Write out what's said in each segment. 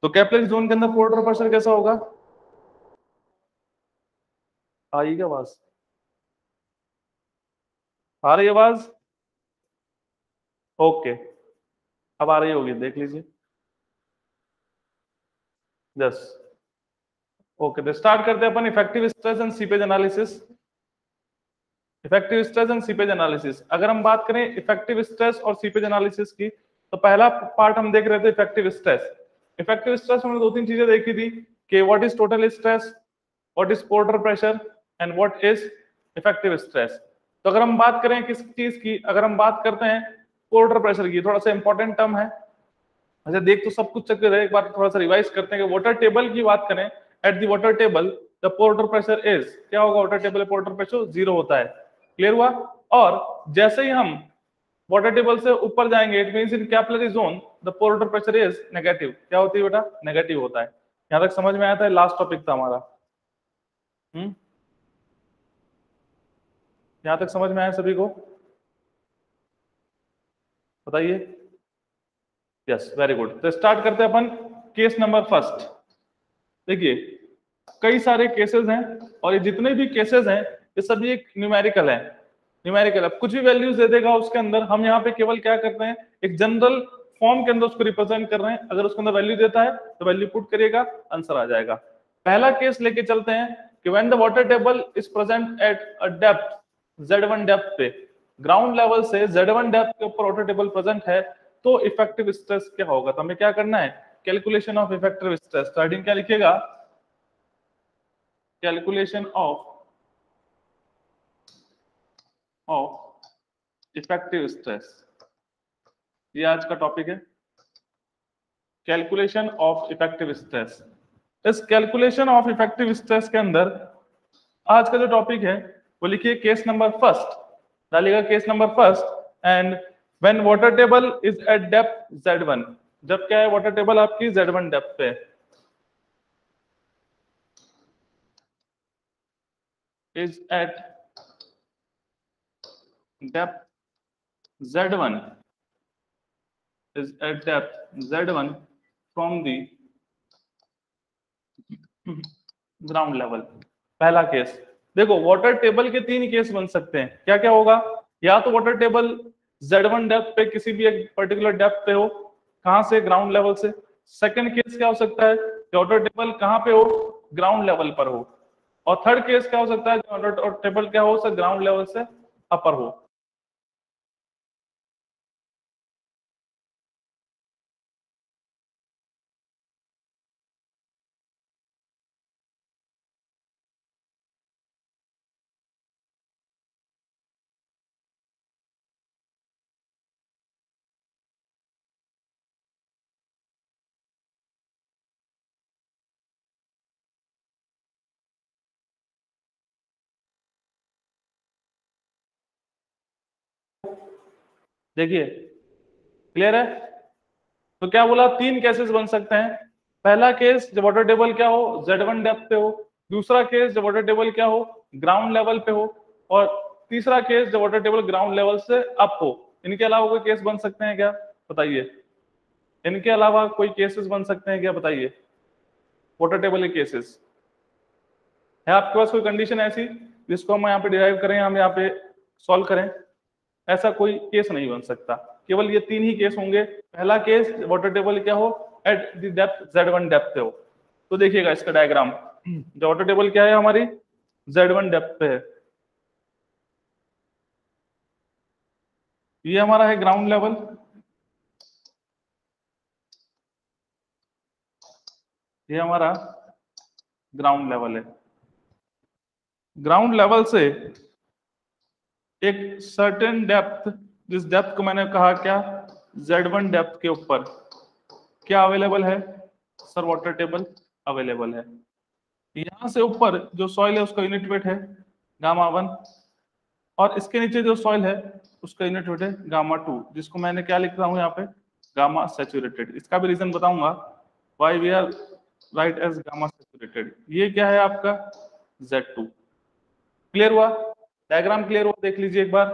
तो capillary zone के अंदर पोर्टर प्रेशर कैसा होगा? आई क्या आवाज? आ रही आवाज? ओके, अब आ रही होगी, देख लीजिए। यस, ओके, तो स्टार्ट करते हैं अपन effective stress and seepage analysis. Effective stress and seepage analysis, अगर हम बात करें इफेक्टिव स्ट्रेस और सीपेज एनालिसिस की, तो पहला पार्ट हम देख रहे थे इफेक्टिव स्ट्रेस। इफेक्टिव स्ट्रेस हमने दो तीन चीजें देखी थी कि what is total stress, what is porter pressure and what is effective stress. तो अगर हम बात करें किस चीज की, अगर हम बात करते हैं पोर्टर प्रेशर की, थोड़ा सा इंपॉर्टेंट टर्म है। अच्छा, देख तो सब कुछ चक्कर है, एक बार थोड़ा सा रिवाइज करते हैं कि वाटर टेबल की बात करें, at the water table the porter pressure is, क्या होगा? वाटर टेबल पोर्टर प्रेशर 0 होता है। क्लियर हुआ? और जैसे ही हम वाटर टेबल से ऊपर जाएंगे, it means in capillary zone the porter pressure is negative. क्या होती है बेटा? नेगेटिव होता है। यहां तक समझ में आया था? लास्ट टॉपिक था हमारा। यहां तक समझ में आया सभी को? बताइए। Yes, very good. तो स्टार्ट करते हैं अपन केस नंबर फर्स्ट। देखिए, कई सारे केसेस हैं और ये जितने भी केसेस हैं ये सभी एक न्यूमेरिकल है। न्यूमेरिकल, अब कुछ भी वैल्यूज दे देगा उसके अंदर, हम यहाँ पे केवल क्या करते हैं, एक जनरल फॉर्म के अंदर उसको रिप्रेजेंट कर रहे हैं। अगर उसके अंदर वैल्यू देता है तो वैल्यू पुट करिएगा, आंसर आ जाएगा। पहला केस लेके चलते हैं कि when the water table is present at a depth Z1 depth पे, ग्राउंड लेवल से Z1 डेप्थ के ऊपर वाटर टेबल प्रेजेंट है, तो इफेक्टिव स्ट्रेस क्या होगा? तो हमें क्या करना है? Calculation of effective stress. Starting क्या लिखिएगा? कैलकुलेशन ऑफ इफेक्टिव स्ट्रेस, ये आज का टॉपिक है, कैलकुलेशन ऑफ इफेक्टिव स्ट्रेस। इस कैलकुलेशन ऑफ इफेक्टिव स्ट्रेस के अंदर आज का जो टॉपिक है वो लिखिए केस नंबर फर्स्ट। डालिएगा case number first. And when water table is eight depth Z1, जब क्या है? वाटर टेबल आपकी Z1 डेप्थ पे is eight depth Z1 is at depth Z1 from the ground level. पहला केस देखो, water table के तीन केस बन सकते हैं। क्या क्या होगा? या तो वाटर टेबल Z1 डेप्थ पे किसी भी एक पर्टिकुलर डेप्थ पे हो, कहां से? ग्राउंड लेवल से। सेकंड केस क्या हो सकता है? वाटर टेबल कहां पे हो? ग्राउंड लेवल पर हो। और थर्ड केस क्या हो सकता है? वाटर टेबल क्या हो? ग्राउंड लेवल से अपर हो। देखिए, क्लियर है? तो क्या बोला? तीन केसेस बन सकते हैं। पहला केस जब वाटर टेबल क्या हो? Z1 डेप्थ पे हो। दूसरा केस जब वाटर टेबल क्या हो? ग्राउंड लेवल पे हो। और तीसरा केस जब वाटर टेबल ग्राउंड लेवल से अप हो। इनके अलावा कोई केस बन सकते हैं क्या? बताइए। इनके अलावा कोई केसेस बन सकते हैं क्या? बताइए। वाटर टेबल के केसेस है आपके पास कोई कंडीशन ऐसी जिसको हम यहाँ पे डिराइव करें, हम यहाँ पे सॉल्व करें? ऐसा कोई केस नहीं बन सकता। केवल ये तीन ही केस होंगे। पहला केस वाटर टेबल क्या हो? At the depth Z1 depth पे हो। तो देखिएगा इसका डायग्राम, जो वाटर टेबल क्या है हमारी Z1 डेप्थ पे है, ये हमारा है ग्राउंड लेवल, ये हमारा ग्राउंड लेवल है। ग्राउंड लेवल से एक सर्टेन डेप्थ, जिस डेप्थ को मैंने कहा क्या? Z1 डेप्थ के ऊपर क्या अवेलेबल है? सर वाटर टेबल अवेलेबल है। यहां से ऊपर जो सॉइल है उसका यूनिट वेट है गामा 1, और इसके नीचे जो सॉइल है उसका यूनिट वेट है गामा 2, जिसको मैंने क्या लिख रहा हूं यहाँ पे? Gamma saturated. इसका भी रीजन बताऊंगा why we are write as gamma saturated. ये क्या है आपका? Z2। क्लियर हुआ? डायग्राम क्लियर हुआ? देख लीजिए एक बार,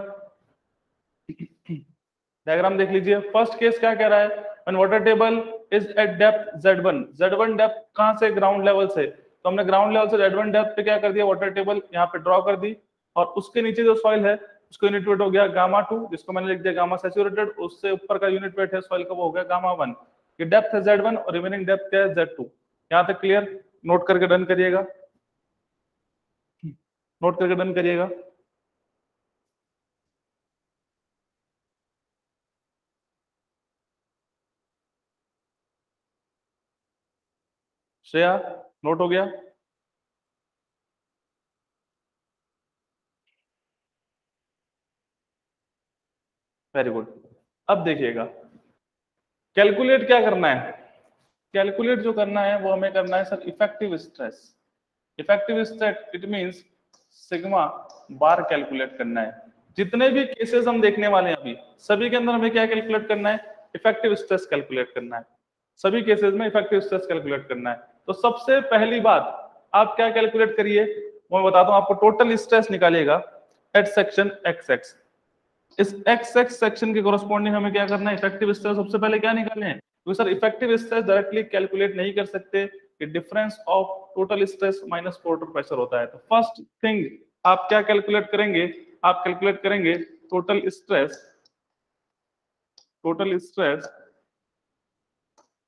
डायग्राम देख लीजिए। फर्स्ट केस क्या कह रहा है? When water table is eight depth Z1, Z1 depth कहां से, ग्राउंड लेवल से, तो हमने ग्राउंड लेवल से Z1 डेप्थ पे क्या कर दिया, वाटर टेबल यहाँ पे ड्रॉ कर दी, और उसके नीचे जो सॉइल है उसको यूनिट वेट हो गया गामा 2, जिसको मैंने लिख दिया गामा सैचुरेटेड, उससे ऊपर का यूनिट वेट है सॉइल का वो हो गया गामा 1। ये डेप्थ है Z1 और रिमेनिंग डेप्थ क्या है Z2। यहाँ तक क्लियर, नोट करके डन करिएगा, नोट करके डन करिएगा। श्रेया नोट हो गया? Very good. अब देखिएगा कैलकुलेट क्या करना है, कैलकुलेट जो करना है वो हमें करना है sir effective stress. Effective stress it means sigma bar calculate करना है। जितने भी केसेस हम देखने वाले हैं अभी, सभी के अंदर हमें क्या कैलकुलेट करना है, इफेक्टिव स्ट्रेस कैलकुलेट करना है। सभी केसेस में इफेक्टिव स्ट्रेस कैलकुलेट करना है। तो सबसे पहली बात आप क्या कैलकुलेट करिए, वो मैं बताता हूं आपको। टोटल स्ट्रेस निकालिएगा एट सेक्शन XX। इस XX सेक्शन के कोरस्पॉन्डिंग हमें क्या करना है, इफेक्टिव स्ट्रेस सबसे पहले क्या निकालने हैं, क्योंकि sir effective stress directly calculate नहीं कर सकते, कि difference of total stress minus total pressure होता है। तो फर्स्ट थिंग आप क्या कैलकुलेट करेंगे, आप कैलकुलेट करेंगे total stress, total stress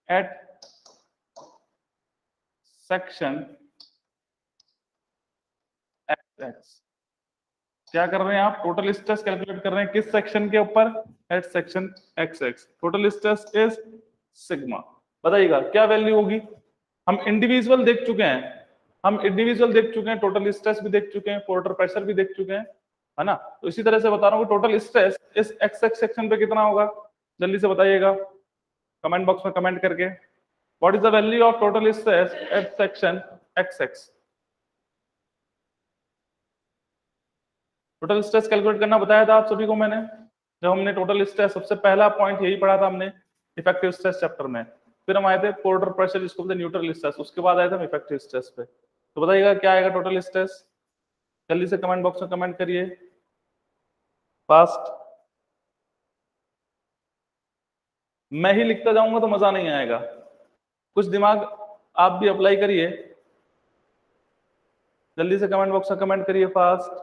at section XX। क्या कर रहे हैं आप, टोटल स्ट्रेस कैलकुलेट कर रहे हैं किस सेक्शन के ऊपर, at section XX। Total stress is sigma. बताइएगा क्या वैल्यू होगी। हम इंडिविजुअल देख चुके हैं, हम इंडिविजुअल देख चुके हैं, टोटल स्ट्रेस भी देख चुके हैं, पोर्टर प्रेशर भी देख चुके हैं, है ना। तो इसी तरह से बता रहा हूँ टोटल स्ट्रेस इस XX सेक्शन पे कितना होगा, जल्दी से बताइएगा कमेंट बॉक्स में कमेंट करके। What is the value of total stress at section XX। Total stress calculate करना बताया था आप सभी को मैंने, जब हमने टोटल स्ट्रेस, सबसे पहला पॉइंट यही पढ़ा था हमने इफेक्टिव स्ट्रेस चैप्टर में। फिर हम आए थे पोर्टर प्रेशर, जिसको बोलते हैं न्यूट्रल स्ट्रेस, उसके बाद आए थे हम इफेक्टिव स्ट्रेस पे। तो बताइएगा क्या आएगा टोटल स्ट्रेस, जल्दी से कमेंट बॉक्स में कमेंट करिए फास्ट। मैं ही लिखता जाऊंगा तो मजा नहीं आएगा, कुछ दिमाग आप भी अप्लाई करिए, जल्दी से कमेंट बॉक्स में कमेंट करिए fast.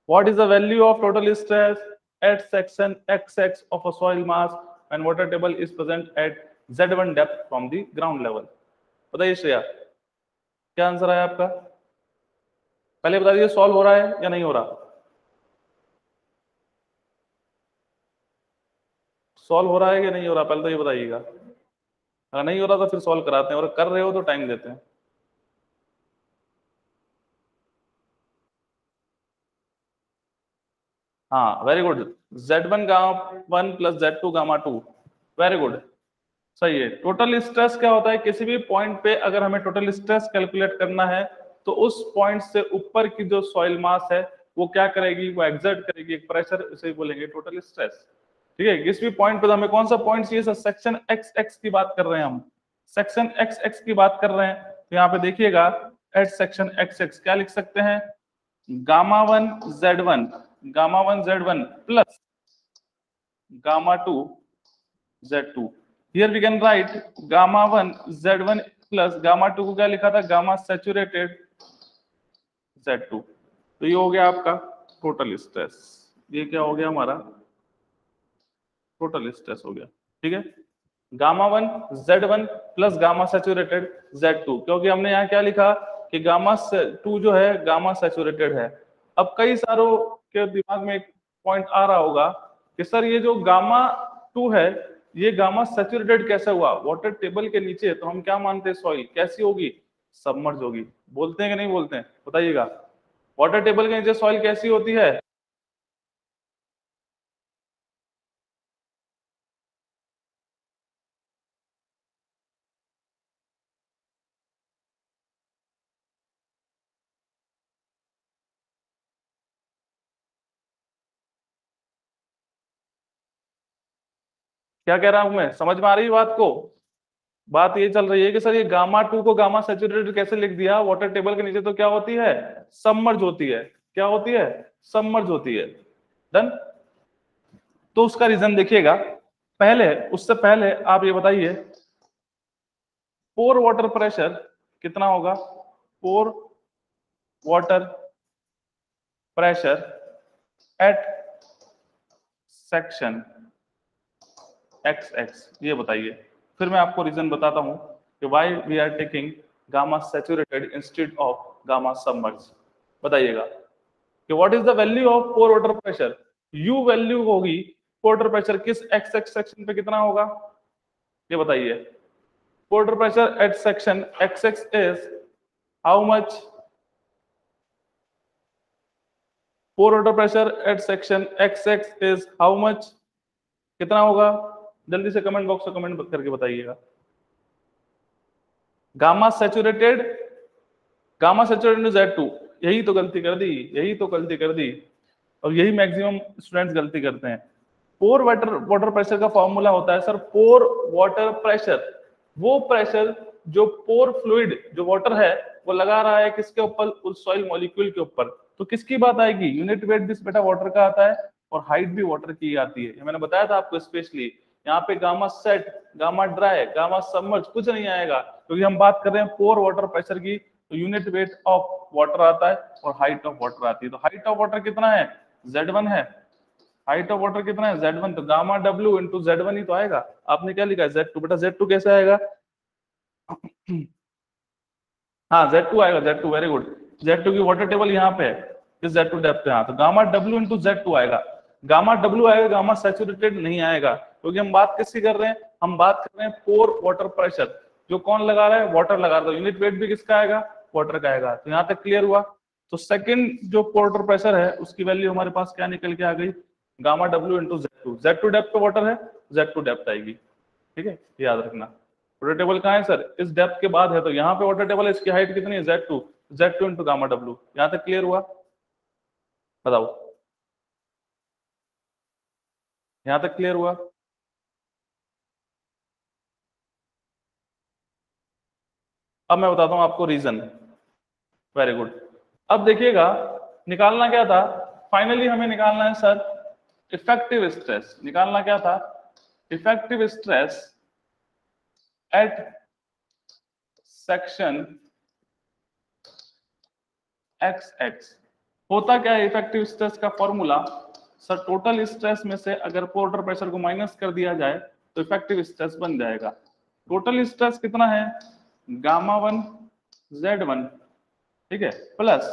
What is the value of total stress at section XX of a soil mass when water table is present at Z1 depth from the ground level? बताइए श्रेया क्या answer आया आपका, पहले बता दीजिए solve हो रहा है या नहीं हो रहा। सॉल्व हो रहा है या नहीं हो रहा, पहले तो ये बताइएगा। अगर नहीं हो रहा तो फिर सॉल्व कराते हैं, और कर रहे हो तो टाइम देते हैं। हाँ very good, Z1 gamma 1 plus Z2 gamma 2, very good, सही है। टोटल स्ट्रेस क्या होता है, किसी भी पॉइंट पे अगर हमें टोटल स्ट्रेस कैलकुलेट करना है तो उस पॉइंट से ऊपर की जो सॉइल मास है वो क्या करेगी, वो एक्सर्ट करेगी एक प्रेशर, उसे बोलेंगे टोटल स्ट्रेस। ठीक है, किसी भी पॉइंट पे, हमें कौन सा पॉइंट चाहिए सर, सेक्शन XX की बात कर रहे हैं हम, सेक्शन XX की बात कर रहे हैं। तो यहाँ पे देखिएगा एट सेक्शन XX क्या लिख सकते हैं, gamma 1 Z1, gamma 1 Z1 plus gamma 2 Z2। Here we can write gamma 1 Z1 plus gamma 2 को क्या लिखा था, गामा सैचुरेटेड Z2। तो ये हो गया आपका टोटल स्ट्रेस, ये क्या हो गया हमारा टोटल स्ट्रेस हो गया। ठीक है, gamma 1 Z1 plus gamma saturated Z2, क्योंकि हमने यहाँ क्या लिखा कि गामा 2 जो है गामा सैचुरेटेड है। अब कई सारों के दिमाग में एक पॉइंट आ रहा होगा कि सर ये जो गामा 2 है ये गामा सैचुरेटेड कैसे हुआ, वाटर टेबल के नीचे तो हम क्या मानते हैं, सॉइल कैसी होगी, सबमर्ज होगी। बोलते हैं कि नहीं बोलते हैं, बताइएगा वाटर टेबल के नीचे सॉइल कैसी होती है, क्या कह रहा हूं मैं, समझ में आ रही है बात को। बात ये चल रही है कि सर ये गामा 2 को गामा सैचुरेटेड कैसे लिख दिया, वाटर टेबल के नीचे तो क्या होती है, सबमर्ज होती है, क्या होती है, सबमर्ज होती है। डन। तो उसका रीजन देखिएगा, उससे पहले आप ये बताइए पोर वाटर प्रेशर कितना होगा? Pore water pressure at section XX, ये बताइए। फिर मैं आपको रीजन बताता हूं कि why we are taking gamma saturated instead of gamma submerge. बताइएगा कि what is the value of pore water pressure. U value होगी पोर वाटर प्रेशर किस XX सेक्शन पे कितना होगा, ये बताइए। Pore water pressure at section XX is how much? Pore water pressure at section XX is how much? कितना होगा? जल्दी से कमेंट बॉक्स में कमेंट करके बताइएगा। गामा सैचुरेटेड Z2, यही तो गलती कर दी और यही मैक्सिमम स्टूडेंट्स गलती करते हैं। पोर वाटर प्रेशर का फॉर्मूला होता है सर पोर वाटर प्रेशर, वो प्रेशर जो पोर फ्लूइड जो वाटर है वो लगा रहा है किसके ऊपर? उस सॉइल मॉलिक्यूल के ऊपर। तो किसकी बात आएगी? यूनिट वेट भी बेटा वाटर का आता है और हाइट भी वाटर की आती है। ये मैंने बताया था आपको स्पेशली। यहाँ पे gamma sat, gamma dry, gamma submerge कुछ नहीं आएगा क्योंकि हम बात कर रहे हैं पोर वाटर प्रेशर की। तो यूनिट वेट ऑफ वाटर आता है और हाइट ऑफ वाटर आती है। तो हाइट ऑफ वाटर कितना है? Z1 है। हाइट ऑफ वाटर कितना है? Z1। तो गामा W इंटू Z1 ही तो आएगा। आपने क्या लिखा है? Z2। बेटा Z2 कैसे आएगा? हाँ Z2 आएगा, Z2 वेरी गुड। Z2 की वाटर टेबल यहाँ पे है, इस Z2 डेप्थ पे। हाँ तो गामा W इंटू Z2 आएगा। गामा W आएगा, गामा सैचुरेटेड नहीं आएगा क्योंकि हम बात किसकी कर रहे हैं? हम बात कर रहे हैं पोर वाटर प्रेशर। जो कौन लगा रहा है? वाटर लगा रहा है। यूनिट वेट भी किसका आएगा? वाटर का आएगा। तो यहाँ तक क्लियर हुआ। तो सेकंड जो पोर वाटर प्रेशर है उसकी वैल्यू हमारे पास क्या निकल के आ गई? Gamma W into Z2। Z2 depth पे वाटर है, Z2 डेप्थ आएगी। ठीक है, याद रखना। वाटर टेबल कहाँ है सर? इस डेप्थ के बाद है। तो यहाँ पे वाटर टेबल है, इसकी हाइट कितनी है? Z2 into gamma W। यहाँ तक क्लियर हुआ? बताओ, यहाँ तक क्लियर हुआ? अब मैं बताता हूँ आपको रीजन। Very good. अब देखिएगा निकालना क्या था? फाइनली हमें निकालना है सर इफेक्टिव स्ट्रेस। निकालना क्या था? Effective stress at section XX। होता क्या है इफेक्टिव स्ट्रेस का फॉर्मूला? सर टोटल स्ट्रेस में से अगर पोर वाटर प्रेशर को माइनस कर दिया जाए तो इफेक्टिव स्ट्रेस बन जाएगा। टोटल स्ट्रेस कितना है? गामा 1 Z1, ठीक है, प्लस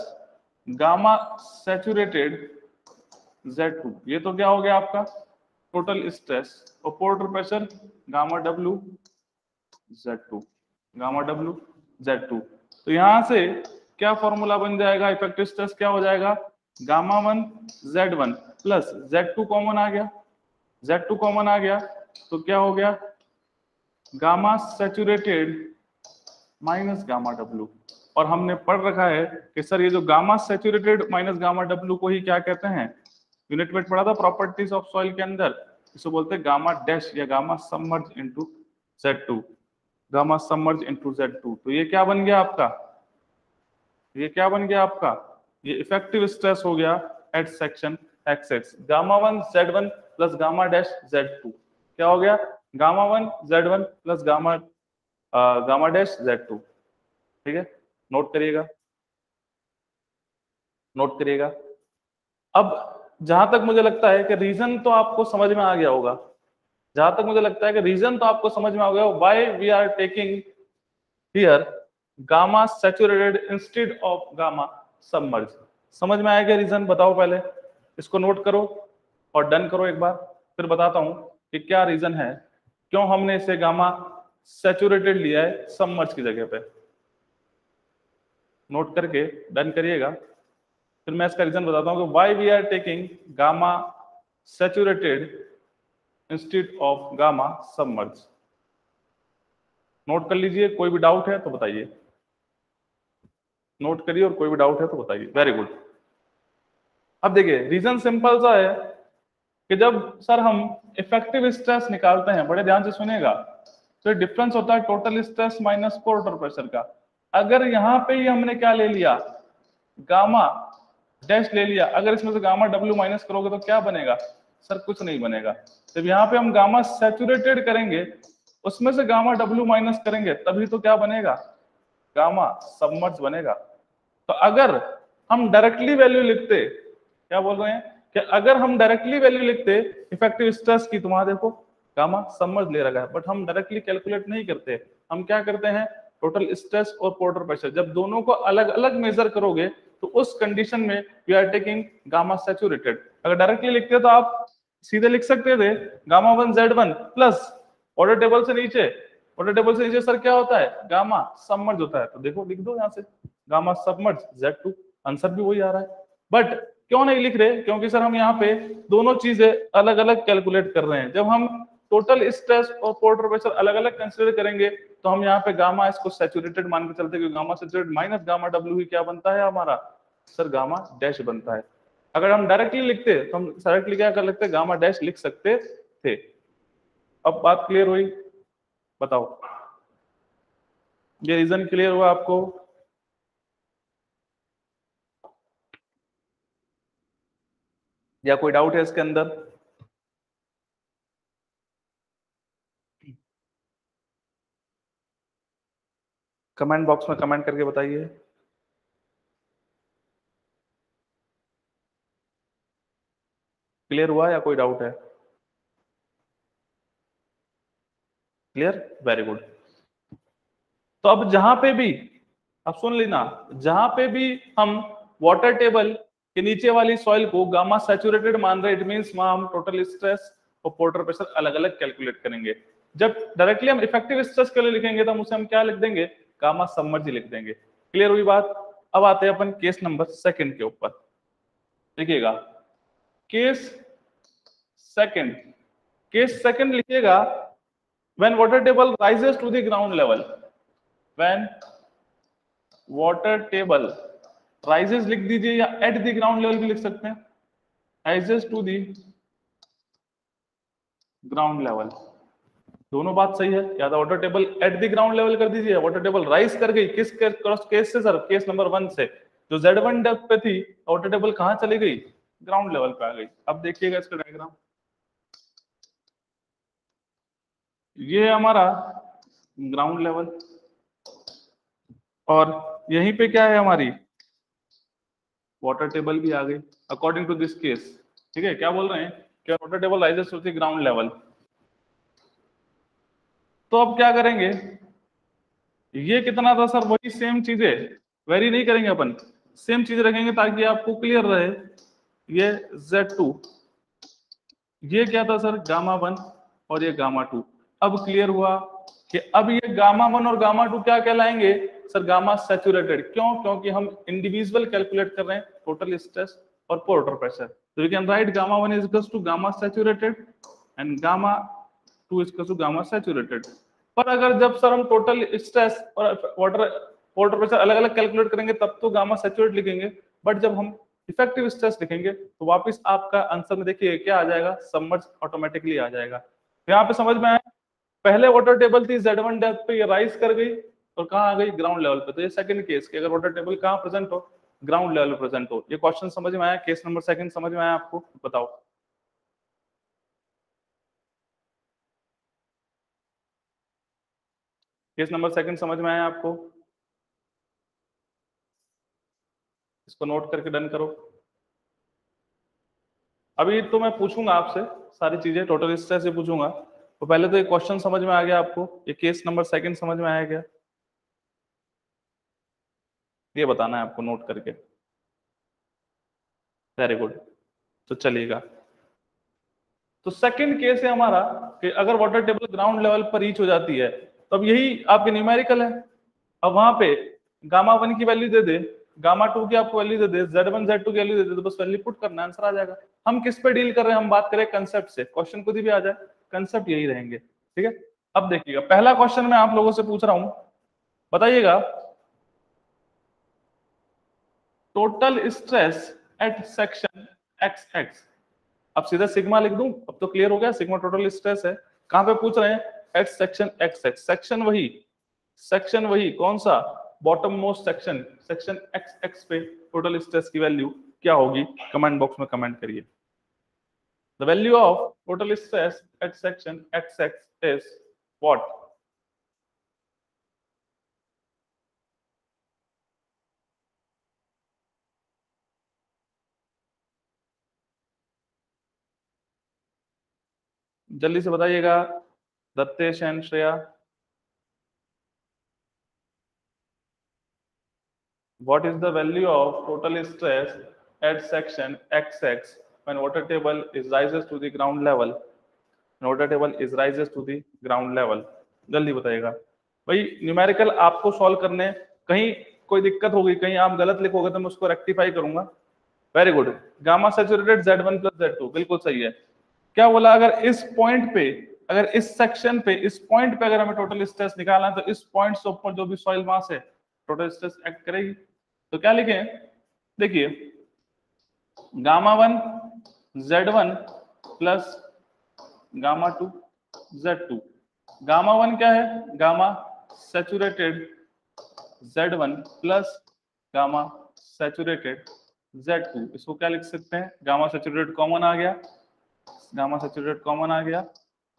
गामा सैचुरेटेड Z2। ये तो क्या हो गया आपका टोटल स्ट्रेस। और pore water pressure gamma W Z2, gamma W Z2। तो यहां से क्या फॉर्मूला बन जाएगा? इफेक्टिव स्ट्रेस क्या हो जाएगा? Gamma 1 Z1 plus Z2 common आ गया। Z2 कॉमन आ गया तो क्या हो गया? Gamma saturated minus gamma W। और हमने पढ़ रखा है कि सर ये जो gamma saturated minus gamma W को ही क्या कहते हैं? यूनिट वेट पढ़ा था प्रॉपर्टीज ऑफ सॉइल के अंदर, इसको बोलते हैं गामा डैश या gamma submerge into Z2। Gamma submerge into Z2। तो ये क्या बन गया आपका? ये क्या बन गया आपका? ये इफेक्टिव स्ट्रेस हो गया at section XX। Gamma 1 Z1 plus gamma dash Z2 क्या हो गया? Gamma 1 Z1 plus gamma dash Z2। ठीक है, नोट करिएगा, नोट करिएगा। अब जहां तक मुझे लगता है कि रीजन तो आपको समझ में आ गया होगा, जहां तक मुझे लगता है कि रीजन तो आपको समझ में आ गया, why we are taking here gamma saturated instead of gamma submerged. समझ में आया क्या रीजन? बताओ पहले, इसको नोट करो और डन करो एक बार, फिर बताता हूं कि क्या रीजन है क्यों हमने इसे गामा सैचुरेटेड लिया है सबमर्ज की जगह पे। नोट करके डन करिएगा, फिर मैं इसका रीजन बताता हूं कि why we are taking gamma saturated instead of gamma submerged. Note कर लीजिए, कोई भी डाउट है तो बताइए, नोट करिए और कोई भी डाउट है तो बताइए। Very good. अब देखिए रीजन सिंपल सा है कि जब सर हम इफेक्टिव स्ट्रेस निकालते हैं, बड़े ध्यान से सुनिएगा, तो डिफरेंस होता है total stress minus pore water pressure का। अगर यहाँ पे ही हमने क्या ले लिया? गामा डैश ले लिया। अगर इसमें से गामा W माइनस करोगे तो क्या बनेगा? सर कुछ नहीं बनेगा। जब यहाँ पे हम गामा सैचुरेटेड करेंगे, उसमें से गामा डब्ल्यू माइनस करेंगे, तभी तो क्या बनेगा, गामा सबमर्ज बनेगा। तो अगर हम डायरेक्टली वैल्यू लिखते, क्या बोल रहे हैं कि अगर हम डायरेक्टली वैल्यू लिखते इफेक्टिव स्ट्रेस की, तुम्हारा देखो गामा सबमर्ज ले रखा है, बट हम डायरेक्टली कैलकुलेट नहीं करते। हम क्या करते हैं, टोटल स्ट्रेस और पोर्टर प्रेशर जब दोनों को अलग अलग मेजर करोगे तो उस कंडीशन में we are taking gamma saturated. अगर डायरेक्टली लिखते तो आप सीधे लिख सकते थे gamma 1 Z1 plus order table से नीचे, ऑर्डर टेबल से नीचे सर क्या होता है, गामा सबमर्ज होता है। तो देखो लिख दो यहाँ से गामा सबमर्ज Z2, आंसर भी वही आ रहा है। बट क्यों नहीं लिख रहे, क्योंकि सर हम यहाँ पे दोनों चीजें अलग अलग कैलकुलेट कर रहे हैं। जब हम टोटल स्ट्रेस और पोर्टर प्रेशर अलग अलग कंसीडर करेंगे तो हम यहाँ पे गामा इसको सैचुरेटेड मान के चलते, क्योंकि gamma saturated minus gamma W ही क्या बनता है हमारा, सर गामा डैश बनता है। अगर हम डायरेक्टली लिखते तो हम डायरेक्टली क्या कर लेते, गामा डैश लिख सकते थे। अब बात क्लियर हुई, बताओ ये रीजन क्लियर हुआ आपको? या कोई डाउट है इसके अंदर? कमेंट बॉक्स में कमेंट करके बताइए। क्लियर हुआ या कोई डाउट है? Clear, very good. तो अब जहां पे भी, अब सुन लेना, जहां पे भी हम वाटर टेबल के नीचे वाली सॉइल को गामा सैचुरेटेड मान रहे, इट मींस वहां हम टोटल स्ट्रेस और पोर्टर प्रेशर अलग अलग कैलकुलेट करेंगे। जब डायरेक्टली हम इफेक्टिव स्ट्रेस के लिए लिखेंगे तो हम उसे हम क्या लिख देंगे, गामा सबमर्ज लिख देंगे। क्लियर हुई बात? अब आते हैं अपन केस नंबर सेकंड के ऊपर। देखिएगा केस सेकंड, केस सेकंड लिखिएगा when water table rises to the ground level, when water table rises लिख दीजिए, या at the ground level भी लिख सकते हैं, rises to the ground level, दोनों बात सही है। या तो water table at the ground level कर दीजिए, वाटर टेबल राइज कर गई, किस केस से सर, केस नंबर 1 से, जो Z1 डेप्थ पे थी वाटर टेबल कहां चली गई, ग्राउंड लेवल पे आ गई। अब देखिएगा इसका डायग्राम, ये हमारा ग्राउंड लेवल और यहीं पे क्या है हमारी वाटर टेबल भी आ गई अकॉर्डिंग टू दिस केस। ठीक है, क्या बोल रहे हैं कि water table rises to the ground level. तो अब क्या करेंगे, ये कितना था सर, वही सेम चीजें वेरी नहीं करेंगे अपन, सेम चीज रखेंगे ताकि आपको क्लियर रहे। ये Z2, ये क्या था सर, गामा 1 और ये गामा 2। अब क्लियर हुआ कि अब ये गामा 1 और गामा 2 क्या कहलाएंगे सर, गामा सैचुरेटेड। क्यों? क्योंकि हम इंडिविजुअल कैलकुलेट कर रहे हैं टोटल स्ट्रेस और पोर्टर प्रेशर। तो we can write gamma 1 is equals to gamma saturated and gamma 2 is equals to gamma saturated. पर अगर जब सर हम टोटल स्ट्रेस और पोर्टर प्रेशर अलग अलग कैलकुलेट करेंगे तब तो गामा सैचुरेटेड लिखेंगे, बट जब हम इफेक्टिव स्ट्रेस लिखेंगे तो वापस आपका आंसर में देखिए क्या आ जाएगा, सबमर्ज ऑटोमेटिकली आ जाएगा। यहाँ पे समझ में आया, पहले वाटर टेबल थी Z1 डेप्थ पे, ये राइज कर गई और कहाँ आ गई, ग्राउंड लेवल पे। तो ये सेकंड केस कि अगर वाटर टेबल कहाँ प्रेजेंट हो, ग्राउंड लेवल प्रेजेंट हो। ये क्वेश्चन समझ में आया, केस नंबर सेकंड समझ में आया आपको? बताओ केस नंबर सेकंड समझ में आया आपको? इसको नोट करके डन करो। अभी तो मैं पूछूंगा आपसे सारी चीजें, टोटल स्ट्रेस से पूछूंगा, तो पहले तो ये क्वेश्चन समझ में आ गया आपको, ये केस नंबर सेकंड समझ में आया क्या, ये बताना है आपको नोट करके। वेरी गुड, तो चलिएगा। तो सेकंड केस है हमारा कि अगर वाटर टेबल ग्राउंड लेवल पर रीच हो जाती है तो अब यही आपके न्यूमेरिकल है। अब वहां पे गामा 1 की वैल्यू दे दे, गामा 2 की आपको वैल्यू दे दे, Z1 Z2 की वैल्यू दे दे, तो बस वैल्यू पुट करना, आंसर आ जाएगा। हम किस पे डील कर रहे हैं, हम बात करें कंसेप्ट से, क्वेश्चन खुद भी आ जाए, कंसेप्ट यही रहेंगे। ठीक है, अब देखिएगा पहला क्वेश्चन मैं आप लोगों से पूछ रहा हूं, बताइएगा total stress at section XX। अब सीधा सिग्मा लिख दूं, अब तो क्लियर हो गया, सिग्मा टोटल स्ट्रेस है। कहां पे पूछ रहे हैं, एट सेक्शन XX। सेक्शन वही कौन सा, bottom most section, section XX पे टोटल स्ट्रेस की वैल्यू क्या होगी, कमेंट बॉक्स में कमेंट करिए। The value of total stress at section XX is what? जल्दी से बताइएगा Dattesh and Shreya. What is the value of total stress at section XX when water table is rises to the ground level? When water table is rises to the ground level. जल्दी बताइएगा भाई। Numerical आपको solve करने, कहीं कोई दिक्कत होगी, कहीं आप गलत लिखोगे तो मैं उसको रेक्टिफाई करूंगा। Very good. Gamma saturated Z1 plus Z2 बिल्कुल सही है। क्या बोला? अगर इस पॉइंट पे, अगर इस सेक्शन पे, इस पॉइंट पे अगर हमें टोटल स्ट्रेस निकालना है तो इस पॉइंट से ऊपर जो भी सॉइल मास है टोटल स्ट्रेस एक्ट करेगी। तो क्या लिखें? देखिए gamma 1 Z1 plus gamma 2 Z2। Gamma 1 क्या है? Gamma saturated Z1 plus gamma saturated Z2। इसको क्या लिख सकते हैं? गामा सैचुरेटेड कॉमन आ गया, गामा सैचुरेटेड कॉमन आ गया,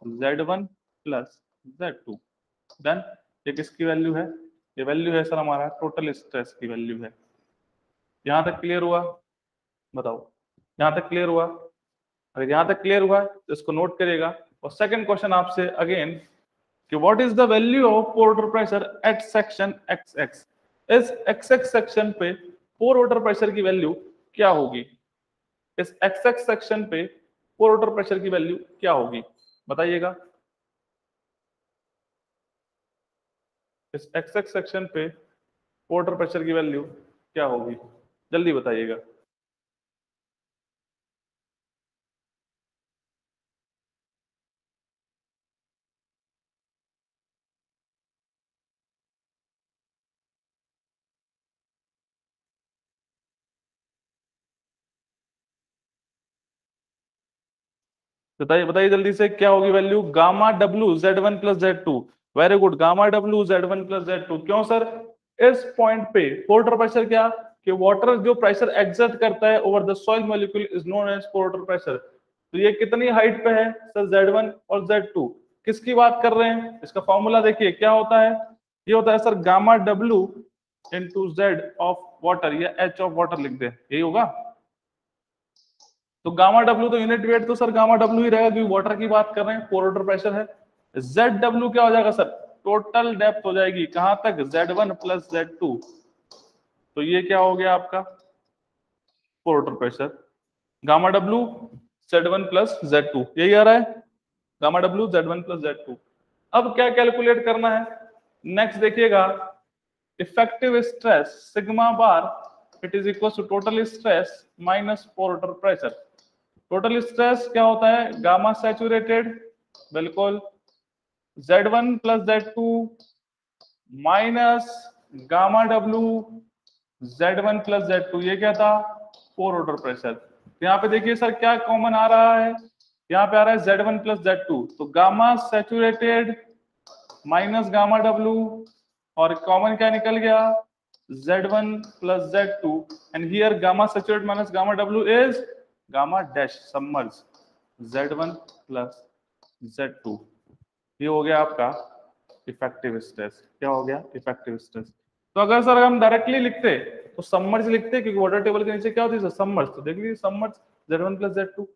Z1 प्लस Z2। देन ये किसकी वैल्यू है? ये वैल्यू है सर हमारा टोटल स्ट्रेस की वैल्यू है। यहां तक क्लियर हुआ? बताओ, यहां तक क्लियर हुआ? अगर यहां तक क्लियर हुआ तो इसको नोट करिएगा। और सेकंड क्वेश्चन आपसे अगेन कि what is the value of pore water pressure at section XX? इस XX सेक्शन पे पोर वाटर प्रेशर की वैल्यू क्या होगी? इस XX सेक्शन पे पोर वाटर प्रेशर की वैल्यू क्या होगी? बताइएगा। इस XX सेक्शन पे पोर वाटर प्रेशर की वैल्यू क्या होगी? जल्दी बताइएगा। बताइए बताइए जल्दी से, क्या होगी value? Gamma W Z1 plus Z2। Very good, gamma W Z1 plus Z2। क्यों सर? इस पॉइंट पे वाटर प्रेशर क्या कि वाटर जो प्रेशर एक्सर्ट करता है over the soil molecule is known as water pressure. तो ये कितनी हाइट पे है सर? Z1 और Z2। किसकी बात कर रहे हैं? इसका फॉर्मूला देखिए क्या होता है। ये होता है sir gamma W into Z of water, या H ऑफ वाटर लिख दे, यही होगा। तो गामा डब्ल्यू तो यूनिट वेट तो सर गामा डब्ल्यू ही रहेगा क्योंकि वाटर की बात कर रहे हैं, पोर वाटर प्रेशर है। जेड डब्ल्यू क्या हो जाएगा सर? टोटल डेप्थ हो जाएगी कहां तक? Z1 plus Z2। तो ये क्या हो गया आपका pore water pressure. Gamma W Z1 plus Z2 यही आ रहा है, gamma W Z1 plus Z2। अब क्या कैलकुलेट करना है? नेक्स्ट देखिएगा, effective stress sigma bar it is equal to total stress minus pore water pressure. Total stress क्या होता है? गामा सैचुरेटेड, बिल्कुल, Z1 plus Z2 minus gamma W Z1 plus Z2। ये क्या था? Pore water pressure. यहाँ पे देखिए सर क्या कॉमन आ रहा है? यहाँ पे आ रहा है Z1 प्लस Z2। तो gamma saturated minus gamma W, और कॉमन क्या निकल गया? Z1 plus Z2। And here gamma saturated minus gamma W is gamma dash submerge Z1 plus Z2। ये हो गया आपका इफेक्टिव स्ट्रेस। क्या हो गया? Effective stress. तो अगर सर हम डायरेक्टली लिखते तो सबमर्ज लिखते, क्योंकि वाटर टेबल के नीचे क्या होती है सबमर्ज। तो देख लीजिए सबमर्ज Z1 प्लस Z2।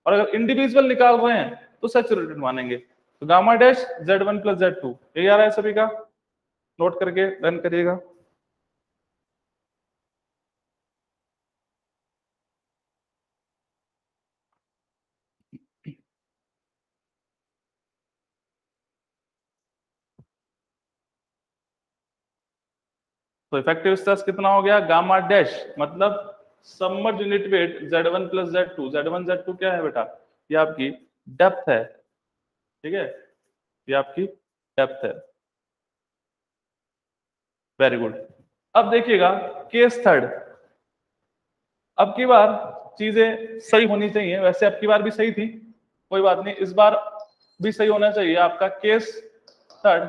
और अगर इंडिविजुअल निकाल रहे हैं तो सैचुरेटेड मानेंगे। तो gamma dash Z1 plus Z2 यही आ रहा है सभी का, नोट करके रन करिएगा। तो इफेक्टिव स्ट्रेस कितना हो गया? गामा डैश मतलब submerge unit weight Z1 plus Z2। Z1 Z2 क्या है बेटा? ये आपकी डेप्थ है, ठीक है, ये आपकी डेप्थ है। Very good. अब देखिएगा केस थर्ड। अब की बार चीजें सही होनी चाहिए, वैसे अब की बार भी सही थी, कोई बात नहीं, इस बार भी सही होना चाहिए आपका। केस थर्ड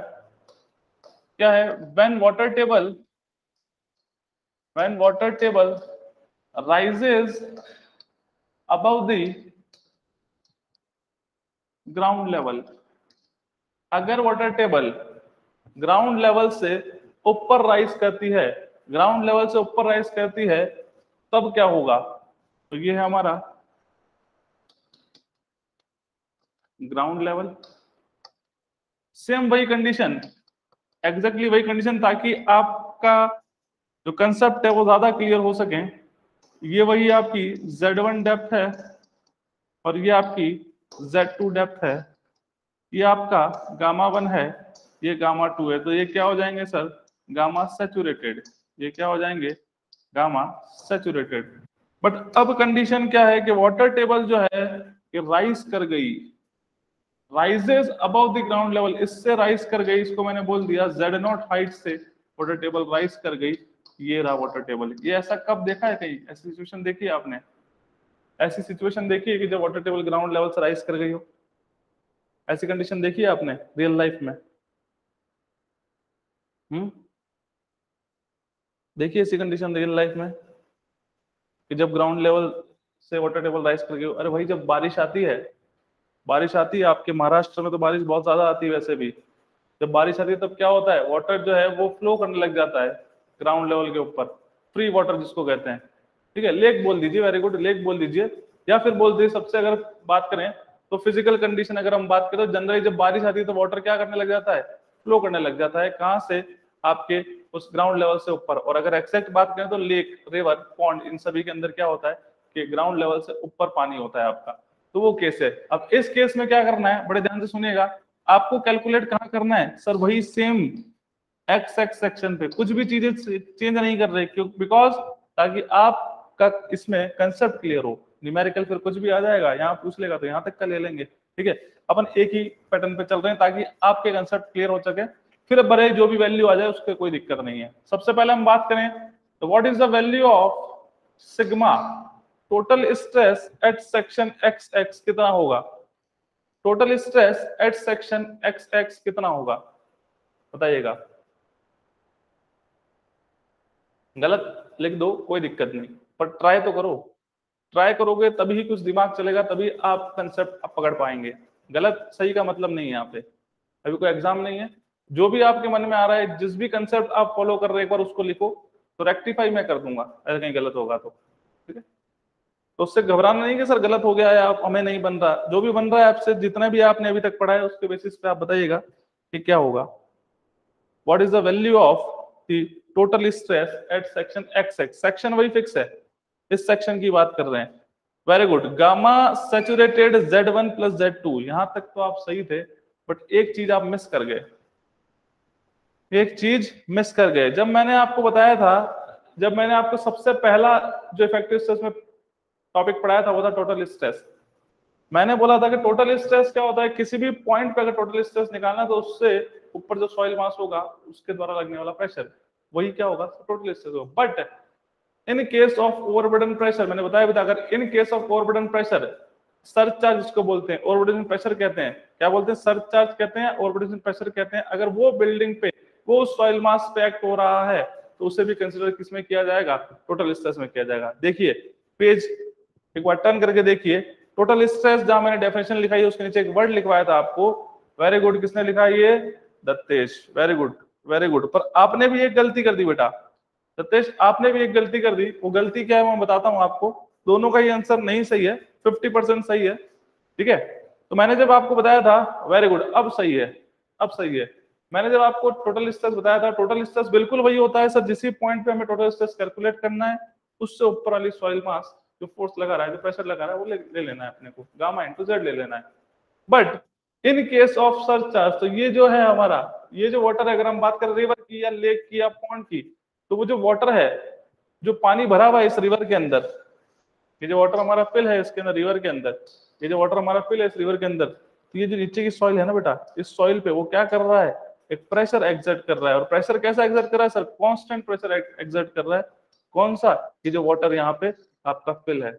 क्या है? When water table rises above the ground level. अगर वाटर टेबल ग्राउंड लेवल से ऊपर राइज करती है, ग्राउंड लेवल से ऊपर राइज करती है, तब क्या होगा? तो ये है हमारा ग्राउंड लेवल। सेम वही कंडीशन, एग्जैक्टली वही कंडीशन, ताकि आपका जो कंसेप्ट है वो ज्यादा क्लियर हो सके। ये वही आपकी Z1 डेप्थ है और ये आपकी Z2 डेप्थ है, ये आपका गामा 1 है, ये गामा 2 है। तो ये क्या हो जाएंगे सर? Gamma saturated. ये क्या हो जाएंगे? Gamma saturated. बट अब कंडीशन क्या है कि वाटर टेबल जो है कि राइज कर गई, rises above the ground level, इससे राइज कर गई, इसको मैंने बोल दिया Z0 हाइट से वाटर टेबल राइज कर गई। ये रहा वाटर टेबल। ये ऐसा कब देखा है? कहीं ऐसी सिचुएशन देखी है आपने? ऐसी सिचुएशन देखी है कि जब वाटर टेबल ग्राउंड लेवल से राइज कर गई हो? ऐसी कंडीशन देखी है आपने रियल लाइफ में? देखिए ऐसी कंडीशन रियल लाइफ में कि जब ग्राउंड लेवल से वाटर टेबल राइज कर गई हो। अरे भाई जब बारिश आती है, बारिश आती है आपके महाराष्ट्र में तो बारिश बहुत ज्यादा आती है वैसे भी। जब बारिश आती है तब क्या होता है? वाटर जो है वो फ्लो करने लग जाता है ग्राउंड लेवल के ऊपर, फ्री वाटर जिसको कहते हैं। ठीक है, लेक बोल दीजिए, वेरी गुड, लेक बोल दीजिए, या फिर बोल दीजिए सबसे अगर बात करें तो फिजिकल कंडीशन अगर हम बात करें तो जनरली जब बारिश आती है तो वाटर क्या करने लग जाता है? फ्लो करने लग जाता है। कहां से? आपके उस ग्राउंड लेवल से ऊपर। और अगर एक्सैक्ट बात करें तो लेक, रिवर, पॉन्ड, इन सभी के अंदर क्या होता है कि ग्राउंड लेवल से ऊपर पानी होता है आपका। तो वो केस है। अब इस केस में क्या करना है, बड़े ध्यान से सुनिएगा, आपको कैलकुलेट कहाँ करना है सर? वही सेम एक्स एक्स सेक्शन पे, कुछ भी चीजें चेंज नहीं कर रहे, क्यों? बिकॉज ताकि आपका इसमें कंसेप्ट क्लियर हो। न्यूमेरिकल फिर कुछ भी आ जाएगा, यहाँ पूछ लेगा तो यहाँ तक का ले लेंगे। ठीक है, अपन एक ही पैटर्न पे चल रहे हैं ताकि आपके कंसेप्ट क्लियर हो सके। फिर बड़े जो भी वैल्यू आ जाए उसके कोई दिक्कत नहीं है। सबसे पहले हम बात करें तो what is the value of sigma total stress at section x x कितना होगा? Total stress at section x x कितना होगा बताइएगा? गलत लिख दो कोई दिक्कत नहीं, पर ट्राई तो करो। ट्राई करोगे तभी कुछ दिमाग चलेगा, तभी आप कंसेप्ट पकड़ पाएंगे। गलत सही का मतलब नहीं है यहाँ पे, अभी कोई एग्जाम नहीं है। जो भी आपके मन में आ रहा है, जिस भी कंसेप्ट आप फॉलो कर रहे हैं, एक बार उसको लिखो, तो रेक्टिफाई मैं कर दूंगा अगर कहीं गलत होगा तो। ठीक है, तो उससे घबराना नहीं कि सर गलत हो गया है, आप हमें नहीं बन रहा। जो भी बन रहा है आपसे, जितना भी आपने अभी तक पढ़ा है उसके बेसिस पे आप बताइएगा कि क्या होगा। What is the value of the total stress at section x x? Section वही फिक्स है, इस सेक्शन की बात कर रहे हैं। Very good, gamma saturated Z1 plus Z2। यहां तक तो आप सही थे, बट एक चीज आप मिस कर गए, एक चीज मिस कर गए। जब मैंने आपको बताया था, जब मैंने आपको सबसे पहला जो इफेक्टिव स्ट्रेस में टॉपिक पढ़ाया था वो था टोटल स्ट्रेस। मैंने बोला था कि टोटल स्ट्रेस क्या होता है, किसी भी पॉइंट पे अगर टोटल स्ट्रेस निकालना तो उससे ऊपर जो सॉइल मास होगा उसके द्वारा लगने वाला प्रेशर, वही क्या होगा? टोटल स्ट्रेस होगा। But in case of overburden pressure, मैंने बताया भी था, अगर in case of overburden pressure, surcharge जिसको बोलते हैं, ओवरबर्डन प्रेशर कहते हैं, क्या बोलते हैं? सरचार्ज कहते हैं, ओवरबर्डन प्रेशर कहते हैं। अगर वो बिल्डिंग पे, वो सॉइल मास पे एक्ट हो रहा है तो उसे भी कंसीडर किसमें किया जाएगा? टोटल स्ट्रेस में किया जाएगा। देखिए पेज एक बार टर्न करके देखिए, टोटल स्ट्रेस जहां मैंने डेफिनेशन लिखाई है उसके नीचे एक वर्ड लिखवाया था आपको। वेरी गुड, किसने लिखा है ये? Dattesh. Very good, very good. पर आपने भी एक गलती कर दी बेटा, दत्तेश, आपने भी एक गलती कर दी। वो गलती क्या है मैं बताता हूं आपको। दोनों का ही आंसर नहीं सही है, 50% सही है। ठीक है, तो मैंने जब आपको बताया था, वेरी गुड, अब सही है, अब सही है। मैंने जब आपको टोटल स्ट्रेस बताया था, टोटल स्ट्रेस बिल्कुल वही होता है सर, जिस पॉइंट पे हमें टोटल स्ट्रेस कैलकुलेट करना है उससे ऊपर वाली सॉइल मास जो फोर्स लगा रहा है, जो प्रेशर लगा रहा है, वो ले लेना है अपने को, गामा इनटू जेड ले लेना है। But in case of surcharge, तो ये जो है हमारा, ये जो वाटर है, अगर हम बात करें रिवर की या लेक की या पॉन्ड की, तो वो जो वाटर है, जो पानी भरा हुआ है इस रिवर के अंदर, ये जो वाटर हमारा फिल है इसके अंदर, रिवर के अंदर, ये जो वाटर हमारा फिल है इस रिवर के अंदर, तो ये जो नीचे की सॉइल है ना बेटा, इस सॉइल पे वो क्या कर रहा है? एक प्रेशर एक्सर्ट कर रहा है। और प्रेशर कैसा एक्सर्ट कर रहा है सर? कांस्टेंट प्रेशर एक्सर्ट कर रहा है। कौन सा? ये जो वाटर यहाँ पे आपका फिल है।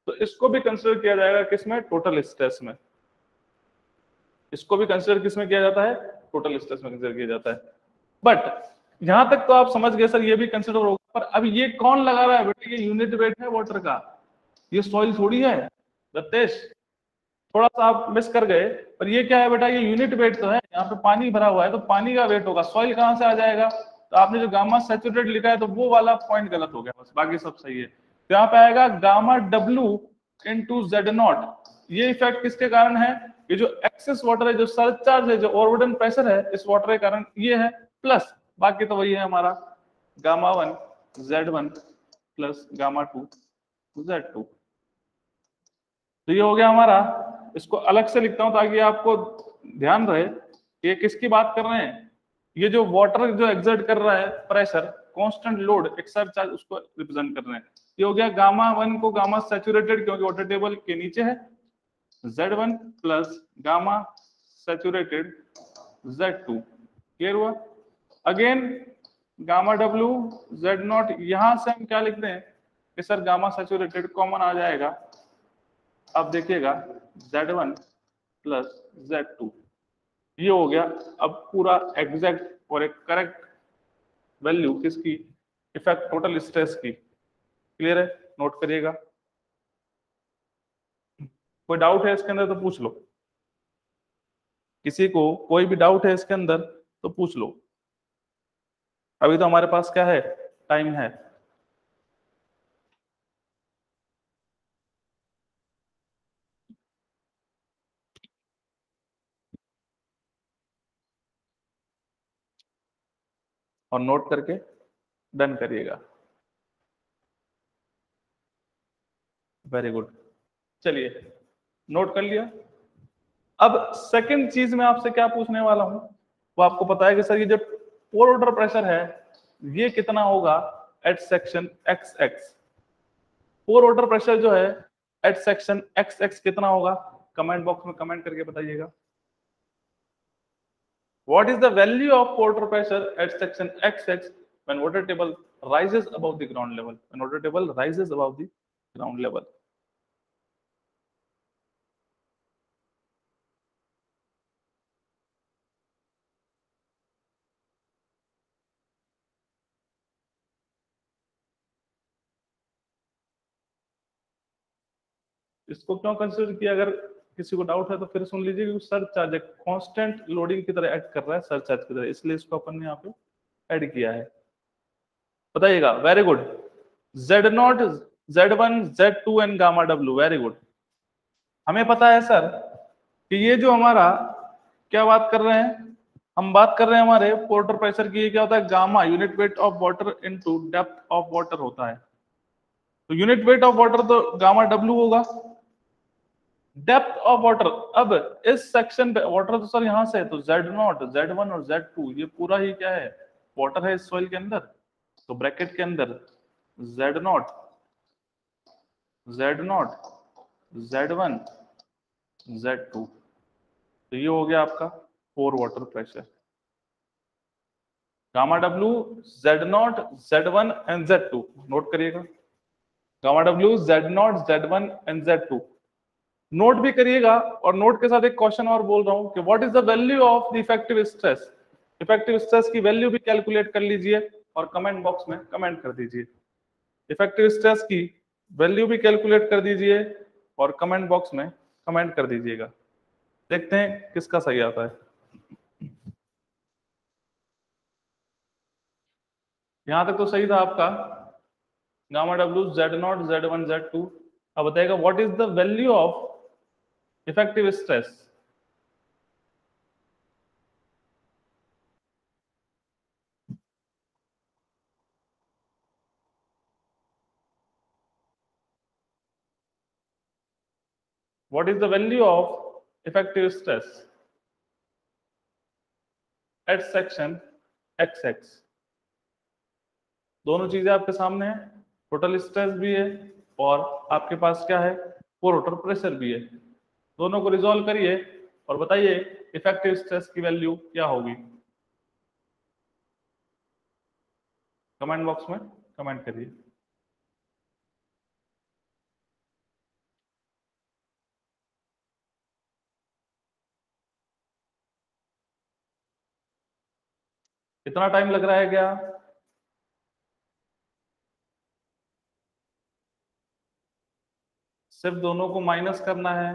तो इसको भी कंसिडर किया जाएगा किसमें? टोटल स्ट्रेस में। इसको भी कंसिडर किसमें किया जाता है? टोटल स्ट्रेस में कंसिडर किया जाता है। बट यहां तक तो आप समझ गए सर, ये भी कंसिडर होगा। पर अब ये कौन लगा रहा है बेटा? ये यूनिट वेट है वाटर का, ये सॉइल थोड़ी है दत्तेश, थोड़ा सा आप मिस कर गए, पर ये क्या है बेटा, ये यूनिट वेट तो है, यहाँ पे पानी भरा हुआ है तो पानी का वेट होगा, सॉइल कहाँ से आ जाएगा, तो आपने जो गामा सैचुरेटेड लिखा है तो वो वाला पॉइंट गलत हो गया, बस बाकी सब सही है। तो यहाँ पे आएगा gamma W into Z not. ये इफेक्ट किसके कारण है, ये जो एक्सेस वाटर है, जो सरचार्ज है, जो ओवरबर्डन प्रेशर है इस वाटर के कारण ये है, प्लस बाकी तो वही है हमारा gamma 1 Z1 plus gamma 2 Z2। तो ये हो गया हमारा, इसको अलग से लिखता हूं ताकि आपको ध्यान रहे ये किसकी बात कर रहे हैं, ये जो वाटर जो एक्सर्ट कर रहा है प्रेशर, कांस्टेंट लोड, एक सरचार्ज, उसको रिप्रेजेंट कर रहे हैं। ये हो गया गामा 1 को गामा सैचुरेटेड क्योंकि वाटर टेबल के नीचे है, Z1 plus gamma saturated Z2। Clear हुआ। Again gamma W Z naught, यहां से हम क्या लिखते हैं कि सर गामा सैचुरेटेड कॉमन आ जाएगा, अब देखिएगा Z1 प्लस Z2, ये हो गया। अब पूरा एग्जैक्ट और एक करेक्ट वैल्यू किसकी, इफेक्ट टोटल स्ट्रेस की। क्लियर है, नोट करिएगा। कोई डाउट है इसके अंदर तो पूछ लो, किसी को कोई भी डाउट है इसके अंदर तो पूछ लो, अभी तो हमारे पास क्या है, टाइम है। और नोट करके डन करिएगा। वेरी गुड, चलिए नोट कर लिया। अब सेकंड चीज मैं आपसे क्या पूछने वाला हूं, वो आपको पता है कि सर ये जो पोर वाटर प्रेशर है ये कितना होगा at section x x. Pour water pressure जो है एट सेक्शन एक्स एक्स कितना होगा, कमेंट बॉक्स में कमेंट करके बताइएगा। What is the value of water pressure at section XX when water table rises above the ground level? When water table rises above the ground level. इसको क्यों consider किया, अगर किसी को डाउट है तो फिर सुन लीजिए, क्योंकि सर चार्ज कांस्टेंट लोडिंग की तरह ऐड कर रहा है, सर चार्ज की तरह, इसलिए इसको अपन ने यहाँ पे ऐड किया है। बताइएगा, very good. Z not, Z1 Z2 and gamma W, very good. हमें पता है सर कि ये जो हमारा क्या बात कर रहे हैं, हम बात कर रहे हैं हमारे वाटर प्रेशर की, ये क्या होता है, gamma unit weight of water into depth of water होता है। तो यूनिट वेट ऑफ वाटर तो गामा डब्ल्यू होगा, डेप्थ ऑफ वाटर, अब इस सेक्शन पे वाटर तो सर यहां से है, तो Z0 Z1 और Z2 ये पूरा ही क्या है, वाटर है इस सॉइल के अंदर, तो ब्रैकेट के अंदर Z0 Z0 Z1 Z2, तो ये हो गया आपका pore water pressure. Gamma W Z0 Z1 and Z2, note करिएगा, gamma W Z0 Z1 and Z2 note भी करिएगा। और नोट के साथ एक क्वेश्चन और बोल रहा हूं कि what is the value of the effective stress, effective stress की वैल्यू भी कैलकुलेट कर लीजिए और कमेंट बॉक्स में कमेंट कर दीजिए। इफेक्टिव स्ट्रेस की वैल्यू भी कैलकुलेट कर दीजिए और कमेंट बॉक्स में कमेंट कर दीजिएगा। देखते हैं किसका सही आता है। यहां तक तो सही था आपका, gamma W Z0 Z1 Z2। अब बताइएगा what is the value of effective stress. What is the value of effective stress at section XX? दोनों चीजें आपके सामने है, टोटल स्ट्रेस भी है और आपके पास क्या है, पोर वाटर प्रेशर भी है। दोनों को रिजॉल्व करिए और बताइए इफेक्टिव स्ट्रेस की वैल्यू क्या होगी। कमेंट बॉक्स में कमेंट करिए। कितना टाइम लग रहा है क्या, सिर्फ दोनों को माइनस करना है,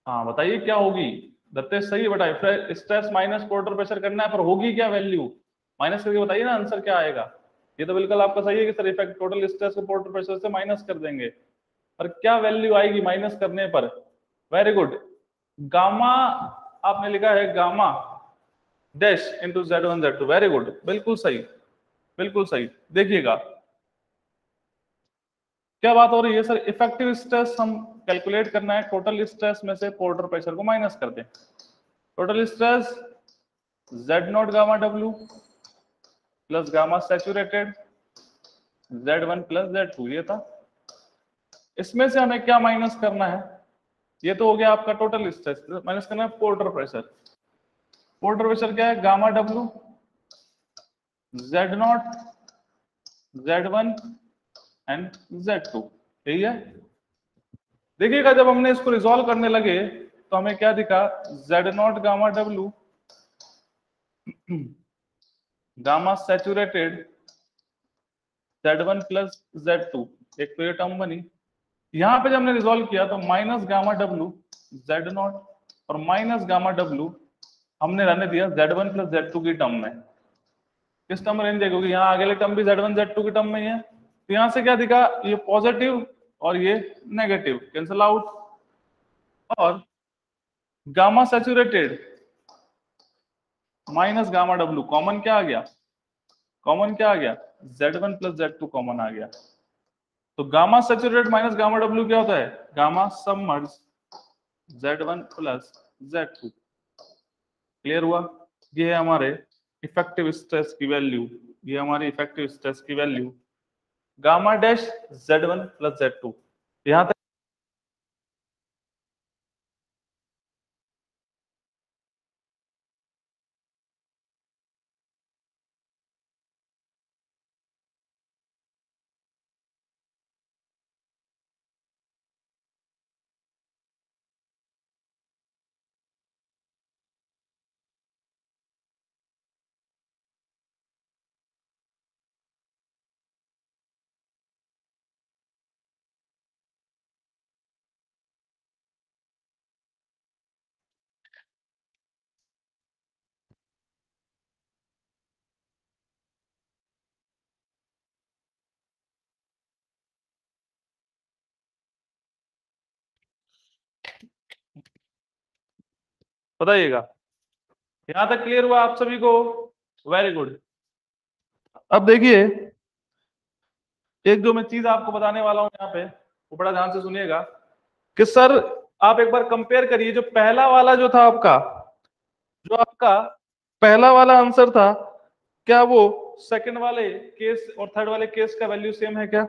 हाँ बताइए क्या होगी। दत्तेश सही है बेटा, स्ट्रेस माइनस पोर्टर प्रेशर करना है, पर होगी क्या वैल्यू, माइनस करके बताइए ना आंसर क्या आएगा। ये तो बिल्कुल आपका सही है कि सर इफेक्ट टोटल स्ट्रेस को पोर्टर प्रेशर से माइनस कर देंगे, पर क्या वैल्यू आएगी माइनस करने पर। वेरी गुड, गामा आपने लिखा है gamma dash into Z1 Z2, very good, बिल्कुल सही, बिल्कुल सही। देखिएगा क्या बात हो रही है सर, इफेक्टिव स्ट्रेस हम कैलकुलेट करना है, टोटल स्ट्रेस में से पोर्टर प्रेशर को माइनस कर दें। Total stress Z0 gamma W plus gamma saturated Z1 plus Z2, ये था। इसमें से हमें क्या माइनस करना है, ये तो हो गया आपका टोटल स्ट्रेस, माइनस करना है पोर्टर प्रेशर। पोर्टर प्रेशर क्या है, gamma W Z0 Z1 and Z2, यही है। देखिएगा जब हमने इसको रिजॉल्व करने लगे तो हमें क्या दिखा, Z0 gamma W gamma saturated Z1 plus Z2, एक तो ये टर्म बनी। यहां पे जब हमने रिजॉल्व किया तो माइनस गामा W Z0 और माइनस गामा W हमने रहने दिया Z1 प्लस Z2 की टर्म में। किस टर्म में रहने दिया, क्योंकि यहाँ आगे वाले टर्म भी Z1 Z2 की टर्म में ही है। तो यहां से क्या दिखा, ये पॉजिटिव और ये नेगेटिव कैंसिल आउट, और gamma saturated minus gamma W common क्या आ गया, कॉमन क्या आ गया, Z1 प्लस Z2 कॉमन आ गया। तो gamma saturated minus gamma W क्या होता है, gamma submerge Z1 plus Z2। Clear हुआ, ये है हमारे इफेक्टिव स्ट्रेस की वैल्यू, ये हमारी इफेक्टिव स्ट्रेस की value gamma dash Z1 plus Z2। यहां तक बताइएगा, यहां तक क्लियर हुआ आप सभी को, वेरी गुड। अब देखिए एक जो मैं चीज आपको बताने वाला हूं यहाँ पे, वो बड़ा ध्यान से सुनिएगा कि सर आप एक बार कंपेयर करिए, जो पहला वाला जो था आपका, जो आपका पहला वाला आंसर था, क्या वो सेकंड वाले केस और थर्ड वाले केस का वैल्यू सेम है क्या,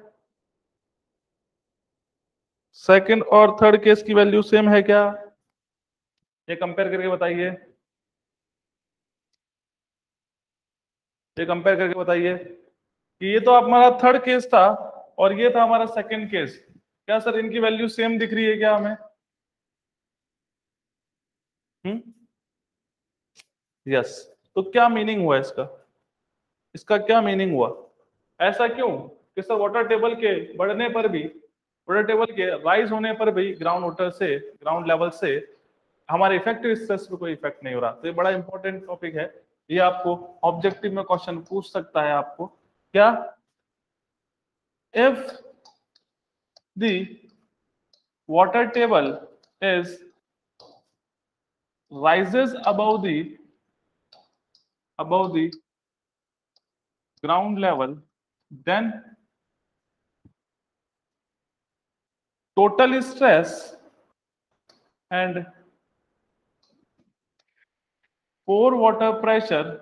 सेकंड और थर्ड केस की वैल्यू सेम है क्या, ये कंपेयर करके बताइए, ये कंपेयर करके बताइए कि ये तो हमारा थर्ड केस था और ये था हमारा सेकंड केस, क्या सर इनकी वैल्यू सेम दिख रही है क्या हमें, यस। तो क्या मीनिंग हुआ इसका, इसका क्या मीनिंग हुआ, ऐसा क्यों कि सर वाटर टेबल के बढ़ने पर भी, वाटर टेबल के राइज होने पर भी ग्राउंड वाटर से, ग्राउंड लेवल से हमारे इफेक्टिव स्ट्रेस पे कोई इफेक्ट नहीं हो रहा। तो ये बड़ा इंपॉर्टेंट टॉपिक है, ये आपको ऑब्जेक्टिव में क्वेश्चन पूछ सकता है आपको, क्या if the water table is rises above the ground level, then total stress and pore water pressure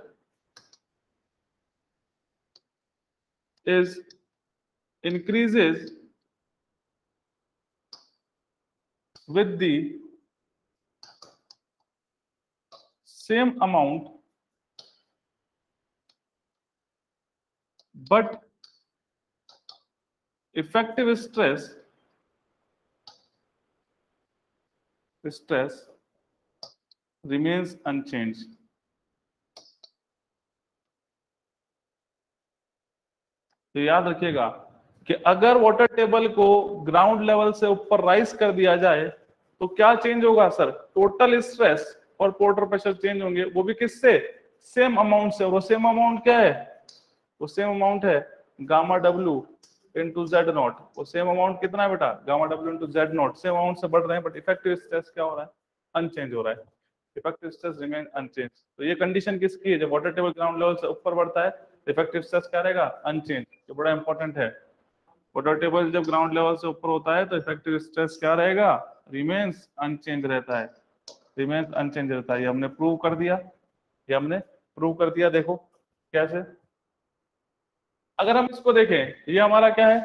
is increases with the same amount, but effective stress remains unchanged। तो याद रखिएगा कि अगर वाटर टेबल को ग्राउंड लेवल से ऊपर rise कर दिया जाए तो क्या चेंज होगा सर, टोटल स्ट्रेस और पोर्टर प्रेशर चेंज होंगे, वो भी किससे, सेम अमाउंट से। और वो सेम अमाउंट क्या है, वो सेम अमाउंट है gamma W into Z not. वो सेम अमाउंट कितना है बेटा, gamma W into Z not. Same amount से बढ़ रहे हैं बट इफेक्टिव स्ट्रेस क्या हो रहा है, अनचेंज हो रहा है। Effective stress remain unchanged. तो ये कंडीशन किसकी है, जब वाटर टेबल ग्राउंड लेवल से ऊपर बढ़ता है इफेक्टिव स्ट्रेस क्या रहेगा, अनचेंज। ये बड़ा इंपॉर्टेंट है। वाटर टेबल जब ग्राउंड लेवल से ऊपर होता है तो इफेक्टिव स्ट्रेस क्या रहेगा, रिमेन्स अनचेंज रहता है, रिमेन्स अनचेंज रहता है। ये हमने प्रूव कर दिया, ये हमने प्रूव कर दिया। देखो कैसे, अगर हम इसको देखें, ये हमारा क्या है,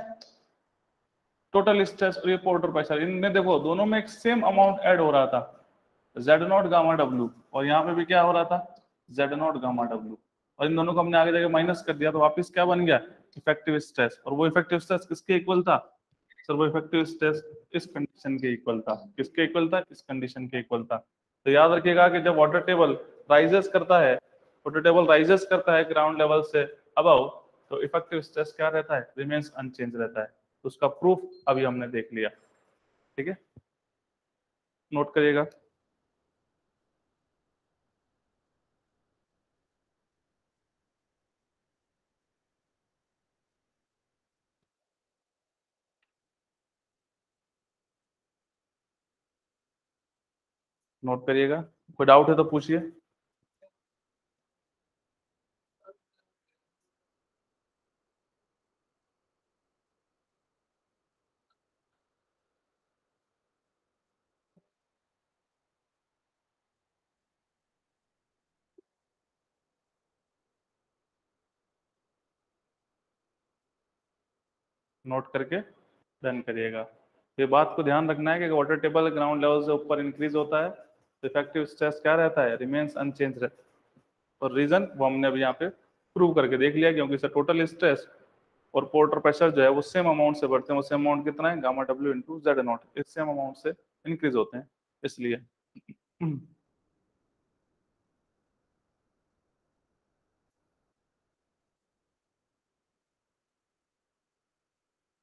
टोटल स्ट्रेस और ये पोर्टर प्रेशर, इनमें देखो दोनों में एक सेम अमाउंट ऐड हो रहा था, जेड नॉट गामा डब्ल्यू, और यहाँ पे भी क्या हो रहा था, जेड नॉट गामा डब्ल्यू। और इन दोनों को हमने आगे जाके माइनस कर दिया तो वापस क्या बन गया, इफेक्टिव स्ट्रेस। और वो इफेक्टिव स्ट्रेस किसके इक्वल था सर, वो इफेक्टिव स्ट्रेस इस कंडीशन के इक्वल था। किसके इक्वल था, इस कंडीशन के इक्वल था। तो याद रखिएगा कि जब वाटर टेबल राइजेस करता है, वाटर टेबल राइजेस करता है ग्राउंड लेवल से अबव, तो इफेक्टिव स्ट्रेस क्या रहता है, रिमेन्स अनचेंज रहता है। तो उसका प्रूफ अभी हमने देख लिया, ठीक है, नोट करिएगा। नोट करिएगा, कोई डाउट है तो पूछिए। नोट करके डन करिएगा। ये बात को ध्यान रखना है कि वाटर टेबल ग्राउंड लेवल से ऊपर इंक्रीज होता है तो इफेक्टिव स्ट्रेस क्या रहता है, रिमेन्स अनचेंज रहता है। और रीजन वो हमने अभी यहाँ पे प्रूव करके देख लिया, क्योंकि सर टोटल स्ट्रेस और पोर्टर प्रेशर जो है वो सेम अमाउंट से बढ़ते हैं। वो सेम अमाउंट कितना है, gamma W into Z not, इस सेम अमाउंट से इंक्रीज होते हैं इसलिए।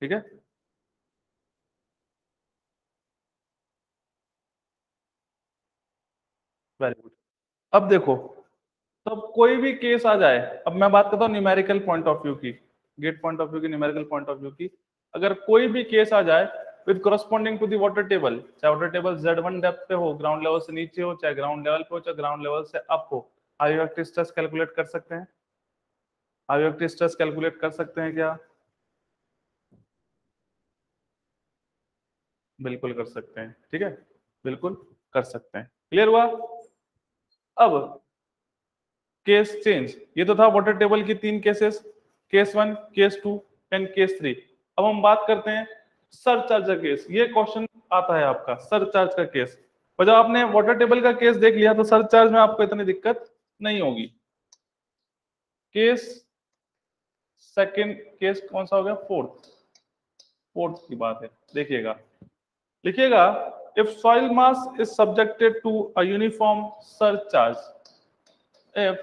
ठीक है, वेरी गुड। अब देखो, तब कोई भी केस आ जाए, अब मैं बात करता हूँ न्यूमेरिकल पॉइंट ऑफ व्यू की, गेट पॉइंट ऑफ व्यू की, न्यूमेरिकल पॉइंट ऑफ व्यू की। अगर कोई भी केस आ जाए with corresponding to the water table, चाहे वाटर टेबल Z1 डेप्थ पे हो, ग्राउंड लेवल से नीचे हो, चाहे ग्राउंड लेवल पे हो, चाहे ग्राउंड लेवल से अप हो, आप इफेक्टिव स्ट्रेस कैलकुलेट कर सकते हैं। आप इफेक्टिव स्ट्रेस कैलकुलेट कर सकते हैं क्या, बिल्कुल कर सकते हैं, ठीक है, बिल्कुल कर सकते हैं। क्लियर हुआ। अब केस चेंज, ये तो था वाटर टेबल की तीन cases, case 1, case 2 and case 3। अब हम बात करते हैं सरचार्ज का केस। ये क्वेश्चन आता है आपका, सरचार्ज का केस। और जब आपने वाटर टेबल का केस देख लिया तो सरचार्ज में आपको इतनी दिक्कत नहीं होगी। केस सेकंड, केस कौन सा हो गया, फोर्थ, फोर्थ की बात है, देखिएगा, लिखिएगा, if soil mass is subjected to a uniform surcharge, if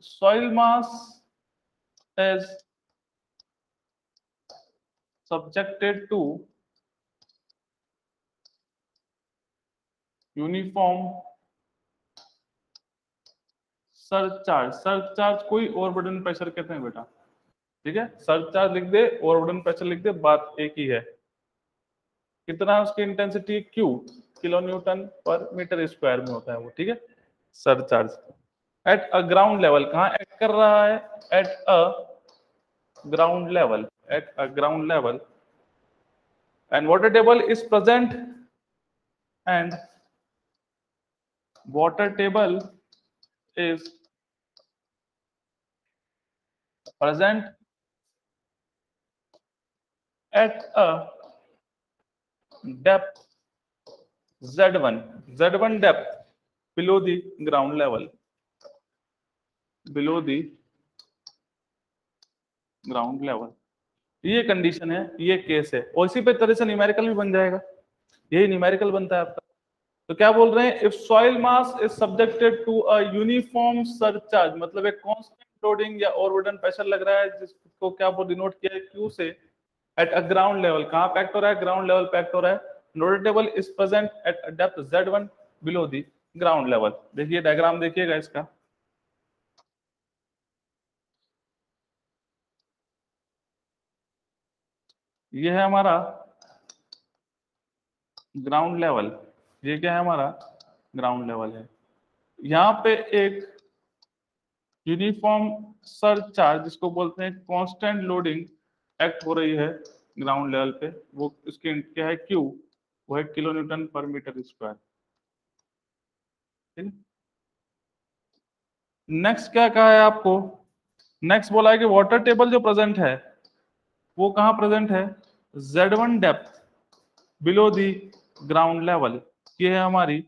soil mass is subjected to uniform surcharge, surcharge कोई ओवरबर्डन प्रेशर कहते हैं बेटा, ठीक है, सरचार्ज लिख दे, ओवरबर्डन प्रेशर लिख दे, बात एक ही है। कितना है उसकी इंटेंसिटी, क्यू, किलो न्यूटन पर मीटर स्क्वायर में होता है वो, ठीक है। Surcharge at a ground level, कहाँ एक्ट कर रहा है, at a ground level, at a ground level, and water table is present, and water table is present at a depth z1, z1 depth below the ground level, below the ground level। ये condition है, ये case है, और इसी पे तरह से numerical भी बन जाएगा, यही न्यूमेरिकल बनता है आपका। तो क्या बोल रहे हैं, if soil mass is subjected to a uniform surcharge, मतलब एक कांस्टेंट लोडिंग या ओवरबर्डन प्रेशर लग रहा है, जिसको क्या डिनोट किया है क्यू से, एट अ ग्राउंड लेवल, कहां पे एक्ट हो रहा है, ग्राउंड लेवल पे एक्ट हो रहा है, water table is present at a depth Z1 below the ground level. देखिए डायग्राम देखिएगा इसका, ये है हमारा ग्राउंड लेवल, ये क्या है हमारा ग्राउंड लेवल है। यहाँ पे एक यूनिफॉर्म सरचार्ज जिसको बोलते हैं कांस्टेंट लोडिंग एक्ट हो रही है ग्राउंड लेवल पे, वो इसकी क्या है क्यू, वो है किलो न्यूटन पर मीटर स्क्वायर। नेक्स्ट क्या कहा है आपको, नेक्स्ट बोला है कि वाटर टेबल जो प्रेजेंट है वो कहाँ प्रेजेंट है, Z1 depth below the ground level. ये है हमारी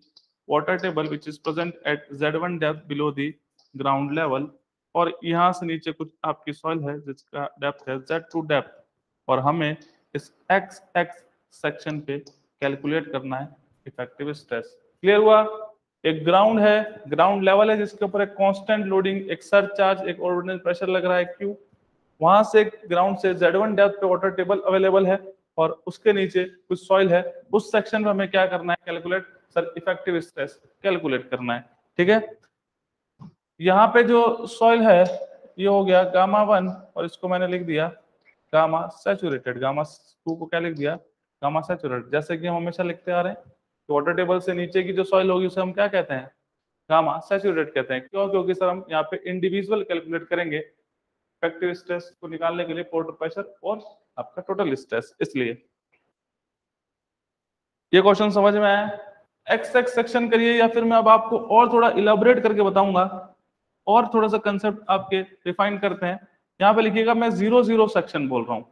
water table which is present at Z1 depth below the ground level, और यहाँ से नीचे कुछ आपकी सॉइल है जिसका डेप्थ है Z2 डेप्थ, और हमें इस XX सेक्शन पे कैलकुलेट करना है इफेक्टिव स्ट्रेस। क्लियर हुआ? एक ग्राउंड है, ग्राउंड लेवल है जिसके ऊपर एक कांस्टेंट लोडिंग, एक सरचार्ज, एक ऑर्डिनल प्रेशर लग रहा है Q, वहां से ग्राउंड से Z1 डेप्थ पे वाटर टेबल अवेलेबल है और उसके नीचे कुछ सॉइल है, उस सेक्शन में हमें क्या करना है calculate, sir effective stress calculate करना है। ठीक है, यहाँ पे जो सॉइल है ये हो गया गामा 1 और इसको मैंने लिख दिया गामा सैचुरेटेड, गामा 2 को क्या लिख दिया गामा सैचुरेटेड। जैसे कि हम हमेशा लिखते आ रहे हैं तो वाटर टेबल से नीचे की जो सॉइल होगी उसे हम क्या कहते हैं, गामा सैचुरेटेड कहते हैं। क्यों? क्योंकि सर हम यहाँ पे इंडिविजुअल कैलकुलेट करेंगे इफेक्टिव स्ट्रेस को निकालने के लिए, पोर्टर प्रेशर और आपका टोटल स्ट्रेस, इसलिए ये क्वेश्चन समझ में आया। एक्स सेक्शन करिए, या फिर मैं अब आपको और थोड़ा इलाबोरेट करके बताऊंगा, और थोड़ा सा कंसेप्ट आपके रिफाइन करते हैं। यहाँ पे लिखिएगा मैं 0-0 सेक्शन बोल रहा हूँ,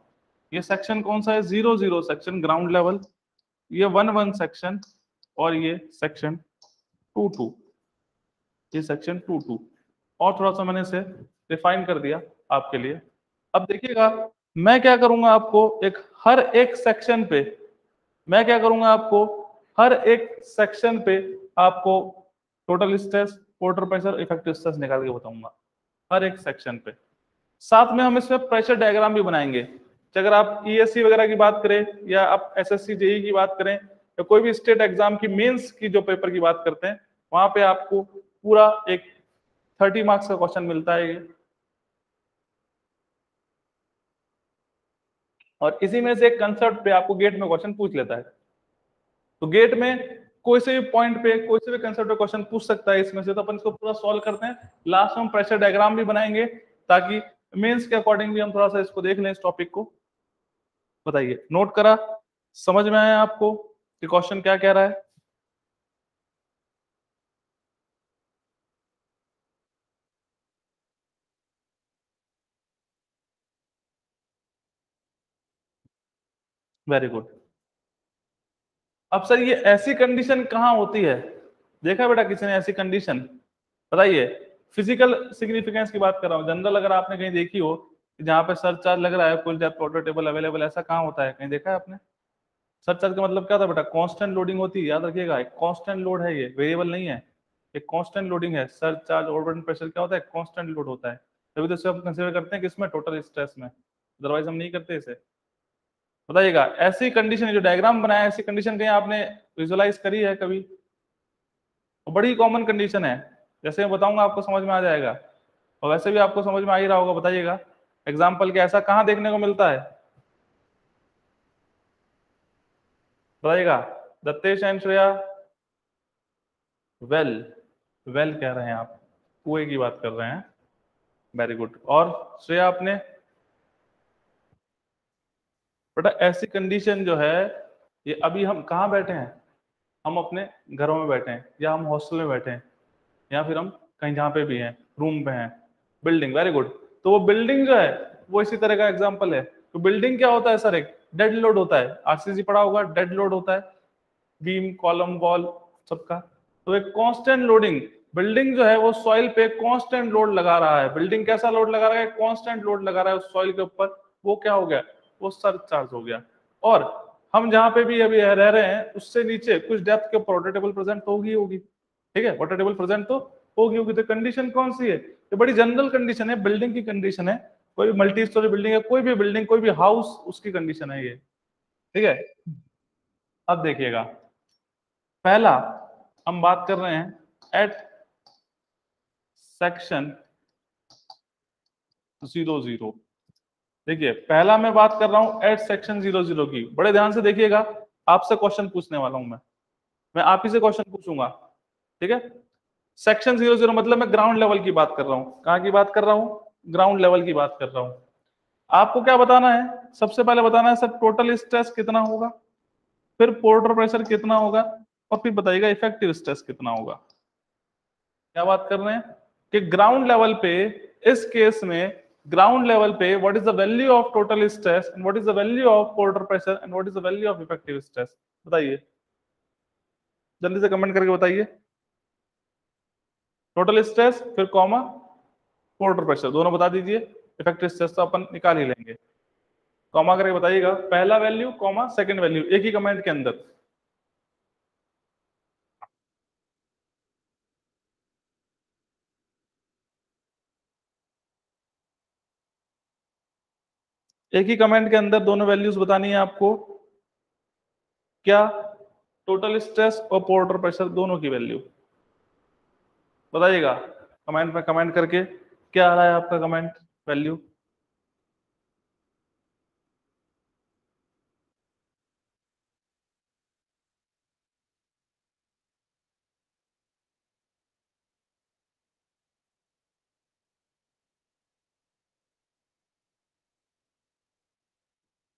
ये सेक्शन कौन सा है, 0-0 सेक्शन ग्राउंड लेवल, ये 1-1 सेक्शन, और ये सेक्शन 2-2, ये सेक्शन 2-2, और थोड़ा सा मैंने इसे रिफाइन कर दिया आपके लिए। अब देखिएगा मैं क्या करूंगा आपको, एक हर एक सेक्शन पे मैं क्या करूंगा आपको, हर एक सेक्शन पे आपको total stress, porter pressure, effective stress निकाल के बताऊंगा हर एक सेक्शन पे। साथ में हम इसमें प्रेशर डायग्राम भी बनाएंगे। अगर आप ESC वगैरह की बात करें, या आप SSC JEE की बात करें, या कोई भी स्टेट एग्जाम की मेंस की जो पेपर की बात करते हैं, वहां पे आपको पूरा एक 30 मार्क्स का क्वेश्चन मिलता है ये, और इसी में से एक कंसेप्ट पे आपको गेट में क्वेश्चन पूछ लेता है। तो गेट में कोई से भी पॉइंट पे, कोई से भी कंसेप्ट पे क्वेश्चन पूछ सकता है इसमें से, तो अपन इसको पूरा सॉल्व करते हैं। लास्ट में हम प्रेशर डायग्राम भी बनाएंगे ताकि मेंस के अकॉर्डिंग भी हम थोड़ा सा इसको देख लें, इस टॉपिक को। बताइए, नोट करा, समझ में आया आपको कि क्वेश्चन क्या कह रहा है? Very good. अब सर ये ऐसी कंडीशन कहाँ होती है, देखा बेटा किसी ने ऐसी कंडीशन? बताइए, फिजिकल सिग्निफिकेंस की बात कर रहा हूँ, जनरल अगर आपने कहीं देखी हो जहाँ पे सरचार्ज लग रहा है, full depth water table available, ऐसा कहाँ होता है, कहीं देखा है आपने? सरचार्ज का मतलब क्या था बेटा, कांस्टेंट लोडिंग होती है, याद रखिएगा, एक कांस्टेंट लोड है, ये वेरिएबल नहीं है, एक कांस्टेंट लोडिंग है। सरचार्ज ओवरबर्डन प्रेशर क्या होता है, कांस्टेंट लोड होता है, तभी तो इसे हम कंसीडर करते हैं कि इसमें टोटल स्ट्रेस में, अदरवाइज हम नहीं करते इसे। बताइएगा, ऐसी कंडीशन जो डायग्राम बनाया, ऐसी कंडीशन कहीं आपने विजुअलाइज करी है कभी? बड़ी कॉमन कंडीशन है, जैसे मैं बताऊंगा आपको समझ में आ जाएगा, और वैसे भी आपको समझ में आ ही रहा होगा। बताइएगा एग्जाम्पल के ऐसा कहाँ देखने को मिलता है? बताइएगा, Dattesh and Shreya. Well, well कह रहे हैं आप, कुएं की बात कर रहे हैं, वेरी गुड। और श्रेया आपने? बेटा ऐसी कंडीशन जो है, ये अभी हम कहाँ बैठे हैं, हम अपने घरों में बैठे हैं, या हम हॉस्टल में बैठे हैं, या फिर हम कहीं जहाँ पे भी हैं, रूम पे हैं, बिल्डिंग, वेरी गुड। तो वो बिल्डिंग जो है वो इसी तरह का एग्जांपल है। तो बिल्डिंग क्या होता है सर, एक डेड लोड होता है, RCC पढ़ा होगा, डेड लोड होता है, बीम, कॉलम, वॉल सबका। तो एक कांस्टेंट लोडिंग, बिल्डिंग जो है वो सॉइल पे कांस्टेंट लोड लगा रहा है। बिल्डिंग कैसा लोड लगा रहा है, कांस्टेंट लोड लगा रहा है उस सॉइल के ऊपर, वो क्या हो गया, वो सरचार्ज हो गया। और हम जहां पे भी अभी रह रहे हैं उससे नीचे कुछ डेप्थ के ऊपर वाटर टेबल प्रेजेंट होगी, ठीक है, वाटर टेबल प्रेजेंट तो होगी। तो कंडीशन कौन सी है, ये बड़ी जनरल कंडीशन है, बिल्डिंग की कंडीशन है, कोई भी मल्टी स्टोरी बिल्डिंग है, कोई भी बिल्डिंग, कोई भी हाउस, उसकी कंडीशन है ये, ठीक है। अब देखिएगा, पहला हम बात कर रहे हैं एट सेक्शन 00। देखिए पहला मैं बात कर रहा हूं एट सेक्शन 00 की, बड़े ध्यान से देखिएगा, आपसे क्वेश्चन पूछने वाला हूं मैं आप ही से क्वेश्चन पूछूंगा, ठीक है। सेक्शन 00 मतलब मैं ग्राउंड लेवल की बात कर रहा हूं। कहां की बात कर रहा हूं? ग्राउंड लेवल की बात कर रहा हूं। आपको क्या बताना है? सबसे पहले बताना है सर टोटल स्ट्रेस कितना होगा, फिर पोर्टर प्रेशर कितना होगा, और फिर बताइएगा इफेक्टिव स्ट्रेस कितना होगा। क्या बात कर रहे हैं कि ग्राउंड लेवल पे, इस केस में ग्राउंड लेवल पे what is the value of total stress and what is the value of porter pressure and what is the value of effective stress. बताइए, जल्दी से कमेंट करके बताइए। टोटल स्ट्रेस फिर कॉमा पोर्टर प्रेशर, दोनों बता दीजिए। इफेक्टिव स्ट्रेस तो अपन निकाल ही लेंगे। कॉमा करके बताइएगा, पहला वैल्यू कॉमा सेकंड वैल्यू, एक ही कमेंट के अंदर। एक ही कमेंट के अंदर दोनों वैल्यूज बतानी है आपको। क्या? टोटल स्ट्रेस और पोर्टर प्रेशर दोनों की वैल्यू बताइएगा कमेंट में, कमेंट करके क्या आ रहा है आपका कमेंट वैल्यू।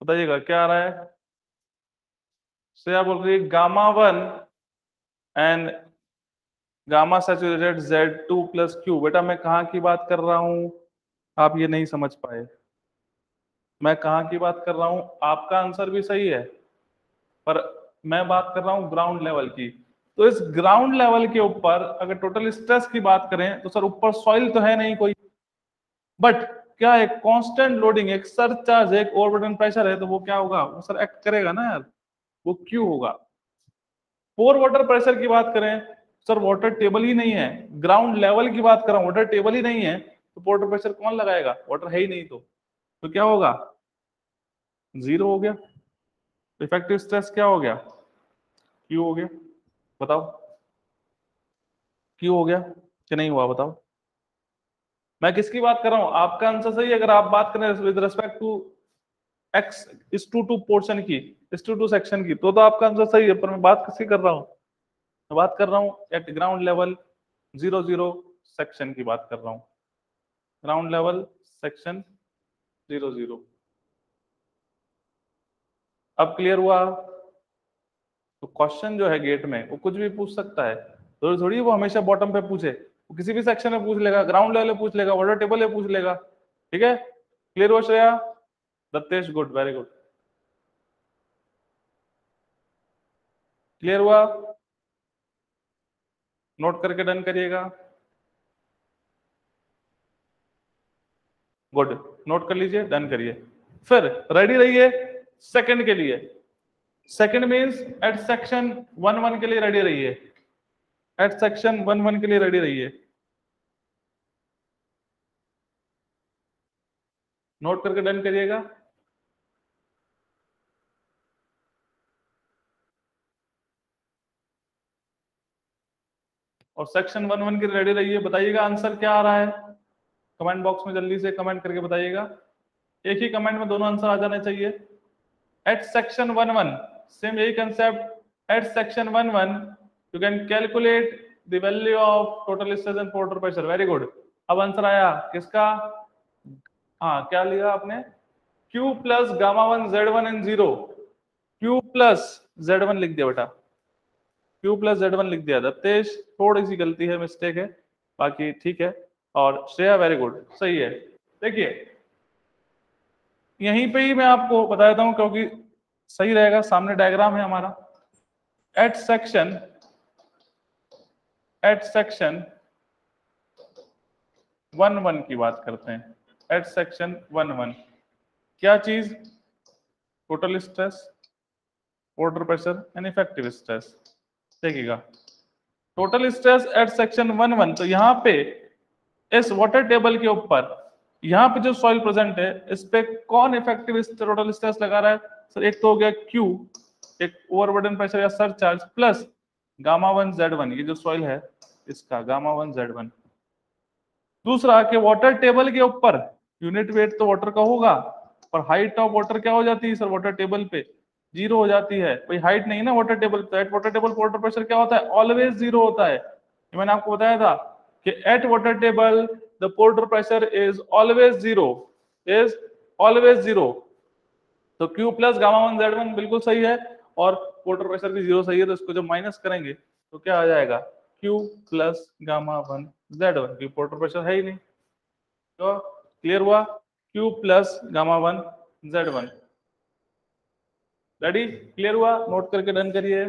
बताइएगा क्या आ रहा है। श्रेया बोल रही है gamma 1 and gamma saturated Z2 plus Q। बेटा मैं कहाँ की बात कर रहा हूँ, आप ये नहीं समझ पाए। मैं कहाँ की बात कर रहा हूँ, आपका आंसर भी सही है, पर मैं बात कर रहा हूँ ग्राउंड लेवल की। तो इस ग्राउंड लेवल के ऊपर अगर टोटल स्ट्रेस की बात करें तो सर ऊपर सॉइल तो है नहीं कोई, बट क्या एक कांस्टेंट लोडिंग, एक सरचार्ज, एक ओवरबर्डन प्रेशर है, तो वो क्या होगा, वो सर एक्ट करेगा ना यार, वो क्यू होगा। पोर वाटर प्रेशर की बात करें, सर वाटर टेबल ही नहीं है, ग्राउंड लेवल की बात कर रहा हूं, वाटर टेबल ही नहीं है, तो पोर्टर प्रेशर कौन लगाएगा, वाटर है ही नहीं, तो क्या होगा, जीरो हो गया। इफेक्टिव स्ट्रेस क्या हो गया, क्यू हो गया। बताओ क्यू हो गया कि नहीं हुआ, बताओ। मैं किसकी बात कर रहा हूं, आपका आंसर सही है। अगर आप बात करें विद रेस्पेक्ट टू एक्स इस टू पोर्शन की, इस टू सेक्शन की, तो आपका आंसर सही है, पर मैं बात किसकी कर रहा हूं, मैं बात कर रहा हूं एट ग्राउंड लेवल 00 सेक्शन की बात कर रहा हूं। Ground level section 00। अब क्लियर हुआ। तो क्वेश्चन जो है गेट में वो कुछ भी पूछ सकता है, थोड़ी थोड़ी वो हमेशा बॉटम पे पूछे, वो किसी भी सेक्शन में पूछ लेगा, ग्राउंड लेवल में पूछ लेगा, वाटर टेबल में पूछ लेगा। ठीक है, क्लियर हुआ Shreya? Dattesh good, very good. Clear हुआ? नोट करके डन करिएगा। गुड, नोट कर लीजिए, डन करिए। फिर रेडी रहिए सेकंड के लिए। सेकंड मींस एट सेक्शन 11 के लिए रेडी रहिए, एट सेक्शन 11 के लिए रेडी रहिए। नोट करके डन करिएगा। और सेक्शन 11 के लिए रेडी रहिए। बताइएगा आंसर क्या आ रहा है, कमेंट बॉक्स में जल्दी से कमेंट करके बताइएगा। एक ही कमेंट में दोनों आंसर आ जाने चाहिए। एट सेक्शन 11 सेम यही concept. At section 11 you can calculate the value of total stress and pore water pressure. Very good. अब आंसर आया किसका, हाँ क्या लिया आपने, Q plus gamma 1 Z1 and 0। Q plus Z1 लिख दिया बेटा, Q प्लस Z1 लिख दिया। दत्तेश थोड़ी सी गलती है, मिस्टेक है, बाकी ठीक है। और श्रेया वेरी गुड, सही है। देखिए यहीं पे ही मैं आपको बता देता हूं क्योंकि सही रहेगा, सामने डायग्राम है हमारा। एट सेक्शन 11 की बात करते हैं। एट सेक्शन 11 क्या चीज, total stress, porter pressure and effective stress. देखिएगा टोटल स्ट्रेस एट सेक्शन 11, तो यहाँ पे इस वाटर टेबल के ऊपर यहाँ पे जो सॉइल प्रेजेंट है, इस पे कौन इफेक्टिव टोटल स्ट्रेस लगा रहा है सर, एक तो हो गया Q एक ओवरबर्डन प्रेशर या सरचार्ज प्लस गामा 1 Z1, ये जो सॉइल है इसका गामा 1 Z1। दूसरा कि वाटर टेबल के ऊपर यूनिट वेट तो वाटर का होगा, पर हाइट ऑफ वाटर क्या हो जाती है सर वाटर टेबल पे? 0 हो जाती है। भाई हाइट नहीं ना वाटर टेबल पे, at water table water pressure क्या होता है? ऑलवेज 0 होता है। ये मैंने आपको बताया था कि at water table the water pressure is always 0, is always 0। तो Q प्लस गामा 1 Z1 बिल्कुल सही है, और वाटर प्रेशर भी 0 सही है। तो इसको जब माइनस करेंगे तो क्या आ जाएगा? Q प्लस गामा 1 Z1, क्योंकि वाटर प्रेशर है ही नहीं। तो क्लियर हुआ? Q plus gamma 1 Z1। Ready? Clear हुआ? नोट करके डन करिए।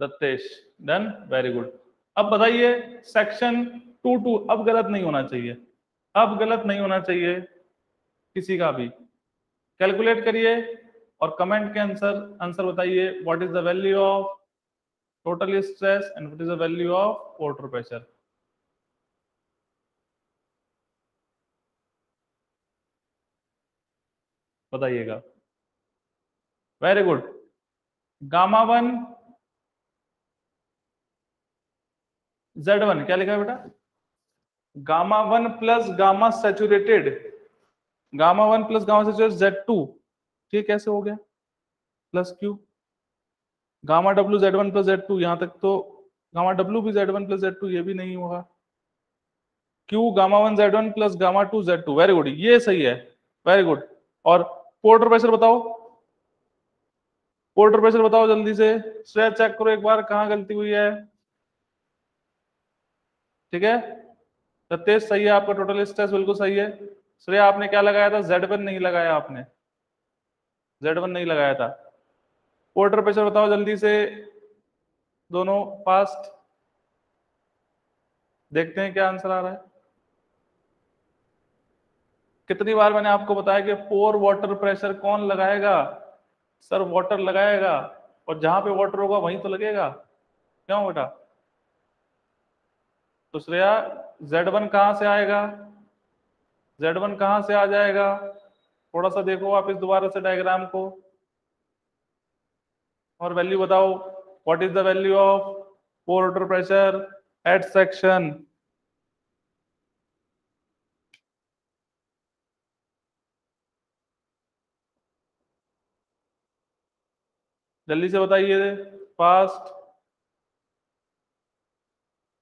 Dattesh done, very good. अब बताइए सेक्शन 2 अब गलत नहीं होना चाहिए, अब गलत नहीं होना चाहिए किसी का भी। कैलकुलेट करिए और कमेंट के आंसर आंसर बताइए। What is the value of total stress and what is the value of water pressure? बताइएगा। Very good. गामा 1 Z1 क्या लिखा है बेटा? Gamma 1 plus gamma saturated, gamma 1 plus gamma saturated Z2, ठीक कैसे हो गया? Plus Q gamma W Z1 plus Z2, यहां तक तो गामा W भी Z1 प्लस Z2, ये भी नहीं होगा। Q gamma 1 Z1 plus gamma 2 Z2, very good, ये सही है, वेरी गुड। और वाटर प्रेशर बताओ, वाटर प्रेशर बताओ जल्दी से। स्ट्रेच चेक करो एक बार कहाँ गलती हुई है। ठीक है, सत्तेश सही है, आपका टोटल स्ट्रेस बिल्कुल सही है। श्रेया आपने क्या लगाया था? Z1 नहीं लगाया आपने, Z1 नहीं लगाया था। वाटर प्रेशर बताओ जल्दी से, दोनों फास्ट, देखते हैं क्या आंसर आ रहा है। कितनी बार मैंने आपको बताया कि पोर वाटर प्रेशर कौन लगाएगा? सर वाटर लगाएगा, और जहां पे वाटर होगा वहीं तो लगेगा, क्यों बेटा? तो श्रेया Z1 कहां से आएगा? Z1 कहां से आ जाएगा? थोड़ा सा देखो आप इस दोबारा से डायग्राम को, और वैल्यू बताओ। What is the value of pore water pressure at section? जल्दी से बताइए, फास्ट।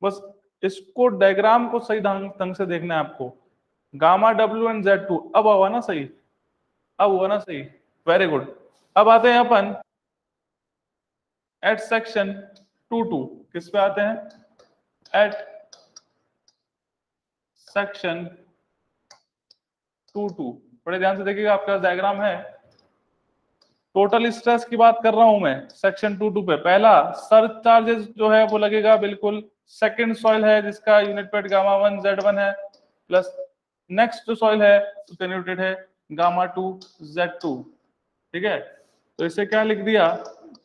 बस इसको डायग्राम को सही ढंग से देखना है आपको। गामा W एंड Z2 अब हुआ ना सही? अब हुआ ना सही? Very good. अब आते हैं अपन एट सेक्शन 2 किस पे आते हैं? एट सेक्शन 2 बड़े ध्यान से देखिएगा, आपका डायग्राम है। टोटल स्ट्रेस की बात कर रहा हूं मैं सेक्शन 2 पे। पहला सर चार्जेस जो है वो लगेगा बिल्कुल। सेकंड सॉइल है जिसका यूनिट वेट गामा 1 Z1 है, प्लस नेक्स्ट जो सॉइल है उसका यूनिट वेट है गामा 2 Z2। ठीक है, तो इसे क्या लिख दिया?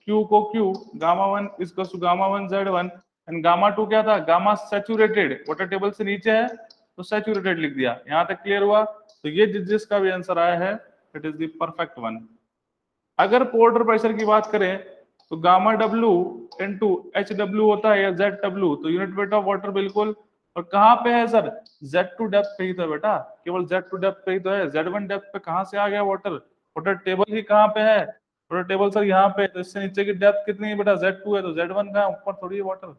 Q को Q gamma 1 equal to gamma 1 Z1 and gamma 2 क्या था? गामा सैचुरेटेड, वाटर टेबल से नीचे है तो सैचुरेटेड लिख दिया। यहां तक क्लियर हुआ? तो ये जिसका भी आंसर आया है it is the perfect one. अगर वाटर प्रेशर की बात करें तो गामा W इंटू HW होता है या ZW, तो यूनिट वेट ऑफ वाटर बिल्कुल। और कहाँ पे है सर? Z2 डेप्थ पे ही तो है बेटा, केवल Z2 डेप्थ पे ही तो है। Z1 डेप्थ पे कहाँ से आ गया वाटर? वाटर टेबल ही कहाँ पे है? वाटर टेबल सर यहाँ पे, तो इससे नीचे की डेप्थ कितनी है बेटा? Z2 है, तो Z1 का ऊपर थोड़ी है वाटर।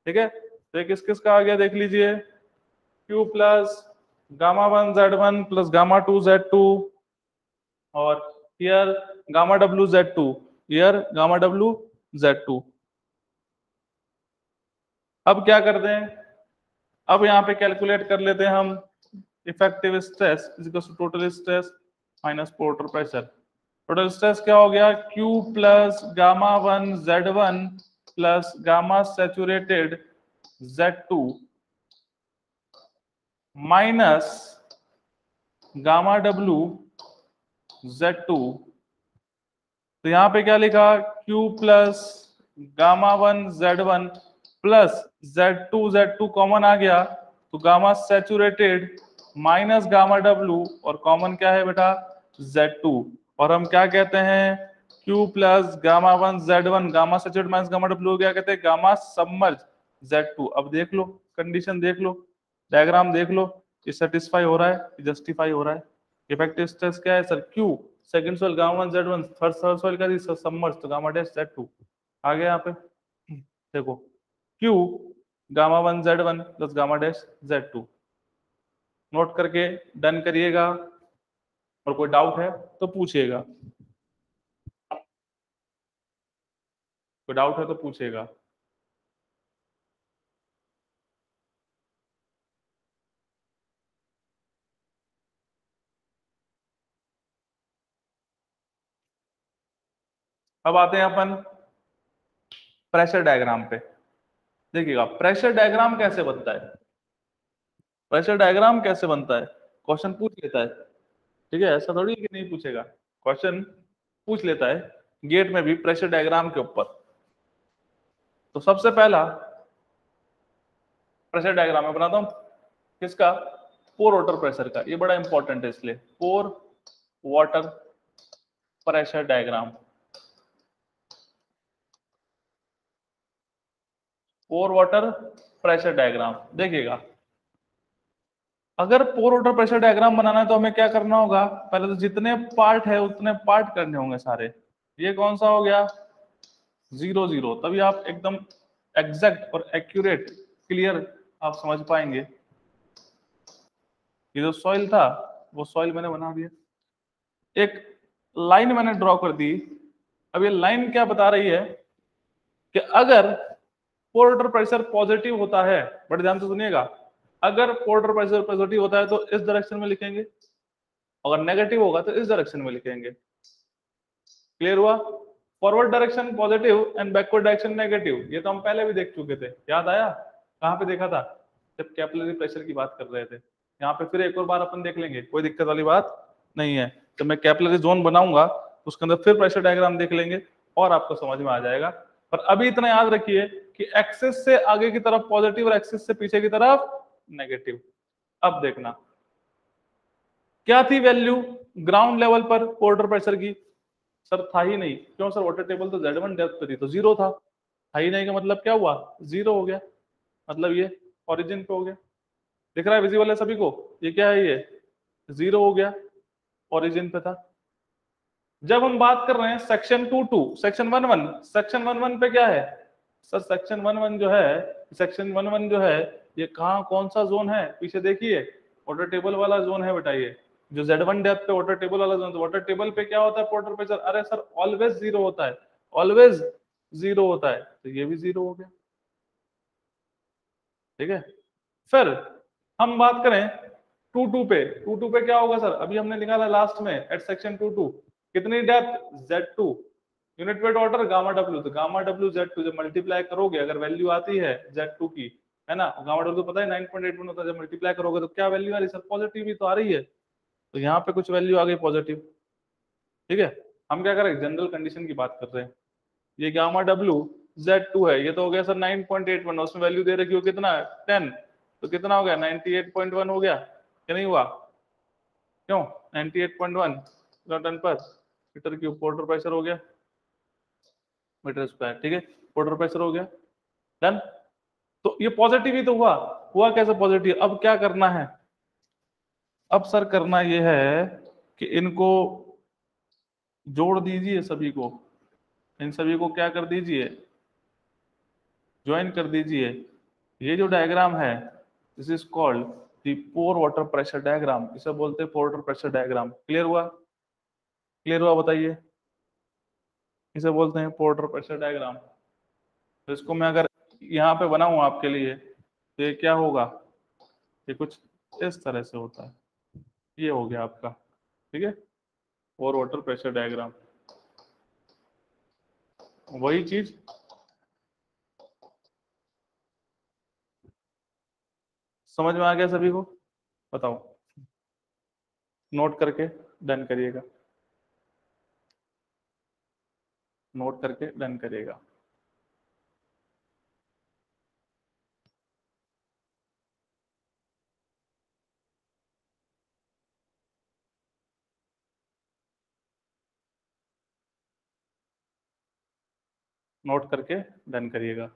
ठीक है, तो किस किस का आ गया देख लीजिए। Q plus gamma 1 Z1 plus gamma 2 Z2, और here gamma W Z2, here gamma W Z2। अब क्या करते हैं? अब यहाँ पे कैलकुलेट कर लेते हैं हम effective stress is total stress minus water pressure. Total stress क्या हो गया? Q plus gamma 1 Z1 plus gamma saturated Z2 minus gamma W Z2। तो यहां पे क्या लिखा, Q plus gamma 1 Z1 plus Z2 common आ गया तो gamma saturated minus gamma W और कॉमन क्या है बेटा Z2। और हम क्या कहते हैं, Q plus gamma 1 Z1 gamma saturated minus gamma W क्या कहते हैं, गामा सबमर्ज Z2। अब देख लो कंडीशन, देख लो डायग्राम, देख लो ये सेटिस्फाई हो रहा है, जस्टिफाई हो रहा है। इफेक्टिव स्ट्रेस क्या है sir, Q second soil gamma 1 Z1 third soil का सबमर्ज तो गामा डैश Z2 आ गया यहाँ पे। देखो Q gamma 1 Z1 plus gamma dash Z2 note करके डन करिएगा, और कोई डाउट है तो पूछिएगा, कोई डाउट है तो पूछिएगा। अब आते हैं अपन प्रेशर डायग्राम पे। देखिएगा प्रेशर डायग्राम कैसे बनता है, प्रेशर डायग्राम कैसे बनता है, क्वेश्चन पूछ लेता है। ठीक है, ऐसा थोड़ी कि नहीं पूछेगा, क्वेश्चन पूछ लेता है गेट में भी प्रेशर डायग्राम के ऊपर। तो सबसे पहला प्रेशर डायग्राम मैं बनाता हूं किसका, पोर वाटर प्रेशर का। ये बड़ा इंपॉर्टेंट है इसलिए, पोर वाटर प्रेशर डायग्राम। पोर वाटर प्रेशर डायग्राम देखिएगा, अगर पोर वाटर प्रेशर डायग्राम बनाना है तो हमें क्या करना होगा, पहले तो जितने पार्ट है उतने पार्ट करने होंगे सारे। ये कौन सा हो गया, 0 0, तभी आप एकदम एग्जैक्ट और एक्यूरेट क्लियर आप समझ पाएंगे। ये जो सॉइल था वो सॉइल मैंने बना दिया, एक लाइन मैंने ड्रॉ कर दी। अब ये लाइन क्या बता रही है कि अगर पोर वाटर प्रेशर पॉजिटिव होता है, बड़े ध्यान से सुनिएगा, अगर पोर वाटर प्रेशर पॉजिटिव होता है तो इस डायरेक्शन में लिखेंगे, अगर नेगेटिव होगा तो इस डायरेक्शन में लिखेंगे। क्लियर हुआ, forward direction positive and backward direction negative, ये तो हम पहले भी देख चुके थे, याद आया, कहां पे देखा था, जब कैपिलरी प्रेशर की बात कर रहे थे। यहाँ पे फिर एक और बार अपन देख लेंगे, कोई दिक्कत वाली बात नहीं है। जब मैं कैपिलरी जोन बनाऊंगा तो उसके अंदर फिर प्रेशर डायग्राम देख लेंगे और आपको समझ में आ जाएगा। पर अभी इतना याद रखिए कि एक्सिस से आगे की तरफ पॉजिटिव और एक्सिस से पीछे की तरफ नेगेटिव। अब देखना क्या थी वैल्यू ग्राउंड लेवल पर वाटर प्रेशर की, सर था ही नहीं, क्यों सर, वाटर टेबल तो Z1 डेप्थ पे थी तो 0 था, था ही नहीं का मतलब क्या हुआ, 0 हो गया, मतलब ये ओरिजिन पे हो गया। दिख रहा है, विजिबल है सभी को, ये क्या है, ये 0 हो गया, ओरिजिन पे था। जब हम बात कर रहे हैं सेक्शन 22 सेक्शन 11, सेक्शन 11 पे क्या है सर, सेक्शन 11 जो है, सेक्शन 11 जो है ये कहाँ कौन सा जोन है, पीछे देखिए वाटर टेबल वाला जोन है बेटा, ये जो Z1 डेप्थ पे वाटर टेबल वाला जोन, वाटर टेबल पे क्या होता है वाटर प्रेशर, अरे सर ऑलवेज 0 होता है, ऑलवेज 0 होता है, तो ये भी 0 हो गया। ठीक है, फिर हम बात करें 22 पे क्या होगा सर, अभी हमने निकाला लास्ट में एट सेक्शन 22 कितनी depth Z2, unit weight water gamma W, तो गामा डब्ल्यू Z2 जब मल्टीप्लाई करोगे, अगर वैल्यू आती है Z2 की, है ना, गामा डब्ल्यू तो पता है 9.81 होता है, जब मल्टीप्लाई करोगे तो क्या वैल्यू आ रही है सर, पॉजिटिव ही तो आ रही है, तो यहाँ पे कुछ वैल्यू आ गई पॉजिटिव। ठीक है, हम क्या करें, जनरल कंडीशन की बात कर रहे हैं, ये गामा डब्ल्यू Z2 है, ये तो हो गया सर 9.81, उसमें वैल्यू दे रखी हो कितना 10, तो कितना हो गया 98.1 हो गया, क्या नहीं हुआ, क्यों 98.1 टन पर मीटर क्यूब वाटर प्रेशर हो गया मीटर स्क्वायर। ठीक है, वाटर प्रेशर हो गया, डन। तो ये पॉजिटिव ही तो हुआ, हुआ कैसे पॉजिटिव, अब क्या करना है, अब सर करना ये है कि इनको जोड़ दीजिए सभी को, इन सभी को क्या कर दीजिए, ज्वाइन कर दीजिए। ये जो डायग्राम है this is called the pore water pressure diagram, इसे बोलते हैं pore water pressure diagram. Clear हुआ, क्लियर हुआ बताइए, इसे बोलते हैं पोर वाटर प्रेशर डायग्राम। तो इसको मैं अगर यहाँ पे बनाऊं आपके लिए तो ये क्या होगा, ये कुछ इस तरह से होता है, ये हो गया आपका। ठीक है, पोर वाटर प्रेशर डायग्राम, वही चीज समझ में आ गया सभी को। बताओ, नोट करके डन करिएगा, नोट करके डन करिएगा। नोट करके डन करिएगा।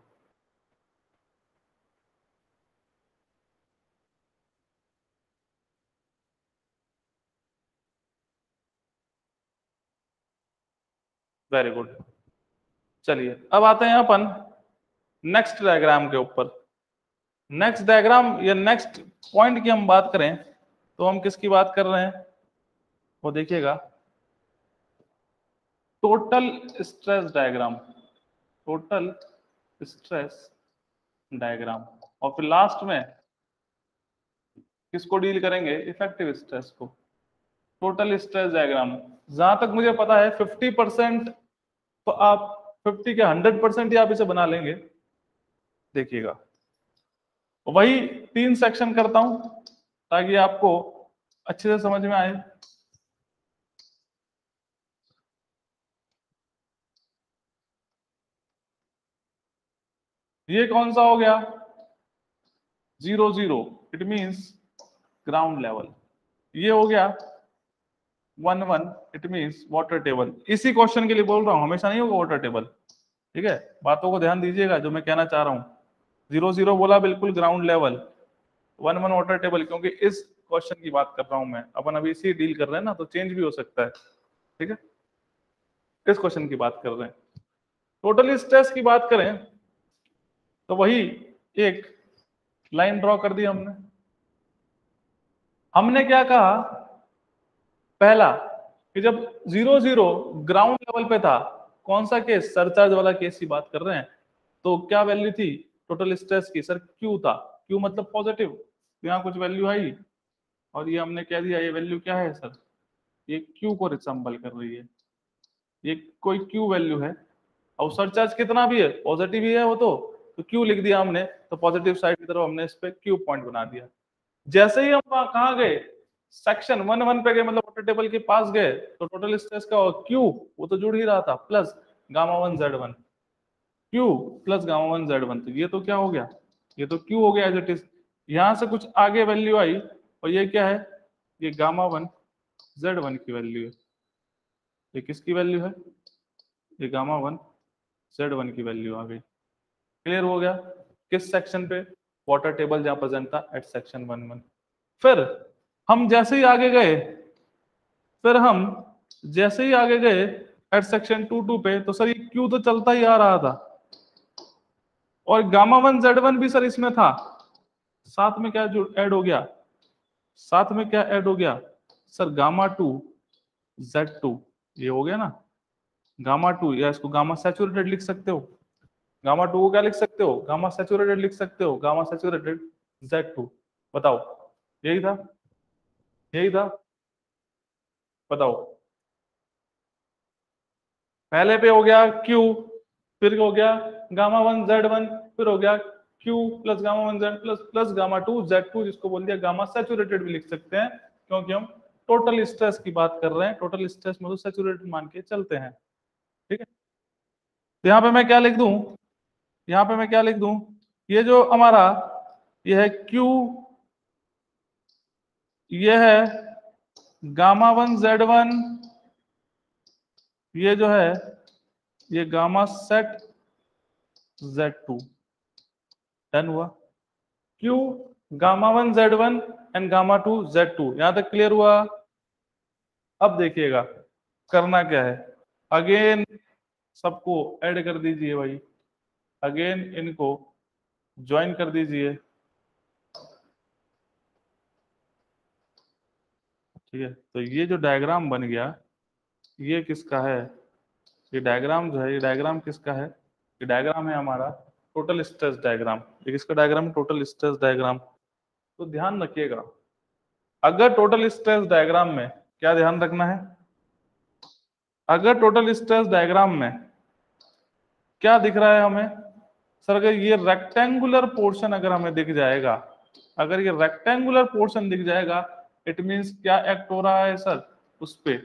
Very good. चलिए अब आते हैं अपन नेक्स्ट डायग्राम के ऊपर। नेक्स्ट डायग्राम या नेक्स्ट पॉइंट की हम बात करें तो हम किसकी बात कर रहे हैं, वो देखिएगा, total stress diagram, total stress diagram. और फिर लास्ट में किसको डील करेंगे, इफेक्टिव स्ट्रेस को। टोटल स्ट्रेस डायग्राम जहां तक मुझे पता है 50% तो आप 50 के 100% ही आप इसे बना लेंगे। देखिएगा वही 3 सेक्शन करता हूं ताकि आपको अच्छे से समझ में आए। ये कौन सा हो गया, 0 0, इट मींस ग्राउंड लेवल। ये हो गया 1 1, इट मींस वाटर टेबल। इसी क्वेश्चन के लिए बोल रहा हूं, हमेशा नहीं होगा वाटर टेबल, ठीक है। बातों को ध्यान दीजिएगा जो मैं कहना चाह रहा हूं। 0 0 बोला बिल्कुल ग्राउंड लेवल, 1 1 वाटर टेबल, क्योंकि इस क्वेश्चन की बात कर रहा हूं मैं, अपन अभी इसी डील कर रहे हैं ना, तो चेंज भी हो सकता है, ठीक है। इस क्वेश्चन की बात कर रहे हैं। टोटल स्ट्रेस की बात करें तो वही एक लाइन ड्रॉ कर दी हमने। हमने क्या कहा, पहला कि जब 0 0 ग्राउंड लेवल पे था, कौन सा केस, सरचार्ज वाला केस की बात कर रहे हैं, तो क्या वैल्यू थी टोटल स्ट्रेस की, सर क्यू था। क्यू मतलब पॉजिटिव, तो यहाँ कुछ वैल्यू आई और ये हमने कह दिया ये वैल्यू क्या है सर, ये क्यू को रिसम्बल कर रही है, ये कोई क्यू वैल्यू है। और सरचार्ज कितना भी है, पॉजिटिव ही है वो, तो क्यू लिख दिया हमने, तो पॉजिटिव साइड की तरफ हमने इस पे क्यू पॉइंट बना दिया। जैसे ही हम कहाँ गए, सेक्शन 1 1 पे गए, मतलब वाटर टेबल के पास गए, तो टोटल स्ट्रेस का क्यू वो तो जुड़ ही रहा था, plus gamma 1 Z1, Q plus gamma 1 Z1, तो ये तो क्या हो गया, ये तो क्यू हो गया एज इट इज। यहां से कुछ आगे वैल्यू आई और ये क्या है, ये गामा 1 Z1 की वैल्यू है। ये किसकी वैल्यू है, ये गामा 1 Z1 की वैल्यू आ गई। क्लियर हो गया, किस सेक्शन पे, वाटर टेबल जहां प्रेजेंट था एट सेक्शन 1 1। फिर हम जैसे ही आगे गए, फिर हम जैसे ही आगे गए एट सेक्शन 2 2 पे, तो सर ये क्यू तो चलता ही आ रहा था और गामा 1 Z1 भी सर इसमें था। साथ में क्या ऐड हो गया, साथ में क्या ऐड हो गया सर, गामा 2 Z2, ये हो गया ना गामा 2, या इसको गामा सैचुरेटेड लिख सकते हो, गामा 2 को क्या लिख सकते हो, गामा सैचुरेटेड लिख सकते हो, गामा सैचुरेटेड Z2। बताओ यही था, यही था, बताओ। पहले पे हो गया Q, फिर हो गया गामा 1 Z1, फिर हो गया Q plus gamma 1 Z plus plus gamma 2 Z2, जिसको बोल दिया गामा सैचुरेटेड भी लिख सकते हैं, क्योंकि हम टोटल स्ट्रेस की बात कर रहे हैं। टोटल स्ट्रेस में तो सैचुरेटेड मान के चलते हैं, ठीक है। तो यहाँ पे मैं क्या लिख दूं, यहाँ पे मैं क्या लिख दूं, ये जो हमारा ये है Q, ये है गामा 1 Z1, ये जो है ये गामा सेट Z2। डन हुआ, Q gamma 1 Z1 and gamma 2 Z2, यहां तक क्लियर हुआ। अब देखिएगा करना क्या है, अगेन सबको ऐड कर दीजिए भाई, अगेन इनको ज्वाइन कर दीजिए, ठीक है। तो ये जो डायग्राम बन गया, ये किसका है, ये डायग्राम जो है, ये डायग्राम किसका है, ये डायग्राम है हमारा टोटल स्ट्रेस डायग्राम। ये किसका डायग्राम है, टोटल स्ट्रेस डायग्राम। तो ध्यान रखिएगा, अगर टोटल स्ट्रेस डायग्राम में क्या ध्यान रखना है, अगर टोटल स्ट्रेस डायग्राम में क्या दिख रहा है हमें, सर अगर ये रेक्टेंगुलर पोर्शन अगर हमें दिख जाएगा, अगर ये रेक्टेंगुलर पोर्शन दिख जाएगा इट मींस क्या एक्ट हो रहा है सर, उस पे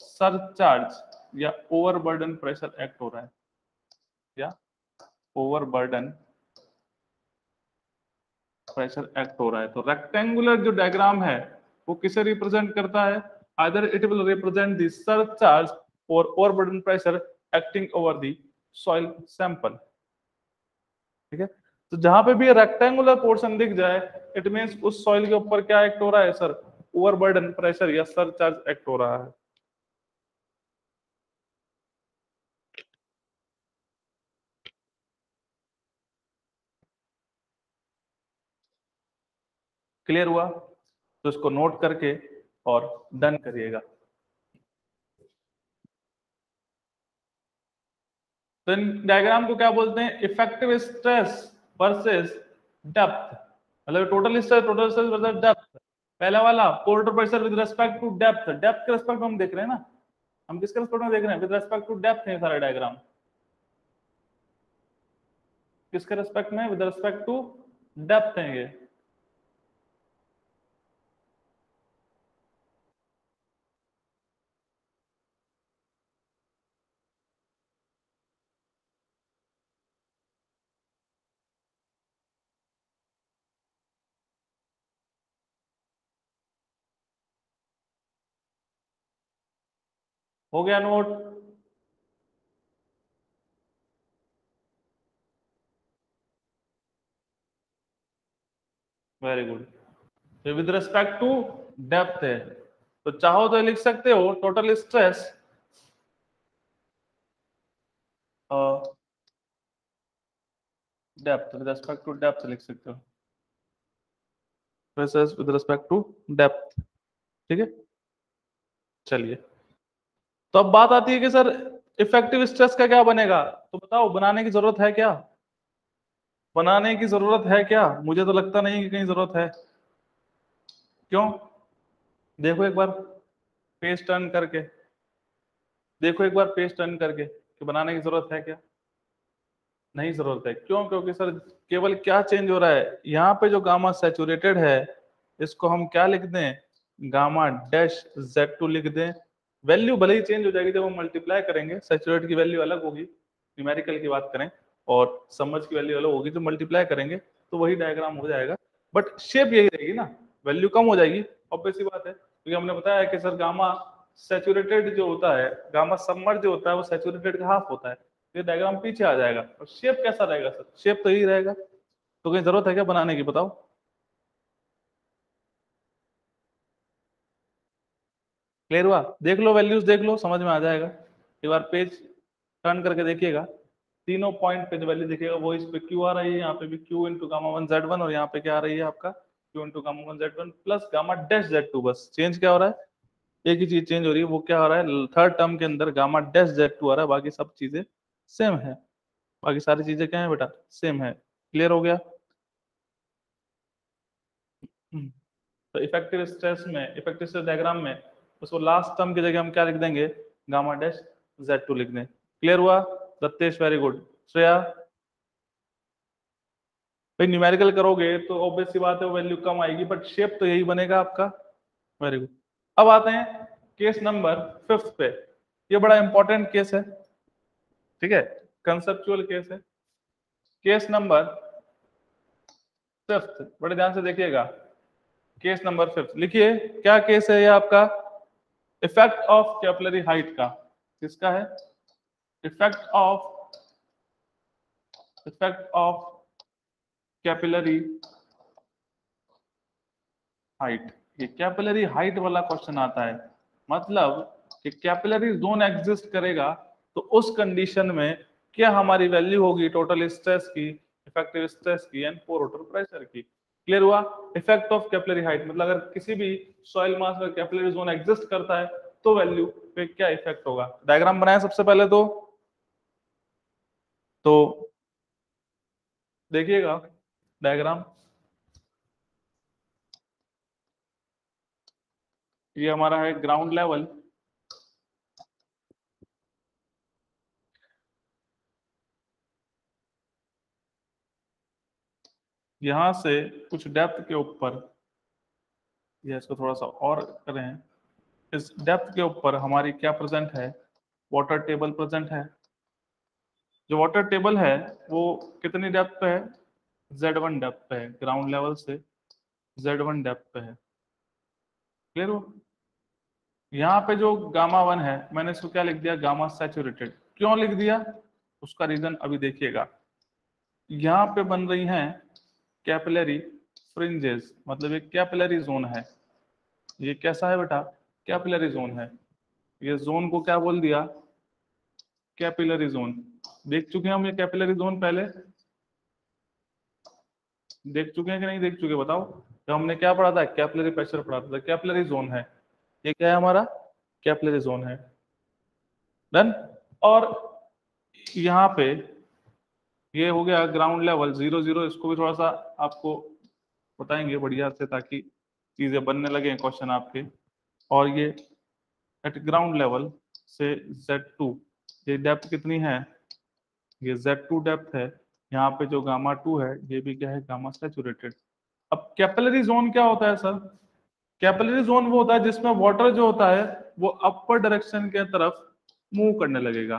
सरचार्ज या ओवरबर्डन प्रेशर एक्ट हो रहा है, या ओवरबर्डन प्रेशर एक्ट हो रहा है। तो रेक्टेंगुलर जो डायग्राम है वो किसे रिप्रेजेंट करता है, either it will represent the surcharge और overburden pressure acting over the soil sample. ठीक है, तो जहां पे भी रेक्टेंगुलर पोर्शन दिख जाए इट मींस उस सॉइल के ऊपर क्या एक्ट हो रहा है सर, ओवरबर्डन प्रेशर या सरचार्ज एक्ट हो रहा है। क्लियर हुआ, तो इसको नोट करके और डन करिएगा। तो इन डायग्राम को क्या बोलते हैं, इफेक्टिव स्ट्रेस वर्सेस डेप्थ, मतलब टोटल स्ट्रेस वर्सेस डेप्थ। पहला वाला pore water pressure with respect to depth, depth के रिस्पेक्ट में हम देख रहे हैं ना, हम किसके रिस्पेक्ट में देख रहे हैं, विद रिस्पेक्ट टू डेप्थ है सारा डायग्राम, किसके रिस्पेक्ट में, विद रिस्पेक्ट टू डेप्थ है ये। हो गया नोट, वेरी गुड। तो विद रिस्पेक्ट टू डेप्थ है, तो चाहो तो लिख सकते हो total stress depth, with respect to depth लिख सकते हो, pressures with respect to depth. ठीक है, चलिए, तो अब बात आती है कि सर इफेक्टिव स्ट्रेस का क्या बनेगा, तो बताओ बनाने की जरूरत है क्या, बनाने की जरूरत है क्या, मुझे तो लगता नहीं कि कहीं जरूरत है। क्यों, देखो एक बार पेज टर्न करके, देखो एक बार पेज टर्न करके कि बनाने की जरूरत है क्या, नहीं जरूरत है। क्यों, क्योंकि सर केवल क्या चेंज हो रहा है, यहाँ पे जो गामा सैचुरेटेड है इसको हम क्या लिख दें, गामा डैश Z2 लिख दें। वैल्यू भले ही चेंज हो जाएगी, जब हम मल्टीप्लाई करेंगे सैचुरेट की वैल्यू अलग होगी, न्यूमेरिकल की बात करें, और समझ की वैल्यू अलग होगी, जो मल्टीप्लाई करेंगे तो वही डायग्राम हो जाएगा, बट शेप यही रहेगी ना, वैल्यू कम हो जाएगी, ऑब्वियस सी बात है, क्योंकि हमने बताया कि सर गामा सैचुरेटेड जो होता है, गामा सबमर्ज जो होता है वो सैचुरेटेड का हाफ होता है, ये डायग्राम पीछे आ जाएगा, और शेप कैसा रहेगा सर, शेप तो यही रहेगा, तो कहीं जरूरत है क्या बनाने की, बताओ। क्लियर हुआ, देख लो वैल्यूज, देख लो समझ में आ जाएगा, एक बार पेज टर्न करके देखिएगा, तीनों पॉइंट पे जो वैल्यू दिखेगा वो इस पे क्यू आ रही है, यहाँ पे भी Q into gamma one Z one, और यहाँ पे क्या आ रही है आपका Q into gamma one Z one plus gamma dash Z two. बस चेंज क्या हो रहा है, एक ही चीज चेंज हो रही है, वो क्या हो रहा है, थर्ड टर्म के अंदर गामा डैश जेड टू आ रहा है, बाकी सब चीजें सेम है, बाकी सारी चीजें क्या है बेटा, सेम है। क्लियर हो गया। तो इफेक्टिव स्ट्रेस में, इफेक्टिव स्ट्रेस डायग्राम में उसको लास्ट टर्म की जगह हम क्या लिख देंगे, गामा डैश Z2 लिख दें। क्लियर हुआ दत्तेश, वेरी गुड। श्रेया, भाई न्यूमेरिकल करोगे तो ऑब्वियस सी बात है वो वैल्यू कम आएगी, बट शेप तो यही बनेगा आपका। Very good. अब आते हैं केस नंबर 5 पे, ये बड़ा इंपॉर्टेंट केस है, ठीक है, कंसेप्चुअल केस है। केस नंबर 5 बड़े ध्यान से देखिएगा, केस नंबर 5 लिखिए, क्या केस है ये आपका, इफेक्ट ऑफ कैपिलरी हाइट का, किसका है, effect of, effect of capillary height. ये कैपिलरी हाइट वाला क्वेश्चन आता है, मतलब कि कैपिलरी जोन एग्जिस्ट करेगा तो उस कंडीशन में क्या हमारी वैल्यू होगी टोटल स्ट्रेस की, इफेक्टिव स्ट्रेस की एंड पोरोटल प्रेशर की। क्लियर हुआ, इफेक्ट ऑफ कैपिलरी हाइट मतलब अगर किसी भी सॉइल मास में कैपिलरी जोन एग्जिस्ट करता है तो वैल्यू पे क्या इफेक्ट होगा। डायग्राम बनाया सबसे पहले तो देखिएगा डायग्राम, ये हमारा है ग्राउंड लेवल, यहां से कुछ डेप्थ के ऊपर, या इसको थोड़ा सा और करें, इस डेप्थ के ऊपर हमारी क्या प्रेजेंट है, वाटर टेबल प्रेजेंट है। जो वाटर टेबल है वो कितनी डेप्थ पे है, Z1 डेप्थ पे है, ग्राउंड लेवल से Z1 डेप्थ पे है। क्लियर हो? यहाँ पे जो गामा 1 है, मैंने इसको क्या लिख दिया, गामा सैचुरेटेड। क्यों लिख दिया, उसका रीजन अभी देखिएगा। यहाँ पे बन रही हैं कैपिलरी फ्रिंजेस, मतलब एक कैपिलरी जोन है। ये कैसा है बेटा, कैपिलरी जोन है। ये जोन को क्या बोल दिया, कैपिलरी जोन। देख चुके हैं हम ये कैपिलरी जोन पहले, देख चुके हैं कि नहीं देख चुके, बताओ। तो हमने क्या पढ़ा था, कैपिलरी प्रेशर पढ़ा था, कैपिलरी जोन है। ये क्या है हमारा, कैपिलरी जोन है। डन। और यहाँ पे ये हो गया ग्राउंड लेवल 0 0। इसको भी थोड़ा सा आपको बताएंगे बढ़िया से, ताकि चीजें बनने लगे क्वेश्चन आपके। और ये एट ग्राउंड लेवल से Z2, ये डेप्थ कितनी है, ये Z2 डेप्थ है। यहाँ पे जो गामा 2 है, ये भी क्या है, गामा सैचुरेटेड। अब कैपिलरी जोन क्या होता है सर, कैपिलरी जोन वो होता है जिसमें वाटर जो होता है वो अपर डायरेक्शन के तरफ मूव करने लगेगा।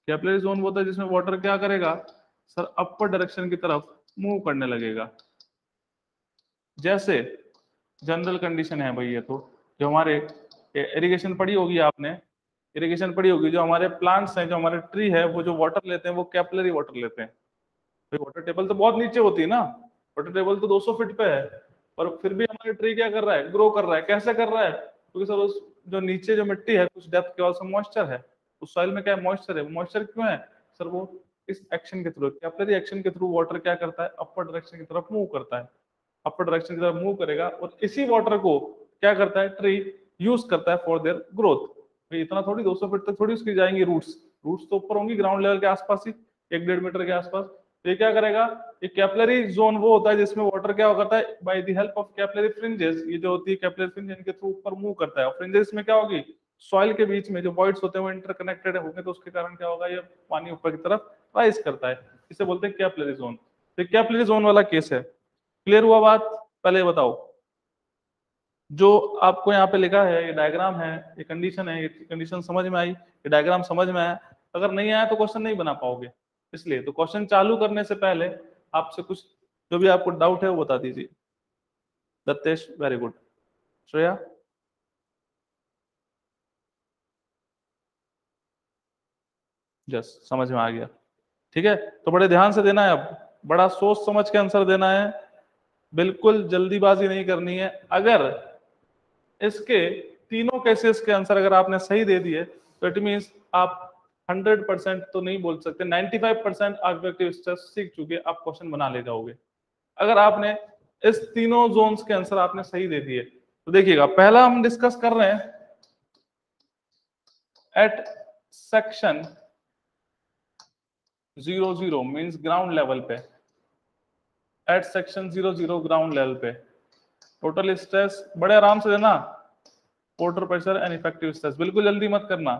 कैपिलरी जोन वो होता है जिसमें वाटर क्या करेगा सर, अपर डायरेक्शन की तरफ मूव करने लगेगा। जैसे जनरल कंडीशन है भाई, ये तो जो हमारे इरिगेशन पढ़ी होगी आपने, इरिगेशन पढ़ी होगी, जो हमारे प्लांट्स हैं, जो हमारे ट्री है, वो जो वाटर लेते हैं वो कैपिलरी वाटर लेते हैं। भाई वाटर टेबल तो बहुत नीचे होती है ना, वाटर टेबल तो 200 फीट पे है, पर फिर भी हमारे ट्री क्या कर रहा है, ग्रो कर रहा है। कैसे कर रहा है, क्योंकि सर उस जो नीचे जो मिट्टी है कुछ डेप्थ के बाद से मॉइस्चर है, उस सॉइल में क्या है, मॉइस्चर है। मॉइस्चर क्यों है सर, वो इस एक्शन के थ्रू, कैपिलरी एक्शन के थ्रू वाटर क्या करता है, अपर डायरेक्शन की तरफ मूव करता है। अपर डायरेक्शन की तरफ मूव करेगा और इसी वाटर को क्या करता है, ट्री यूज करता है फॉर देयर ग्रोथ। इतना थोड़ी 200 फीट तक थोड़ी उसकी जाएंगी रूट्स, रूट्स तो ऊपर होंगी ग्राउंड लेवल के आसपास ही, 1 1.5 मीटर के आसपास। तो ये क्या करेगा, ये कैपिलरी जोन वो होता है जिसमें वाटर क्या करता है, by the help of capillary fringes, ये जो होती है कैपिलरी फ्रिंज, इनके थ्रू ऊपर मूव करता है। और फ्रिंजेस में क्या होगी, सॉइल के बीच में जो वॉइड्स होते हैं वो इंटरकनेक्टेड होंगे, तो उसके कारण क्या होगा, ये पानी ऊपर की तरफ राइज करता है। इसे बोलते हैं कैपिलरी जोन। तो कैपिलरी जोन वाला केस है। क्लियर हुआ बात, पहले बताओ। जो आपको यहाँ पे लिखा है, ये डायग्राम है, ये कंडीशन है, ये कंडीशन समझ में आई, ये डायग्राम समझ में आया। अगर नहीं आया तो क्वेश्चन नहीं बना पाओगे। इसलिए तो क्वेश्चन चालू करने से पहले आपसे कुछ जो भी आपको डाउट है वो बता दीजिए। Dattesh, very good. Shreya, yes, समझ में आ गया। ठीक है, तो बड़े ध्यान से देना है, अब बड़ा सोच समझ के आंसर देना है, बिल्कुल जल्दीबाजी नहीं करनी है। अगर इसके तीनों केसेस के आंसर अगर आपने सही दे दिए तो इट मींस आप 100% तो नहीं बोल सकते, 95% आप इफेक्टिव स्ट्रेस सीख चुके, आप क्वेश्चन बना ले जाओगे। अगर आपने इस तीनों जोन्स के आंसर आपने सही दे दिए तो देखिएगा, पहला हम डिस्कस कर रहे हैं at section 0 0 means ground level पे, एट सेक्शन 0 0 ग्राउंड लेवल पे टोटल स्ट्रेस बड़े आराम से देना, water pressure and effective stress. बिल्कुल जल्दी मत करना,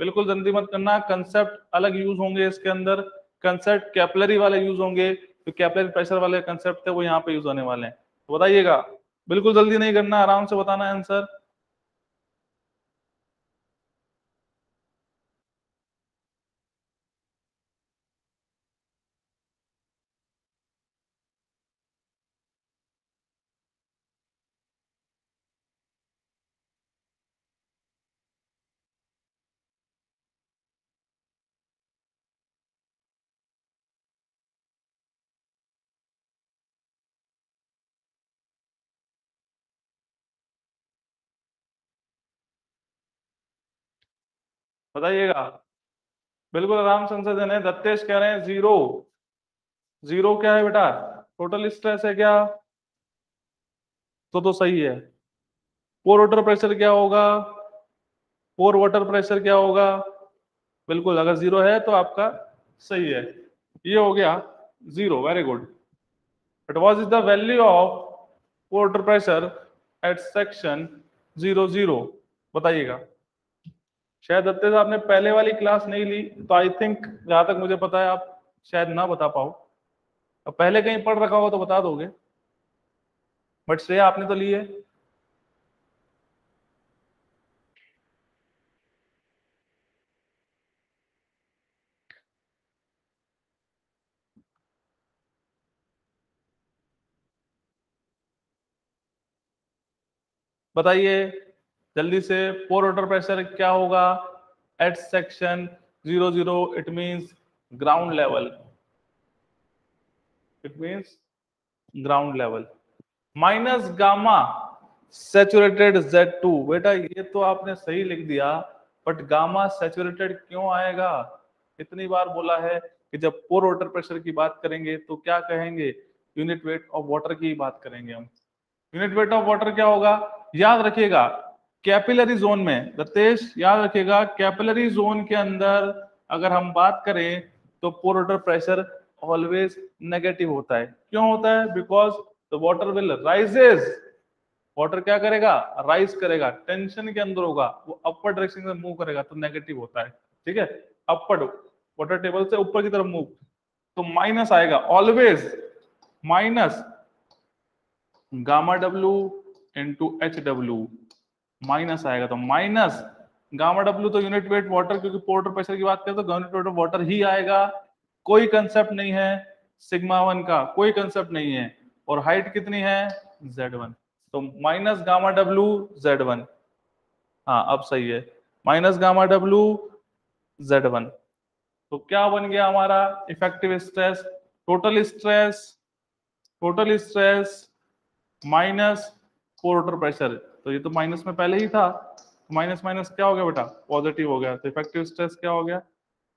बिल्कुल जल्दी मत करना। कंसेप्ट अलग यूज होंगे इसके अंदर, कंसेप्ट कैपिलरी वाले यूज होंगे, तो कैपिलरी प्रेशर वाले कंसेप्ट थे वो यहाँ पे यूज होने वाले हैं। तो बताइएगा, बिल्कुल जल्दी नहीं करना, आराम से बताना है आंसर। बताइएगा, बिल्कुल आराम से आंसर देना है। दत्तेश कह रहे हैं 0 0 क्या है बेटा, टोटल स्ट्रेस है क्या, तो सही है। पोर वाटर प्रेशर क्या होगा, पोर वाटर प्रेशर क्या होगा, बिल्कुल अगर 0 है तो आपका सही है। ये हो गया 0, very good. But what is the value of water pressure at section 0 0, बताइएगा। शायद दत्ते साहब ने पहले वाली क्लास नहीं ली, तो आई थिंक जहां तक मुझे पता है आप शायद ना बता पाओ। अब पहले कहीं पढ़ रखा होगा तो बता दोगे, बट श्रेय आपने तो ली है। बताइए जल्दी से, पोर वाटर प्रेशर क्या होगा at section 00, it means ground level, it means ground level, minus gamma saturated Z2। बेटा ये तो आपने सही लिख दिया, बट गामा सैचुरेटेड क्यों आएगा? कितनी बार बोला है कि जब पोर वाटर प्रेशर की बात करेंगे तो क्या कहेंगे, यूनिट वेट ऑफ वाटर की बात करेंगे हम। यूनिट वेट ऑफ वाटर क्या होगा, याद रखिएगा कैपिलरी जोन में, रतेश याद रखिएगा कैपिलरी जोन के अंदर अगर हम बात करें तो पोर वाटर प्रेशर ऑलवेज नेगेटिव होता है। क्यों होता है? Because the water will rises, water क्या करेगा, राइज करेगा, टेंशन के अंदर होगा, वो अपर डायरेक्शन में मूव करेगा तो नेगेटिव होता है। ठीक है, अपर वाटर टेबल से ऊपर की तरफ मूव, तो माइनस आएगा always, minus gamma W into H W, minus आएगा, तो माइनस गामा डब्ल्यू तो यूनिट वेट वाटर, क्योंकि पोर वाटर प्रेशर की बात करें तो यूनिट वेट ऑफ वाटर ही आएगा, कोई कंसेप्ट नहीं है सिग्मा वन का, कोई कंसेप्ट नहीं है। और हाइट कितनी है Z1, तो माइनस गामा डब्ल्यू Z1, हाँ अब सही है, माइनस गामा डब्ल्यू Z1। तो क्या बन गया हमारा effective stress, total stress, total stress minus pore water pressure, तो ये तो माइनस में पहले ही था, माइनस माइनस क्या हो गया बेटा, पॉजिटिव हो गया, तो इफेक्टिव स्ट्रेस क्या हो गया,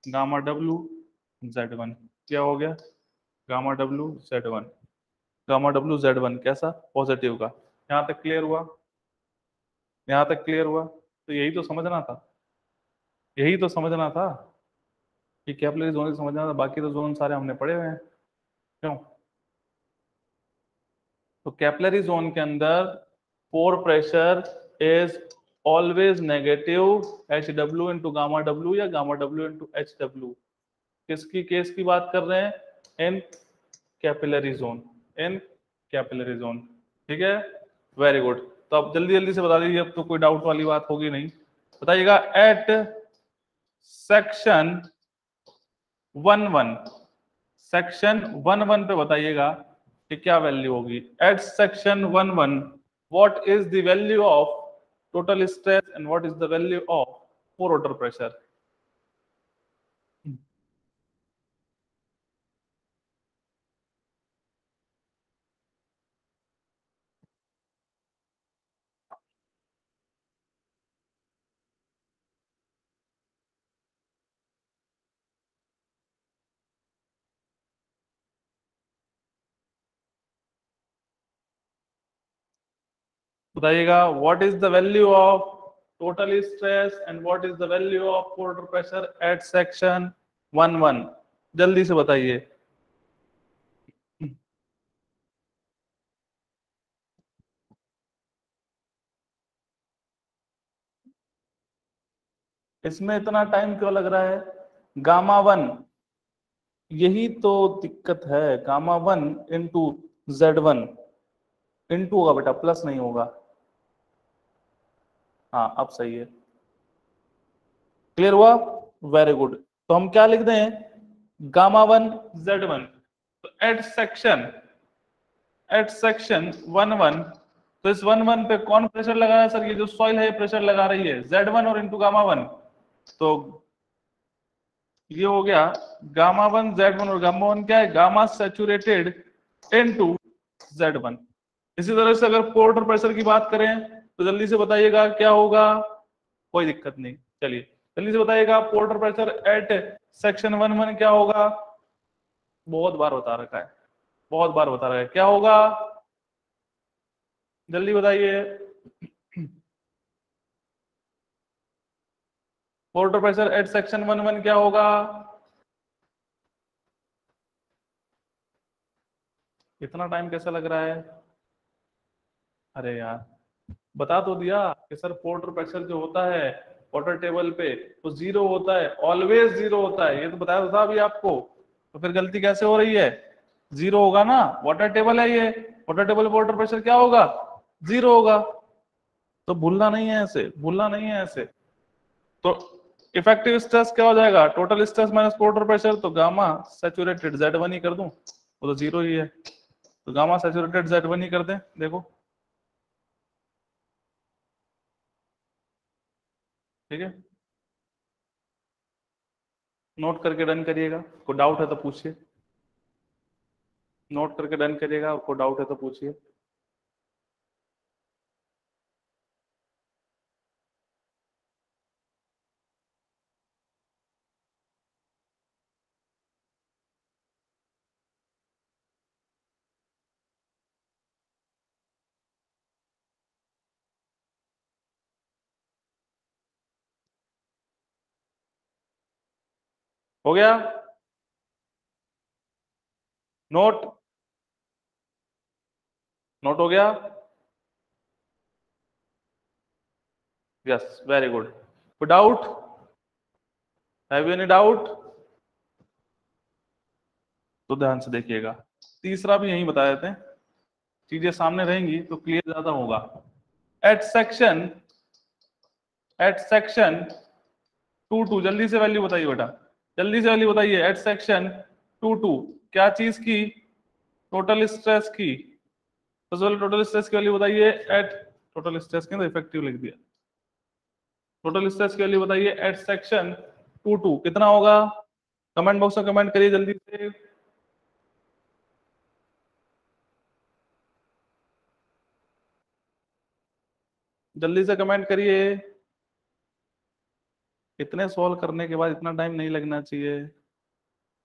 गामा डब्ल्यू Z1, क्या हो गया, gamma W Z1, gamma W Z1 कैसा, पॉजिटिव का। यहाँ तक क्लियर हुआ, यहाँ तक क्लियर हुआ? तो यही तो समझना था, यही तो समझना था कि कैपिलरी जोन समझना था, बाकी तो जोन सारे हमने पढ़े हुए हैं। क्यों? तो कैपिलरी जोन के अंदर pore pressure is always negative HW into gamma W या गामा डब्ल्यू इंटू HW। किसकी केस की बात कर रहे हैं, इन कैपिलरी जोन, इन कैपिलरी जोन। ठीक है, वेरी गुड। तो अब जल्दी जल्दी से बता दीजिए, अब तो कोई डाउट वाली बात होगी नहीं। बताइएगा एट सेक्शन 11, सेक्शन 11 पे बताइएगा कि क्या वैल्यू होगी। At section 11 what is the value of total stress and what is the value of pore water pressure. बताइएगा what is the value of total stress and what is the value of pore water pressure at section 11, जल्दी से बताइए। इसमें इतना time क्यों लग रहा है, गामा वन, यही तो दिक्कत है, gamma one into Z1, into होगा बेटा, प्लस नहीं होगा। हाँ अब सही है, क्लियर हुआ, वेरी गुड। तो हम क्या लिख दें, गामा वन Z1। तो एट सेक्शन 11, तो इस 11 पे कौन प्रेशर लगा रहा है सर, ये जो सॉइल है प्रेशर लगा रही है Z1 और इंटू गामा वन, तो ये हो गया गामा वन Z1, और गामा वन क्या है, गामा सैचुरेटेड इनटू Z1। इसी तरह से अगर पोर वाटर प्रेशर की बात करें तो जल्दी से बताइएगा क्या होगा, कोई दिक्कत नहीं, चलिए जल्दी से बताइएगा पोर वाटर प्रेशर एट सेक्शन 11 क्या होगा, बहुत बार बता रखा है, बहुत बार बता रखा है, क्या होगा जल्दी बताइए। Pore water pressure at section 11 क्या होगा, इतना टाइम कैसा लग रहा है, अरे यार बता तो दिया कि सर पोर वाटर प्रेशर जो होता है वाटर टेबल पे वो जीरो होता है, ऑलवेज जीरो होता है, ये तो बताया था अभी आपको, तो फिर गलती कैसे हो रही है। जीरो होगा ना, वाटर टेबल है ये, वाटर टेबल पर वाटर प्रेशर क्या होगा, जीरो होगा। तो भूलना नहीं है ऐसे, भूलना नहीं है ऐसे। तो इफेक्टिव स्ट्रेस क्या हो जाएगा, total stress minus water pressure, तो गामा सैचुरेटेड Z1 ही कर दूं, वो तो जीरो ही है, तो गामा सैचुरेटेड Z1 ही कर दें। देखो ठीक है, नोट करके डन करिएगा, कोई डाउट है तो पूछिए, नोट करके डन करिएगा, कोई डाउट है तो पूछिए। हो गया नोट, नोट हो गया, यस वेरी गुड। कोई doubt, have you any doubt? तो ध्यान से देखिएगा, तीसरा भी यही बता देते हैं, चीजें सामने रहेंगी तो क्लियर ज्यादा होगा। एट सेक्शन, एट सेक्शन 2 जल्दी से वैल्यू बताइए बेटा, जल्दी से वैल्यू बताइए। एट सेक्शन 2 क्या चीज की, टोटल स्ट्रेस की, सबसे पहले टोटल स्ट्रेस की वैल्यू बताइए। एट टोटल स्ट्रेस के इफेक्टिव लिख दिया, टोटल स्ट्रेस की वैल्यू बताइए एट सेक्शन 2 कितना होगा, कमेंट बॉक्स में कमेंट करिए जल्दी से। जल्दी से कमेंट करिए, इतने सॉल्व करने के बाद इतना टाइम नहीं लगना चाहिए,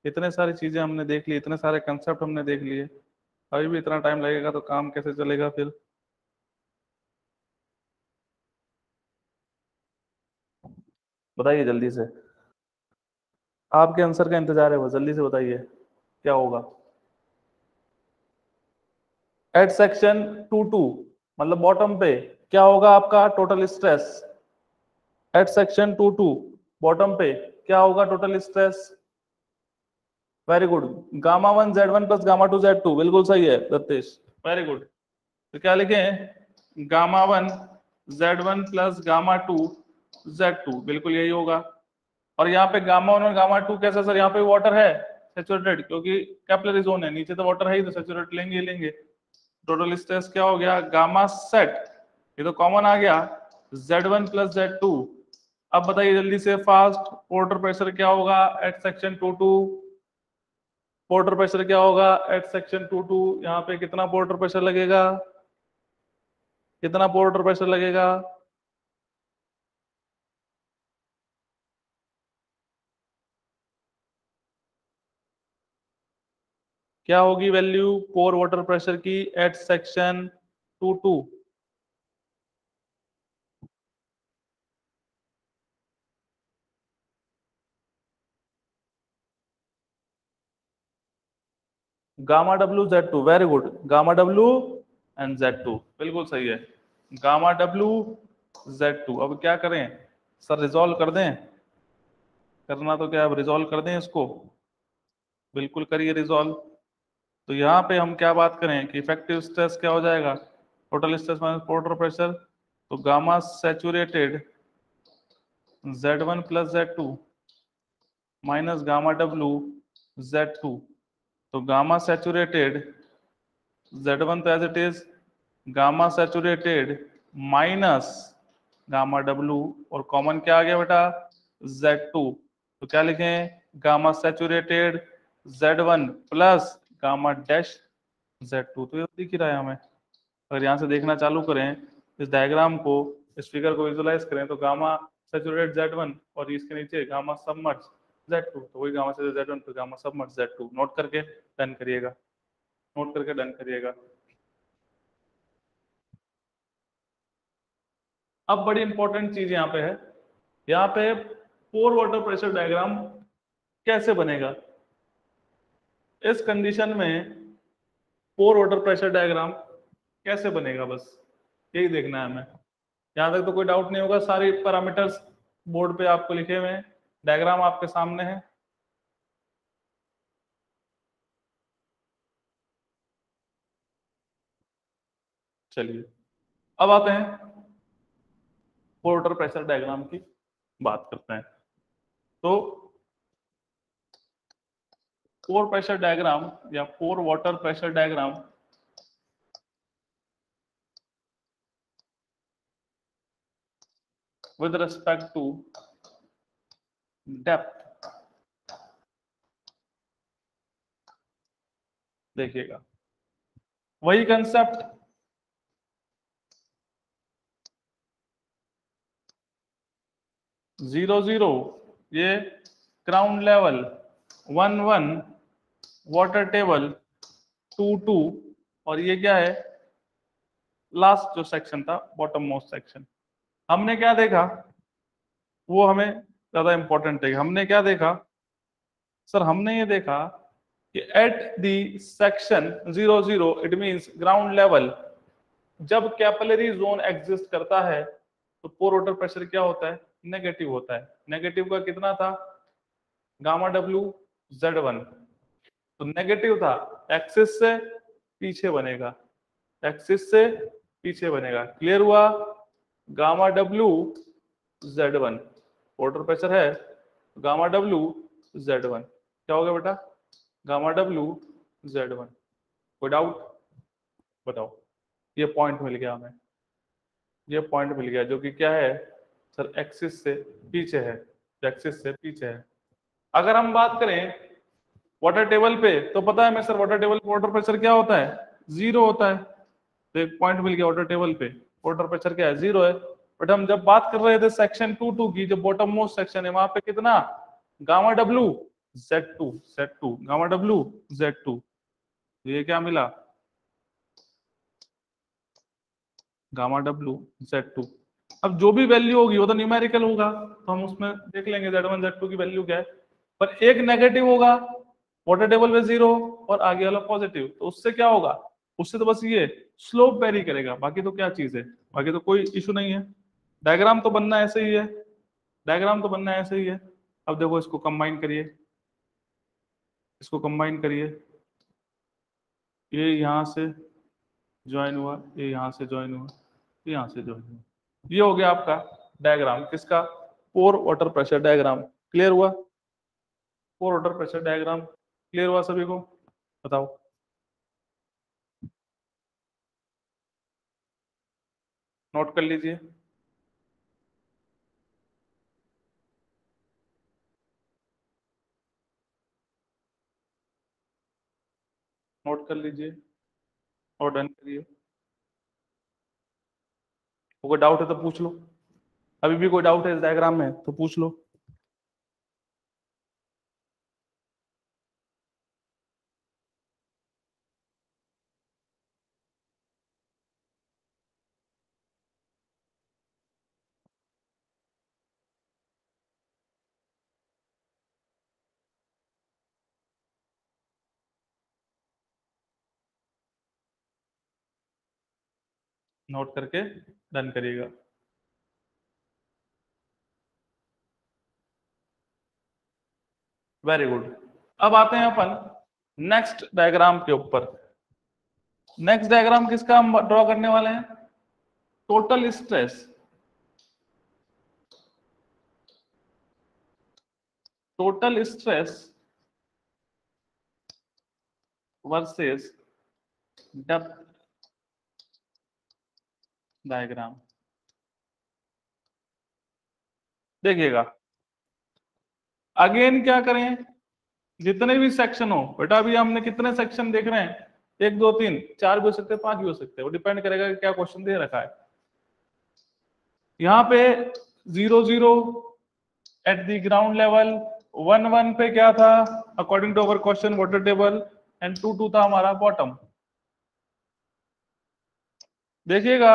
इतने सारी चीजें हमने देख ली, इतने सारे कंसेप्ट हमने देख लिए, अभी भी इतना टाइम लगेगा तो काम कैसे चलेगा फिर। बताइए जल्दी से, आपके आंसर का इंतजार है, बस जल्दी से बताइए क्या होगा। एट सेक्शन 2 मतलब बॉटम पे क्या होगा आपका total stress, at section 2 bottom पे क्या होगा total stress, very good, gamma 1 Z1 plus gamma 2 Z2, बिल्कुल सही है दत्तेश, वेरी गुड। तो क्या लिखें, gamma 1 Z1 plus gamma 2 Z2, बिल्कुल यही होगा। और यहाँ पे गामा 1 और गामा 2 कैसा सर, यहाँ पे वाटर है सैचुरेटेड, क्योंकि कैपिलरी जोन है, नीचे तो वाटर है ही, तो सैचुरेट लेंगे ही लेंगे। टोटल स्ट्रेस क्या हो गया, गामा सेट, ये तो कॉमन आ गया, Z1 प्लस Z2। अब बताइए जल्दी से फास्ट, वाटर प्रेशर क्या होगा एट सेक्शन 2 वाटर प्रेशर क्या होगा एट सेक्शन 2 यहाँ पे कितना वाटर प्रेशर लगेगा, कितना वाटर प्रेशर लगेगा, क्या होगी वैल्यू कोर वाटर प्रेशर की at section 2 gamma W Z2, very good, gamma W and Z2 बिल्कुल सही है, गामा W Z2। अब क्या करें सर, रिजॉल्व कर दें, करना तो क्या, अब रिजॉल्व कर दें इसको, बिल्कुल करिए रिजॉल्व। तो यहाँ पे हम क्या बात करें कि इफेक्टिव स्ट्रेस क्या हो जाएगा, total stress minus water pressure, तो gamma saturated Z1 plus Z2 minus gamma W Z2, तो गामा सैचुरेटेड Z1 तो as it is, gamma saturated minus gamma W, और कॉमन क्या आ गया बेटा Z2, तो क्या लिखें, गामा सैचुरेटेड Z1 प्लस गामा-Z2, तो ये दिख ही रहा है हमें। अगर यहाँ से देखना चालू करें इस डायग्राम को, इस फिगर को विजुलाइज करें, तो गामा सैचुरेटेड Z1 और इसके नीचे गामा सबमर्ज Z2, तो वही गामा सैचुरेटेड Z1 तो गामा सबमर्ज Z2, नोट करके डन करिएगा, नोट करके डन करिएगा। अब बड़ी इंपॉर्टेंट चीज यहाँ पे है, यहाँ पे पोर वाटर प्रेशर डायग्राम कैसे बनेगा, इस कंडीशन में पोर वाटर प्रेशर डायग्राम कैसे बनेगा, बस यही देखना है हमें। यहाँ तक तो कोई डाउट नहीं होगा, सारे पैरामीटर्स बोर्ड पे आपको लिखे हुए हैं, डायग्राम आपके सामने है। चलिए अब आते हैं पोर वाटर प्रेशर डायग्राम की बात करते हैं। तो पोर प्रेशर डायग्राम या pore water pressure diagram with respect to depth, देखिएगा वही कंसेप्ट, जीरो जीरो ये ग्राउंड लेवल, 1 1 वाटर टेबल, 2 2 और ये क्या है लास्ट जो सेक्शन था बॉटम मोस्ट सेक्शन। हमने क्या देखा वो हमें ज्यादा इंपॉर्टेंट है। हमने क्या देखा सर, हमने ये देखा कि at the section 0 0 it means ground level, जब कैपिलरी जोन एग्जिस्ट करता है तो पोर वाटर प्रेशर क्या होता है, नेगेटिव होता है। नेगेटिव का कितना था, गामा डब्ल्यू Z1, तो नेगेटिव था, एक्सिस से पीछे बनेगा, एक्सिस से पीछे बनेगा। क्लियर हुआ, gamma W Z1 water pressure है, गामा डब्ल्यू Z1 क्या हो गया बेटा, गामा डब्ल्यू Z1। कोई डाउट बताओ। ये पॉइंट मिल गया हमें, ये पॉइंट मिल गया जो कि क्या है सर, एक्सिस से पीछे है, एक्सिस से पीछे है। अगर हम बात करें वाटर टेबल पे तो पता है मैं सर, वाटर टेबल पे वाटर प्रेशर क्या होता है, जीरो होता है। तो एक पॉइंट मिल गया, वाटर टेबल पे वाटर प्रेशर क्या है, जीरो है। बट हम जब बात कर रहे थे सेक्शन 2 2 की, जो बॉटम मोस्ट सेक्शन है, वहां पे कितना, gamma W Z2 gamma W Z2, ये क्या मिला, गामा डब्ल्यू Z2। अब जो भी वैल्यू होगी वो तो न्यूमेरिकल होगा, तो हम उसमें देख लेंगे Z1 Z2 की वैल्यू क्या है। पर एक नेगेटिव होगा वाटर टेबल पे जीरो और आगे वाला पॉजिटिव, तो उससे क्या होगा, उससे तो बस ये स्लोप वेरी करेगा, बाकी तो क्या चीज है, बाकी तो कोई इशू नहीं है। डायग्राम तो बनना ऐसे ही है, डायग्राम तो बनना ऐसे ही है। अब देखो इसको कंबाइन करिए, इसको कंबाइन करिए, ये यहाँ से ज्वाइन हुआ, ये यहाँ से ज्वाइन हुआ, ये यहाँ से ज्वाइन हुआ, ये हो गया आपका डायग्राम किसका, पोर वाटर प्रेशर डायग्राम। क्लियर हुआ, पोर वाटर प्रेशर डायग्राम क्लियर हुआ सभी को, बताओ। नोट कर लीजिए, नोट कर लीजिए और डन करिए। कोई डाउट है तो पूछ लो, अभी भी कोई डाउट है इस डायग्राम में तो पूछ लो। नोट करके डन करिएगा। Very good. अब आते हैं अपन नेक्स्ट डायग्राम के ऊपर। नेक्स्ट डायग्राम किसका हम ड्रॉ करने वाले हैं, total stress, total stress versus depth diagram. देखिएगा अगेन क्या करें, जितने भी सेक्शन हो बेटा, अभी हमने कितने सेक्शन देख रहे हैं, 1 2 3 4 भी हो सकते हैं, 5 भी हो सकते हैं, वो डिपेंड करेगा कि क्या क्वेश्चन दे रखा है। यहाँ पे 0 0 एट द ग्राउंड लेवल, 1 1 पे क्या था according to our question water table, and 2 2 था हमारा बॉटम। देखिएगा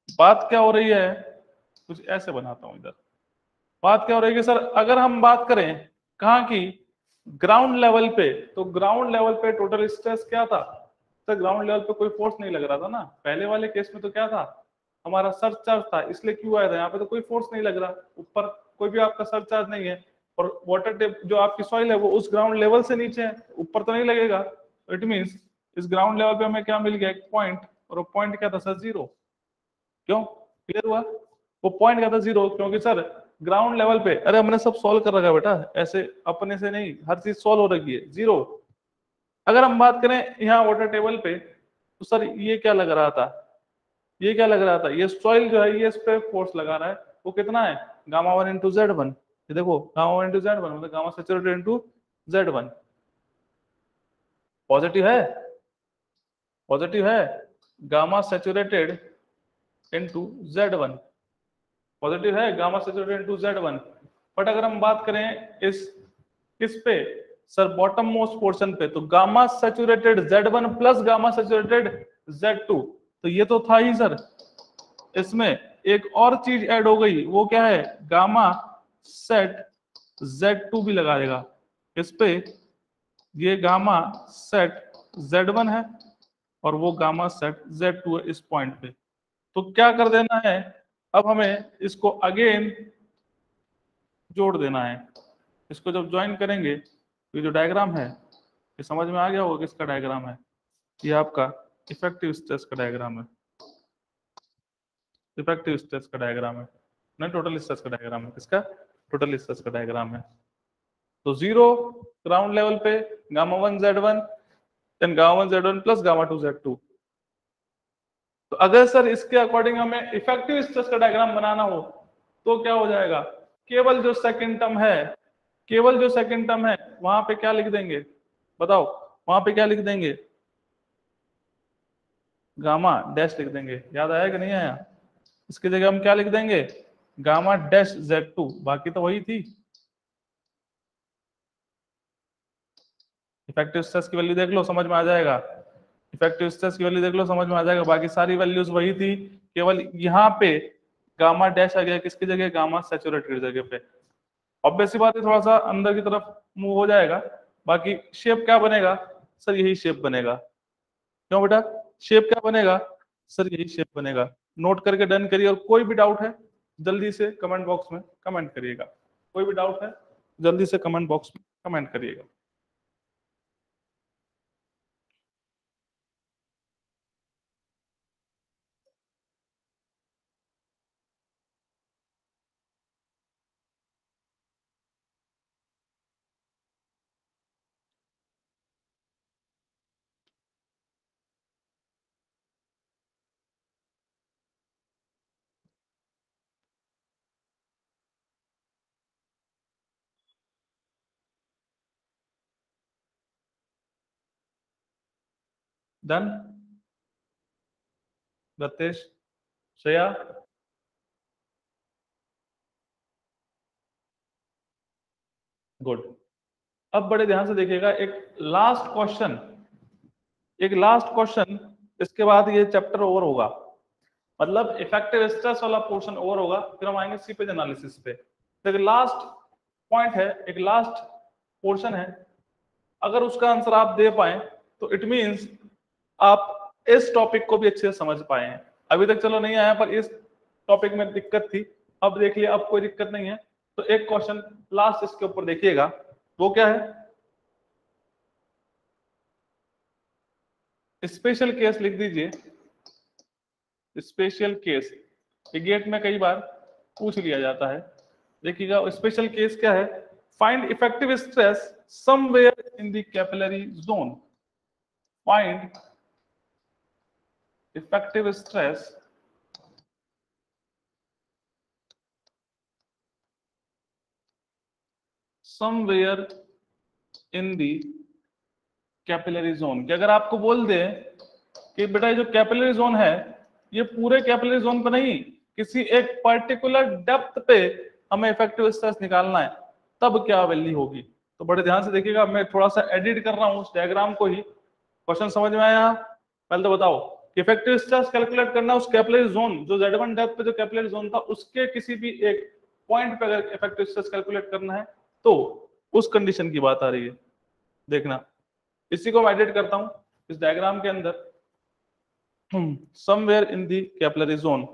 बात क्या हो रही है, कुछ ऐसे बनाता हूं इधर। बात क्या हो रही है सर, अगर हम बात करें कहाँ की, ग्राउंड लेवल पे, तो ग्राउंड लेवल पे टोटल स्ट्रेस क्या था सर, ग्राउंड लेवल पे कोई फोर्स नहीं लग रहा था ना। पहले वाले केस में तो क्या था, हमारा सर्च चार्ज था, इसलिए क्यों आया था, यहाँ पे तो कोई फोर्स नहीं लग रहा, ऊपर कोई भी आपका सर्च चार्ज नहीं है, और वाटर टेप जो आपकी सॉइल है वो उस ग्राउंड लेवल से नीचे है, ऊपर तो नहीं लगेगा। इट मीन्स इस ग्राउंड लेवल पे हमें क्या मिल गया, एक पॉइंट, और वो पॉइंट क्या था सर, जीरो। क्यों, क्लियर हुआ? वो पॉइंट क्या था, जीरो, क्योंकि सर ग्राउंड लेवल पे, अरे हमने सब सॉल्व कर रखा है बेटा, ऐसे अपने से नहीं, हर चीज सॉल्व हो रखी है, जीरो। अगर हम बात करें यहाँ वाटर टेबल पे, तो सर ये क्या लग रहा था, ये क्या लग रहा था, ये सॉइल जो है ये इस पे फोर्स लगा रहा है, वो कितना है, गामा 1 इंटू जेड वन। ये देखो गामा 1 इंटू जेड वन मतलब gamma saturated into Z one. Positive है, पॉजिटिव है, gamma saturated into Z one, positive है, gamma saturated into Z1। But अगर हम बात करें इस किस पे सर, बॉटम मोस्ट पोर्शन पे, तो gamma saturated Z1 plus gamma saturated Z2, तो ये तो था ही सर। इसमें एक और चीज ऐड हो गई, वो क्या है, गामा सेट Z2 भी लगा देगा इस पे। ये गामा सेट Z1 है और वो गामा सेट Z2 है इस पॉइंट पे। तो क्या कर देना है, अब हमें इसको अगेन जोड़ देना है। इसको जब ज्वाइन करेंगे तो ये जो डायग्राम है, ये समझ में आ गया होगा किसका डायग्राम है, ये आपका इफेक्टिव स्ट्रेस का डायग्राम है, इफेक्टिव स्ट्रेस का डायग्राम है, नहीं टोटल स्ट्रेस का डायग्राम है, किसका, टोटल स्ट्रेस का डायग्राम है। तो जीरो ग्राउंड लेवल पे, gamma 1 Z1 then gamma 1 Z1 plus gamma 2 Z2। तो अगर सर इसके अकॉर्डिंग हमें इफेक्टिव स्ट्रेस का डायग्राम बनाना हो तो क्या हो जाएगा, केवल जो सेकंड टर्म है, केवल जो सेकंड टर्म है वहां पे क्या लिख देंगे, बताओ, वहां पे क्या लिख देंगे, गामा डैश लिख देंगे। याद आया कि नहीं आया? इसकी जगह हम क्या लिख देंगे, गामा डैश Z2, बाकी तो वही थी। इफेक्टिव स्ट्रेस की वैल्यू देख लो, समझ में आ जाएगा, इफेक्टिव स्ट्रेस की वैल्यू देख लो, समझ में आ जाएगा, बाकी सारी वैल्यूज वही थी, केवल यहाँ पे गामा डैश आ गया किसकी जगह, गामा सैचुरेटेड जगह पे। ऑब्वियस सी बात है, थोड़ा सा अंदर की तरफ मूव हो जाएगा, बाकी शेप क्या बनेगा सर, यही शेप बनेगा। क्यों बेटा, शेप क्या बनेगा सर, यही शेप बनेगा। नोट करके डन करिए, और कोई भी डाउट है जल्दी से कमेंट बॉक्स में कमेंट करिएगा, कोई भी डाउट है जल्दी से कमेंट बॉक्स में कमेंट करिएगा। Done, Gatesh, Shreya, good. अब बड़े ध्यान से देखिएगा, एक लास्ट क्वेश्चन, एक लास्ट क्वेश्चन, इसके बाद ये चैप्टर ओवर होगा, मतलब इफेक्टिव स्ट्रेस वाला पोर्शन ओवर होगा, फिर हम आएंगे सीपेज एनालिसिस पे। तो एक लास्ट पॉइंट है, एक लास्ट पोर्शन है, अगर उसका आंसर आप दे पाए तो इट मींस आप इस टॉपिक को भी अच्छे से समझ पाए हैं। अभी तक चलो नहीं आया, पर इस टॉपिक में दिक्कत थी, अब देख लिया, अब कोई दिक्कत नहीं है। तो एक क्वेश्चन लास्ट इसके ऊपर देखिएगा, वो क्या है, स्पेशल केस लिख दीजिए, स्पेशल केस, गेट में कई बार पूछ लिया जाता है। देखिएगा स्पेशल केस क्या है, find effective stress somewhere in the capillary zone, find effective stress somewhere in the capillary zone. कि अगर आपको बोल दे कि बेटा ये जो कैपिलरी जोन है, ये पूरे कैपिलरी जोन पे नहीं, किसी एक पर्टिकुलर डेप्थ पे हमें इफेक्टिव स्ट्रेस निकालना है, तब क्या वैल्यू होगी। तो बड़े ध्यान से देखिएगा, मैं थोड़ा सा एडिट कर रहा हूँ उस डायग्राम को ही। क्वेश्चन समझ में आया? पहले तो बताओ, इफेक्टिव स्ट्रेस कैलकुलेट करना उस कैपिलरी जोन, जो Z1 डेप्थ पे जो कैपिलरी जोन था, उसके किसी भी एक पॉइंट पे अगर इफेक्टिव स्ट्रेस कैलकुलेट करना है तो उस कंडीशन की बात आ रही है। देखना, इसी को मैं एडिट करता हूं इस डायग्राम के अंदर, somewhere in the capillary zone.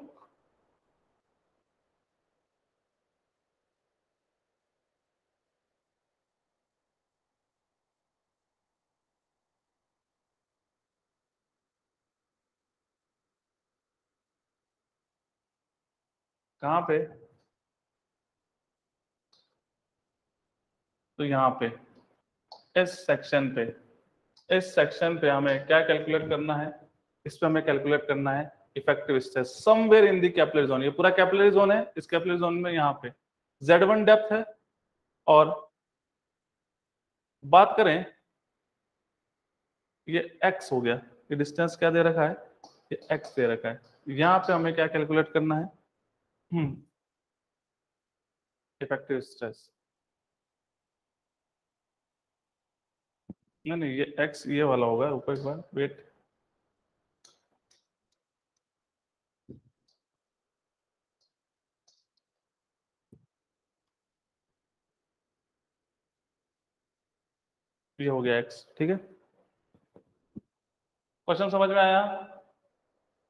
कहाँ पे? तो यहाँ पे इस सेक्शन पे हमें क्या कैलकुलेट करना है? इस पे हमें कैलकुलेट करना है effective stress somewhere in the capillary zone. ये पूरा कैपिलरी जोन है, इस कैपिलरी जोन में यहाँ पे Z1 डेप्थ है, और बात करें ये x हो गया, ये डिस्टेंस क्या दे रखा है? ये x दे रखा है। यहाँ पे हमें क्या कैलकुलेट करना है? Effective stress. नहीं, ये x ये वाला होगा ऊपर, एक बार वेट, ये हो गया x, ठीक है। क्वेश्चन समझ में आया?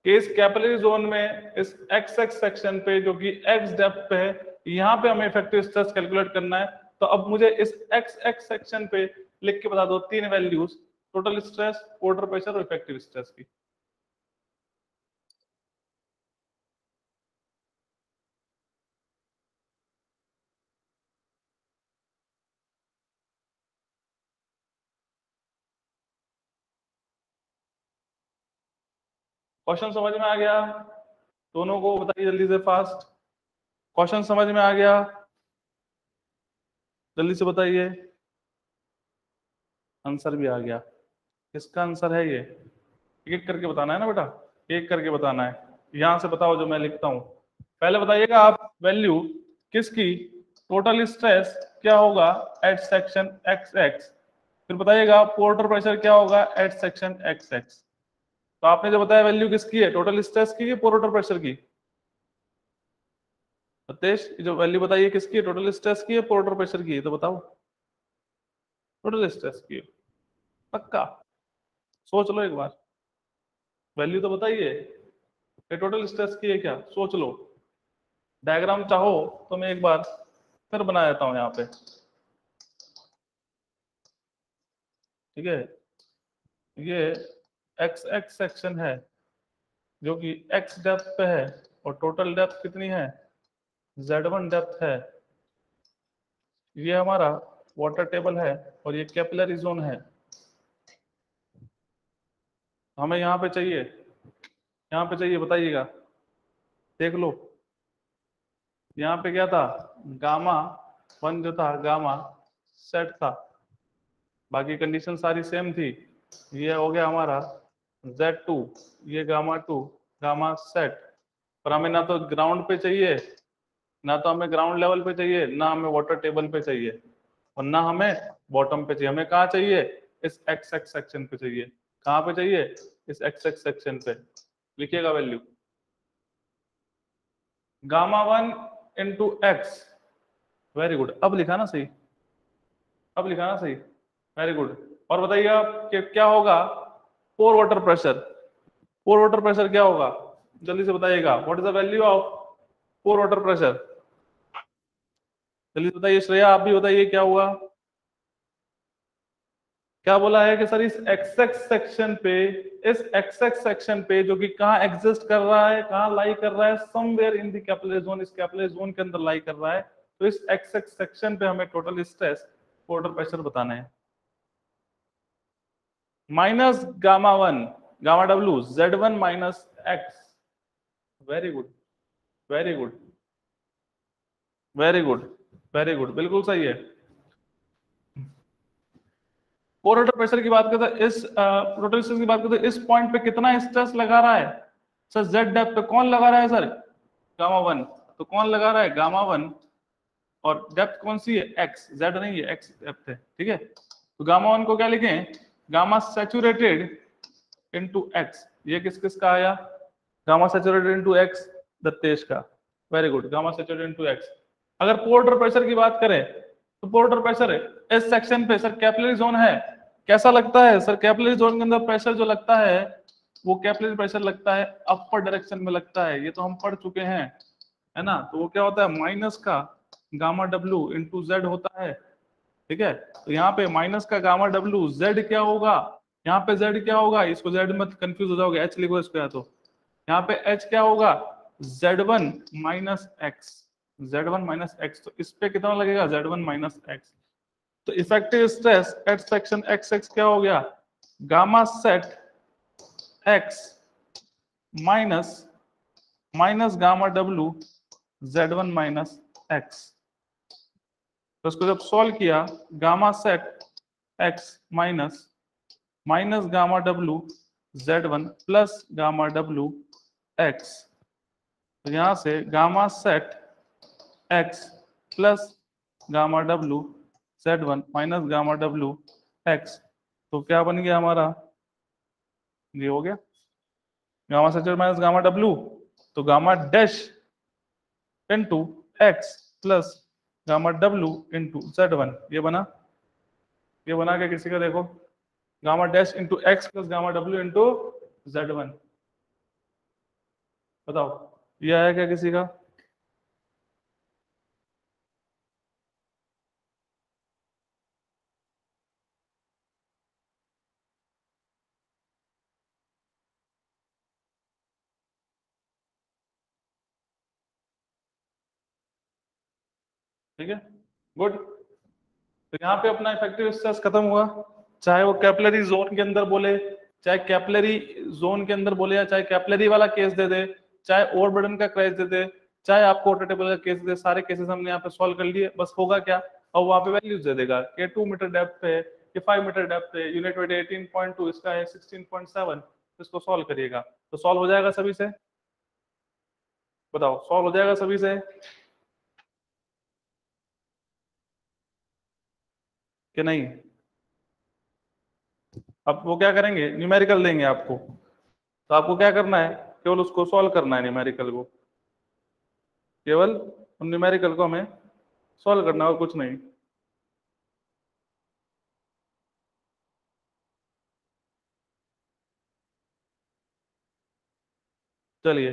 कि इस कैपिलरी जोन में इस XX सेक्शन पे जो कि x डेप्थ पे है, यहाँ पे हमें इफेक्टिव स्ट्रेस कैलकुलेट करना है। तो अब मुझे इस XX सेक्शन पे लिख के बता दो तीन values, total stress, porter pressure और इफेक्टिव स्ट्रेस की। क्वेश्चन समझ में आ गया? दोनों को बताइए जल्दी से, फास्ट। क्वेश्चन समझ में आ गया? जल्दी से बताइए। आंसर भी आ गया। किसका आंसर है ये? एक करके बताना है ना बेटा, एक करके बताना है। यहां से बताओ जो मैं लिखता हूं। पहले बताइएगा आप वैल्यू किसकी, टोटल स्ट्रेस क्या होगा एट सेक्शन XX, फिर बताइएगा पोर्टर प्रेशर क्या होगा एट सेक्शन XX। तो आपने जो बताया वैल्यू किसकी है, टोटल स्ट्रेस की, पोर्टर प्रेशर की? सतेश, जो वैल्यू बताइए किसकी है, टोटल स्ट्रेस की है, पोर्टर प्रेशर की है? तो बताओ। टोटल स्ट्रेस की है, पक्का? सोच लो एक बार, वैल्यू तो बताइए। ये टोटल स्ट्रेस की है क्या? सोच लो। डायग्राम चाहो तो मैं एक बार फिर बना देता हूं यहाँ पे, ठीक है। ये XX सेक्शन है जो कि x डेप्थ पे है, और टोटल डेप्थ कितनी है? Z1 डेप्थ है। ये हमारा वाटर टेबल है और ये कैपिलरी जोन है। हमें यहाँ पे चाहिए, यहाँ पे चाहिए, बताइएगा। देख लो, यहाँ पे क्या था? गामा 1 जो था, गामा सेट था, बाकी कंडीशन सारी सेम थी। ये हो गया हमारा Z2, ये गामा 2, गामा सेट। पर हमें ना तो ग्राउंड पे चाहिए, ना तो हमें ग्राउंड लेवल पे चाहिए, ना हमें वाटर टेबल पे चाहिए, और ना हमें बॉटम पे चाहिए। हमें कहाँ चाहिए? इस XX सेक्शन पे चाहिए। कहाँ पे चाहिए? इस XX सेक्शन पे। लिखिएगा value gamma 1 into x. Very good, अब लिखा ना सही, अब लिखा ना सही, वेरी गुड। और बताइए आप कि क्या होगा पोर वाटर प्रेशर? पोर वाटर प्रेशर क्या होगा? जल्दी से बताइएगा। What is the value of pore water pressure? जल्दी बताइए। श्रेया आप भी बताइए क्या हुआ? क्या बोला है कि सर इस XX सेक्शन पे, इस XX सेक्शन पे जो कि कहाँ एग्जिस्ट कर रहा है, कहाँ लाई कर रहा है? Somewhere in the capillary zone, इस कैपिलरी जोन के अंदर लाई कर रहा है। तो इस XX सेक्शन पे हमें टोटल स्ट्रेस, वाटर प्रेशर बताना है। Minus gamma 1, gamma W, Z1 minus x. Very good, very good, very good, very good, बिल्कुल सही है। पोर वाटर प्रेशर की बात करते हैं, इस टोटल स्ट्रेस की बात करते हैं, इस पॉइंट पे कितना स्ट्रेस लगा रहा है? सर Z डेप्थ पे कौन लगा रहा है सर? गामा 1। तो कौन लगा रहा है? गामा 1। और डेप्थ कौन सी है? X, Z नहीं है, X डेप्थ है, ठीक है। तो गामा 1 को क्या लिखें? Gamma saturated into X। ये किस किस का आया? Gamma saturated into X, Dattesh का। Very good, gamma saturated into X। अगर पोर्टर प्रेशर की बात करें तो पोर्टर प्रेशर इस सेक्शन पे, सर कैपिलरी जोन है, कैसा लगता है सर? कैपिलरी जोन के अंदर प्रेशर जो लगता है वो कैपिलरी प्रेशर लगता है अपर डायरेक्शन में लगता है, ये तो हम पढ़ चुके हैं, है ना। तो वो क्या होता है? माइनस का गामा W इंटू Z होता है, ठीक है। तो यहाँ पे माइनस का गामा W, Z क्या होगा? यहाँ पे Z क्या होगा? इसको Z मत कंफ्यूज हो जाओगे, H लिखो इसको, या तो यहाँ पे H क्या होगा? z1 minus x, z1 minus x, तो इस पे कितना लगेगा z1 माइनस एक्स। तो effective stress at section x x क्या हो गया, gamma sat x minus minus gamma W z1 minus x. तो इसको जब सॉल्व किया, gamma sat x minus minus gamma W z1 plus gamma W x, तो यहां से gamma sat x plus gamma W z1 minus gamma W x, तो क्या बन गया हमारा, ये हो गया gamma sat minus gamma W, तो gamma dash into x plus gamma W into z1, ये बना क्या किसी का, देखो gamma dash into x plus gamma W into z1, बताओ ये आया क्या किसी का। ठीक है, गुड। तो यहाँ पे अपना इफेक्टिव स्ट्रेस खत्म हुआ, चाहे वो कैपिलरी जोन के अंदर बोले, चाहे कैपिलरी जोन के अंदर बोले, या चाहे कैपिलरी वाला केस दे दे, चाहे ओवरबर्डन का क्राइस दे दे, चाहे आपको वाटर टेबल का केस दे, सारे केसेस हमने यहाँ पे सॉल्व कर लिए। बस होगा क्या, और वहाँ पे वैल्यूज दे देगा कि 2 मीटर डेप्थ पे, ये 5 मीटर डेप्थ पे, यूनिट वेट 18.2, इसका है 16.7, इसको सॉल्व करिएगा तो सॉल्व हो जाएगा सभी से, बताओ सॉल्व हो जाएगा सभी से कि नहीं। अब वो क्या करेंगे, न्यूमेरिकल देंगे आपको, तो आपको क्या करना है, केवल उसको सॉल्व करना है, न्यूमेरिकल को, केवल न्यूमेरिकल को हमें सॉल्व करना है और कुछ नहीं। चलिए,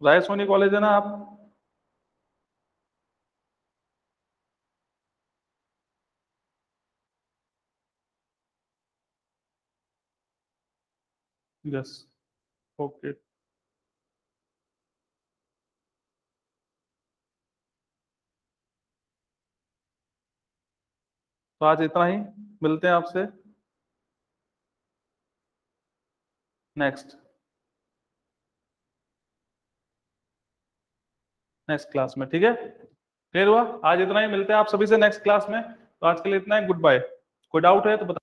राय सोनी कॉलेज है ना आप, यस, ओके। तो आज इतना ही, मिलते हैं आपसे नेक्स्ट नेक्स्ट क्लास में, ठीक है, क्लियर हुआ, आज इतना ही, मिलते हैं आप सभी से नेक्स्ट क्लास में। तो आज के लिए इतना ही, गुड बाय। कोई डाउट है तो बता,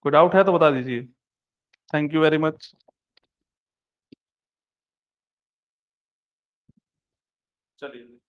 कोई डाउट है तो बता दीजिए। Thank you very much. चलिए।